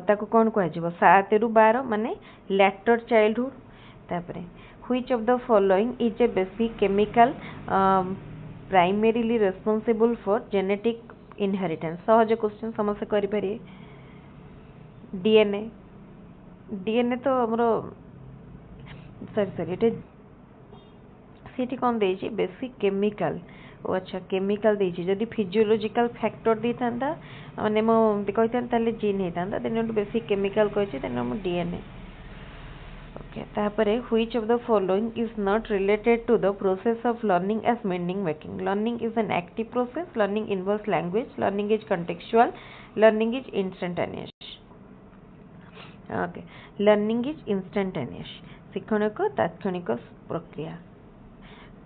S2: ताको कौन कह 7 ରୁ 12 माने लैटर चाइल्डहुड तापरे which of the following is a basic chemical primarily responsible for genetic inheritance सहज क्वेश्चन समस्त करि पारे डीएनए डीएनए तो हमरो सॉरी सीटी कौन देछि बेसिक केमिकल ओ अच्छा केमिकल देछि जदि फिजियोलॉजिकल फैक्टर देता माने मो कहितन ताले जीन हेता देन बेसिक केमिकल कहिछि देन मो डीएनए ओके तापरे which of the following is not related to the process of learning as meaning making learning is an active process learning involves language learning is contextual learning is instantaneous okay learning is instantaneous शिक्षणिक तात्क्षणिक प्रक्रिया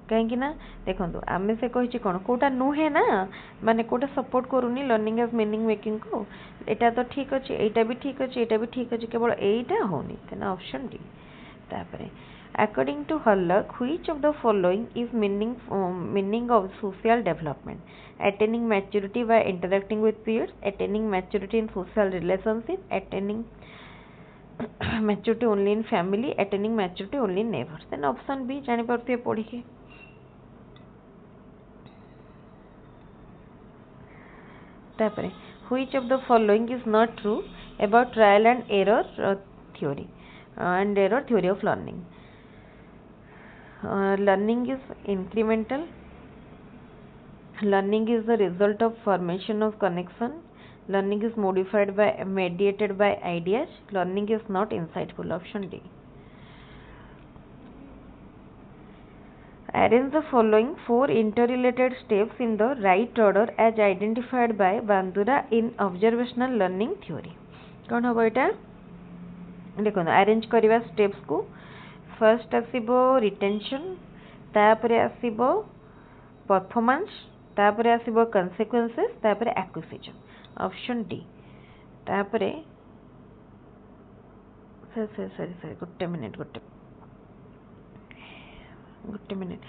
S2: कहीं देखो आम से कही कौन कोटा नुहे ना माने कोटा सपोर्ट करूनी लर्निंग एज मीनिंग मेकिंग को एटा तो ठीक अच्छे एटा भी ठीक अच्छे एटा भी ठीक अच्छे केवल एटा होनी तेना ऑप्शन डी तापरे according to Hurlock which of the following is meaning of social development attaining maturity by interacting with peers attaining maturity in social relationship attaining maturity only in family attaining maturity only in neighbours then option B जानि परथे पढ़ी के तापरे which of the following is not true about trial and error theory of learning learning is incremental learning is the result of formation of connection learning is mediated by ideas learning is not insightful option D arrange the following 4 interrelated steps in the right order as identified by Bandura in observational learning theory कौन हम एटा देखो arrange करवा steps को first आसीबो retention तापरे आसीबो performance तापरे आसीबो consequences तापरे acquisition option D तापरे sorry गोटे मिनिट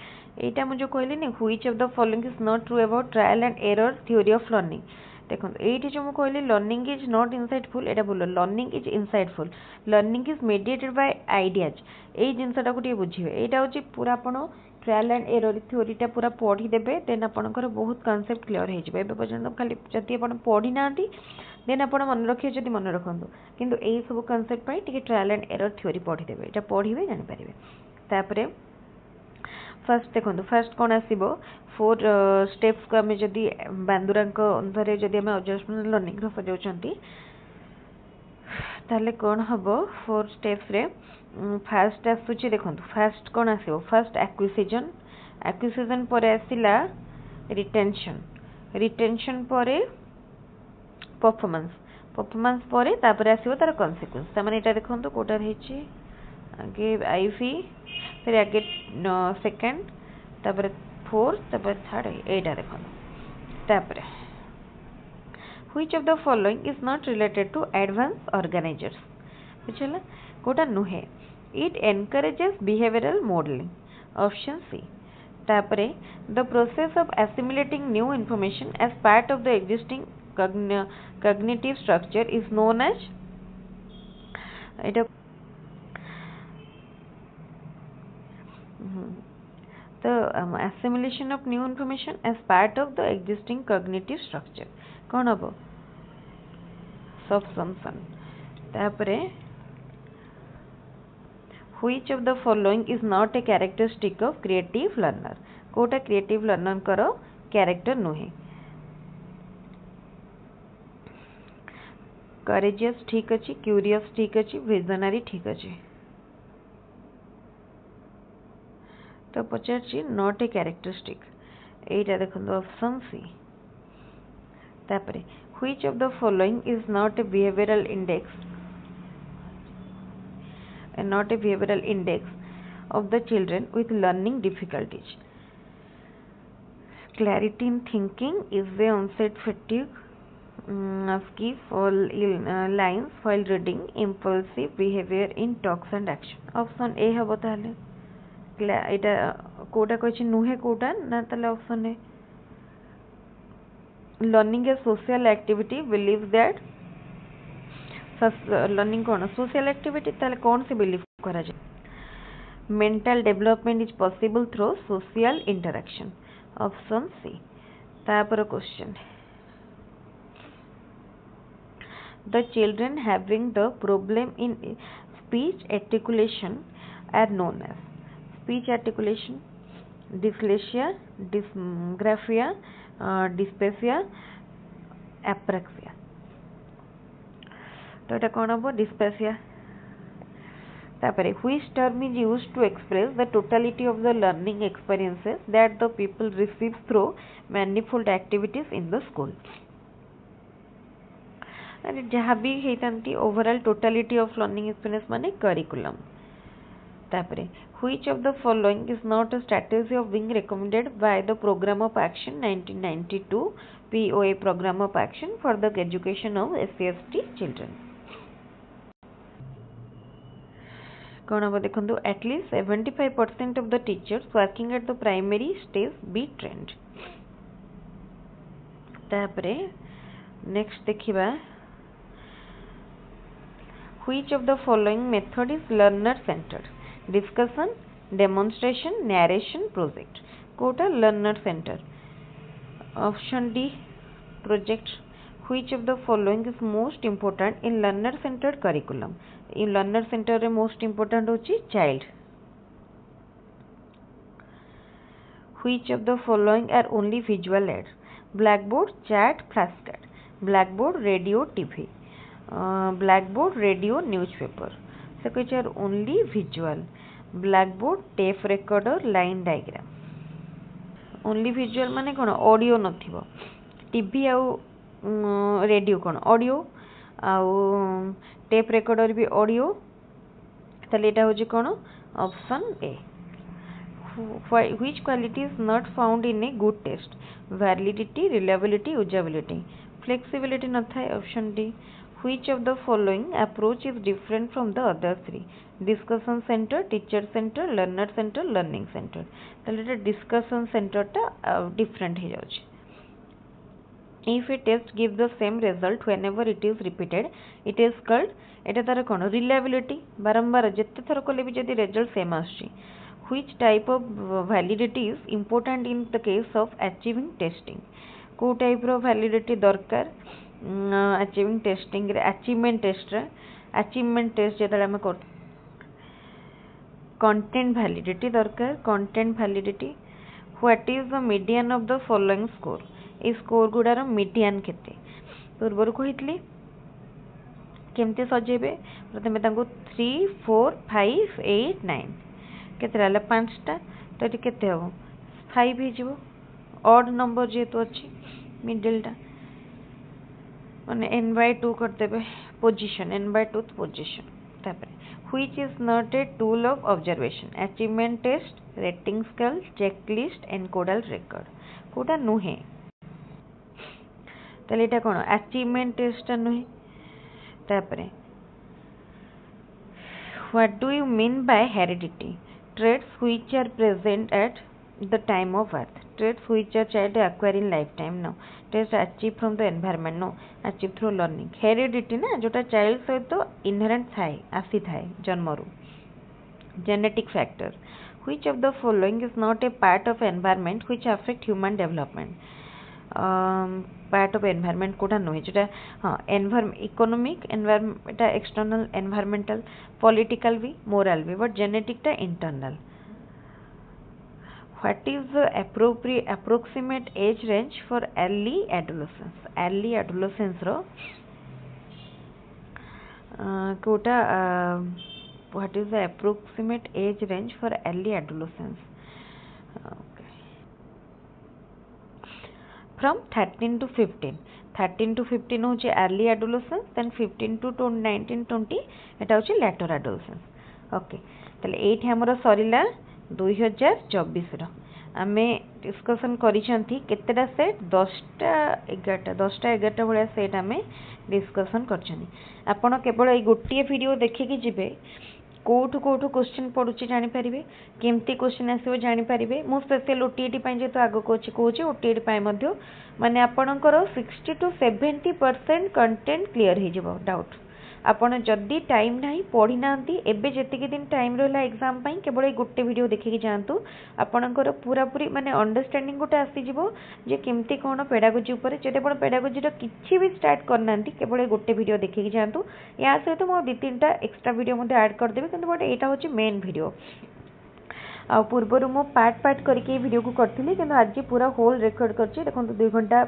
S2: एटा मुझे कहली नहीं which of the following is not true about trial and error theory of learning देखो ये जो मुझे कहली लर्निंग इज नॉट इनसाइटफुल एटा बोलो learning is insightful learning is mediated bye ideas ये जिनसटा को बुझे यहाँ हूँ पूरा आपण ट्रायल एंड एरर थ्योरीटा पूरा पढ़ी देबे देन आपनकर बहुत कॉन्सेप्ट क्लियर हो जाए पर्यटन खाली जदि आप पढ़ी ना देन आप मन रखिए जब मन रखु किंतु यही सब कॉन्सेप्ट टे ट्रायल एंड एरर थ्योरी पढ़ी देबे एटा पढ़िबे जानि पारिबे तापरे फर्स्ट देखो फर्स्ट कौन आसो 4 स्टेप्स को आम जदि बांदुरा अंधरे जदि आम ऑब्जर्वेशनल लर्निंग सजाऊँच ताले कौन हम 4 स्टेप्स रे फास्ट आसूची देखो फास्ट कौन आसो फास्ट एक्विजिशन पर आसला रिटेंशन रिटेंशन पर परफॉर्मेंस पर तापर आसो तार कॉन्सिक्वेंस तार माने एटा देखो कोटा रही आगे आईवी फिर आगे सेकंड तापर फोर्थ तापर थर्ड एटा देखो तापर Which of the following is not related to advanced organizers? बुझला कोटा नुहे. It encourages behavioral modeling. Option C. तापरे the process of assimilating new information as part of the existing cognitive structure is known as the assimilation of new information as part of the existing cognitive structure. कौन हम subsumption. तापरे which of the following is not a characteristic of creative learner? Kota creative learner करो character नुहे. courageous ठीक अच्छी, curious ठीक अच्छी, visionary ठीक अच्छी. तो पचार नॉट ए कैरेक्टरिस्टिक एटा देखो ऑप्शन सी. तापरे which of the following is not a behavioural index of the children with learning difficulties. Clarity in thinking, is a onset fatigue, skip all lines while reading, impulsive behavior in talks and action. Option A हम ताहले एटा कोटा कहि नुहे कोटा ना ताले option है learning a social activity believe that learning कौन social activity ताले कौन से बिलीव करा जाए mental development is possible through social interaction. Option C. तापर question the children having the problem in speech articulation are known as speech articulation, dyslexia, dysgraphia, dysphasia, apraxia. तो এটা कौन हम dysphasia. तापरे which term is used to express the totality of the learning experiences that the people receive through manifold activities in the school. अरे जहाँ भी हेतांती overall totality of learning experience माने curriculum. तापरे which of the following is not a strategy of being recommended by the program of action 1992 POA program of action for the education of SC/ST children. कौन हम देखो at least 75% of the teachers working at the primary stage be trained. तापरे next देखिबा which of the following method is learner centered? Discussion, demonstration, narration, project. Kota learner center. Option D project. Which of the following is most important in learner centered curriculum? In learner center रे most important होची child. Which of the following are only visual aids? Blackboard, chat, flashcard. Blackboard, radio, TV. Blackboard, radio, newspaper. So which are only visual? Blackboard, tape recorder, line diagram. Only visual माने कौन audio नथिबो. TV आउ radio कौन audio आउ tape recorder भी audio. ताले एटा होची कौन option A. Which quality is not found in a good test? Validity, reliability, usability. Flexibility न था. Option D. Which of the following approach is different from the other three? Discussion center, teacher center, learner center, learning center. ताले discussion center टा different है जाउची. If a test gives the same result whenever it is repeated, it is called एटा तार कौन reliability. बारंबार जिते थर कोले भी जदि result same आछी. Which type of validity is important in the case of achieving testing? को type रो validity दरकार achieving testing रे achievement test रे achievement test जेतले हम कर content validity दरकार content validity. What is the median of the following score? इस score गुडार median केते पूर्वर कहितली केमते सजेबे प्रथमे तांको 3 4 5 8 9 केते रहला पांचटा तो एटी केते हो 5 हे जिवो ऑड नंबर जेतो अछि मिडिल टा माने n/2 कर देबे पोजीशन n/2 पोजीशन. तापर which is not a tool of observation? Achievement test, rating scale, checklist, encodal record. कोटा नुहे. ताले एटा कोन अचीवमेंट टेस्ट नुहे तापरे what do you mean by heredity traits which are present at the time of birth traits which a child acquire in lifetime no traits achieved from the environment no achieved through learning heredity ना जोटा child सहित inherent थाए आसी थाए जन्मरू genetic factor which of the following is not a part of environment which affect human development part of environment Kota नुहे जोटा हाँ economic environment external environmental political भी moral भी but genetic टा internal what is the approximate age range for early adolescence row Kota what is the approximate age range for early adolescence from 13 to 15 होची early adolescence then 15 to 19 20 एटा होची later adolescence okay तले एठी हमरो सरीला 2024 रो आमे discussion करिसंती केतेटा set 10टा 11टा भलिया set आमे discussion करछनी आपण केवल ए गोटिए video देखि कि जिबे कोठु क्वेश्चन पड़ुची जानि परिबे केमती क्वेश्चन आसीबो जानि परिबे मो स्पेशल ओटीईटी पय जे तो आगो कोची कोची ओटीईटी पय मध्य माने आपणकर 60 to 70% कंटेंट क्लियर हे जिवो डाउट आपण जदी टाइम नाही पढ़ी नांती एबे जेतिके दिन टाइम रहला एग्जाम पय केवल ए गोटे वीडियो देखि कि जानतु आपणकर पूरा पूरी माने अंडरस्टैंडिंग गोटे आसी जिवो जे केमती कोन पेडागोजी ऊपर जदि आपण पेडागोजी रो किछि भी स्टार्ट करनांती केवल ए गोटे वीडियो देखि कि जानतु या सहित मो 2-3टा एक्स्ट्रा वीडियो मध्ये ऐड कर देबे किंतु बट एटा होची मेन वीडियो आ पूर्वर मो पार्ट करके वीडियो को करथिली किंतु आज पूरा होल रेकॉर्ड करछि देखंतु 2 घंटा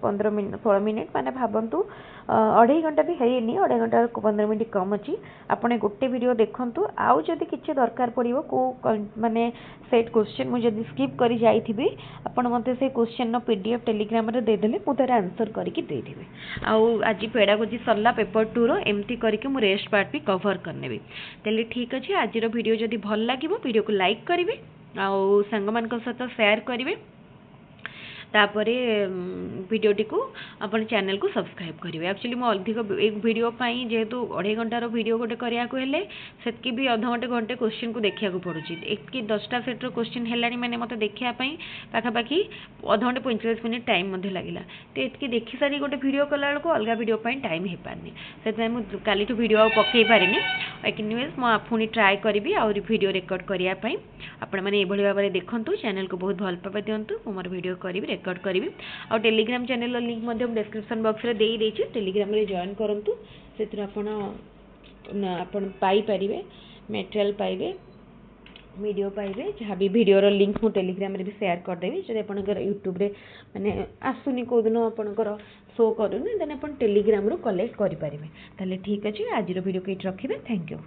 S2: 15 मिनिट 16 मिनिट माने भाबंतु 2.5 घंटा भी हेइनी 2.5 घंटा 15 मिनिट कम अछि आपने गोटे वीडियो देखंतु आउ जदि किछि दरकार पड़िबो को माने सेट क्वेश्चन मु जदि स्किप करि जाईथिबी आपण मते से क्वेश्चन नो पीडीएफ टेलीग्राम रे दे देले मु तार आंसर करके दे देबे आउ आज पेडागोजी सरला पेपर 2 रो एमती करके मु रेस्ट पार्ट भी कवर करनेबी तेले ठीक अछि आज रो वीडियो जदि भल लागिबो वीडियो को लाइक करिवे आउ संग मान को साथ शेयर करिवे तापरे वीडियोटी को अपन चैनल को सब्सक्राइब करेंगे एक्चुअली मो अधिक एक वीडियो पाई जेहेतु 2.5 घंटार वीडियो गोटे करिया को हेले सेतकी भी अध घंटे क्वेश्चन को देखिया को पड़ुची एक कि 10टा सेट रो क्वेश्चन हेलानी माने मते देखिया पई पाखा पाखी अध घंटे 45 मिनिट टाइम मध्ये लागिला तो एतकी देखि सारी गोटे वीडियो कला को अलगा वीडियो पाई टाइम हे पारनी सेतै मु काली तो वीडियो पक्कै पारिनी एनीवेज मो पुनी ट्राई करबी और वीडियो रिकॉर्ड करिया पई आपण माने एभली भाबरे देखंतु चैनल को बहुत भल पाबा दियंतु मोर वीडियो करबी रिकॉर्ड करी और टेलीग्राम चैनल लिंक मध्य डिस्क्रिप्शन बॉक्स रे देई देछि टेलीग्राम रे जॉइन करंतु सेतिर आपण पाई परिबे मटेरियल पाइबे वीडियो पाइबे जहाँ भी वीडियो रो लिंक मु टेलीग्राम रे भी शेयर कर देबी जदि आपनकर यूट्यूब रे माने आसुनी को दिन आपनकर शो करूनी देन आपण टेलीग्राम रो कलेक्ट करि परिबे ताले ठीक अछि आज रो वीडियो केट रखिबे थैंक यू।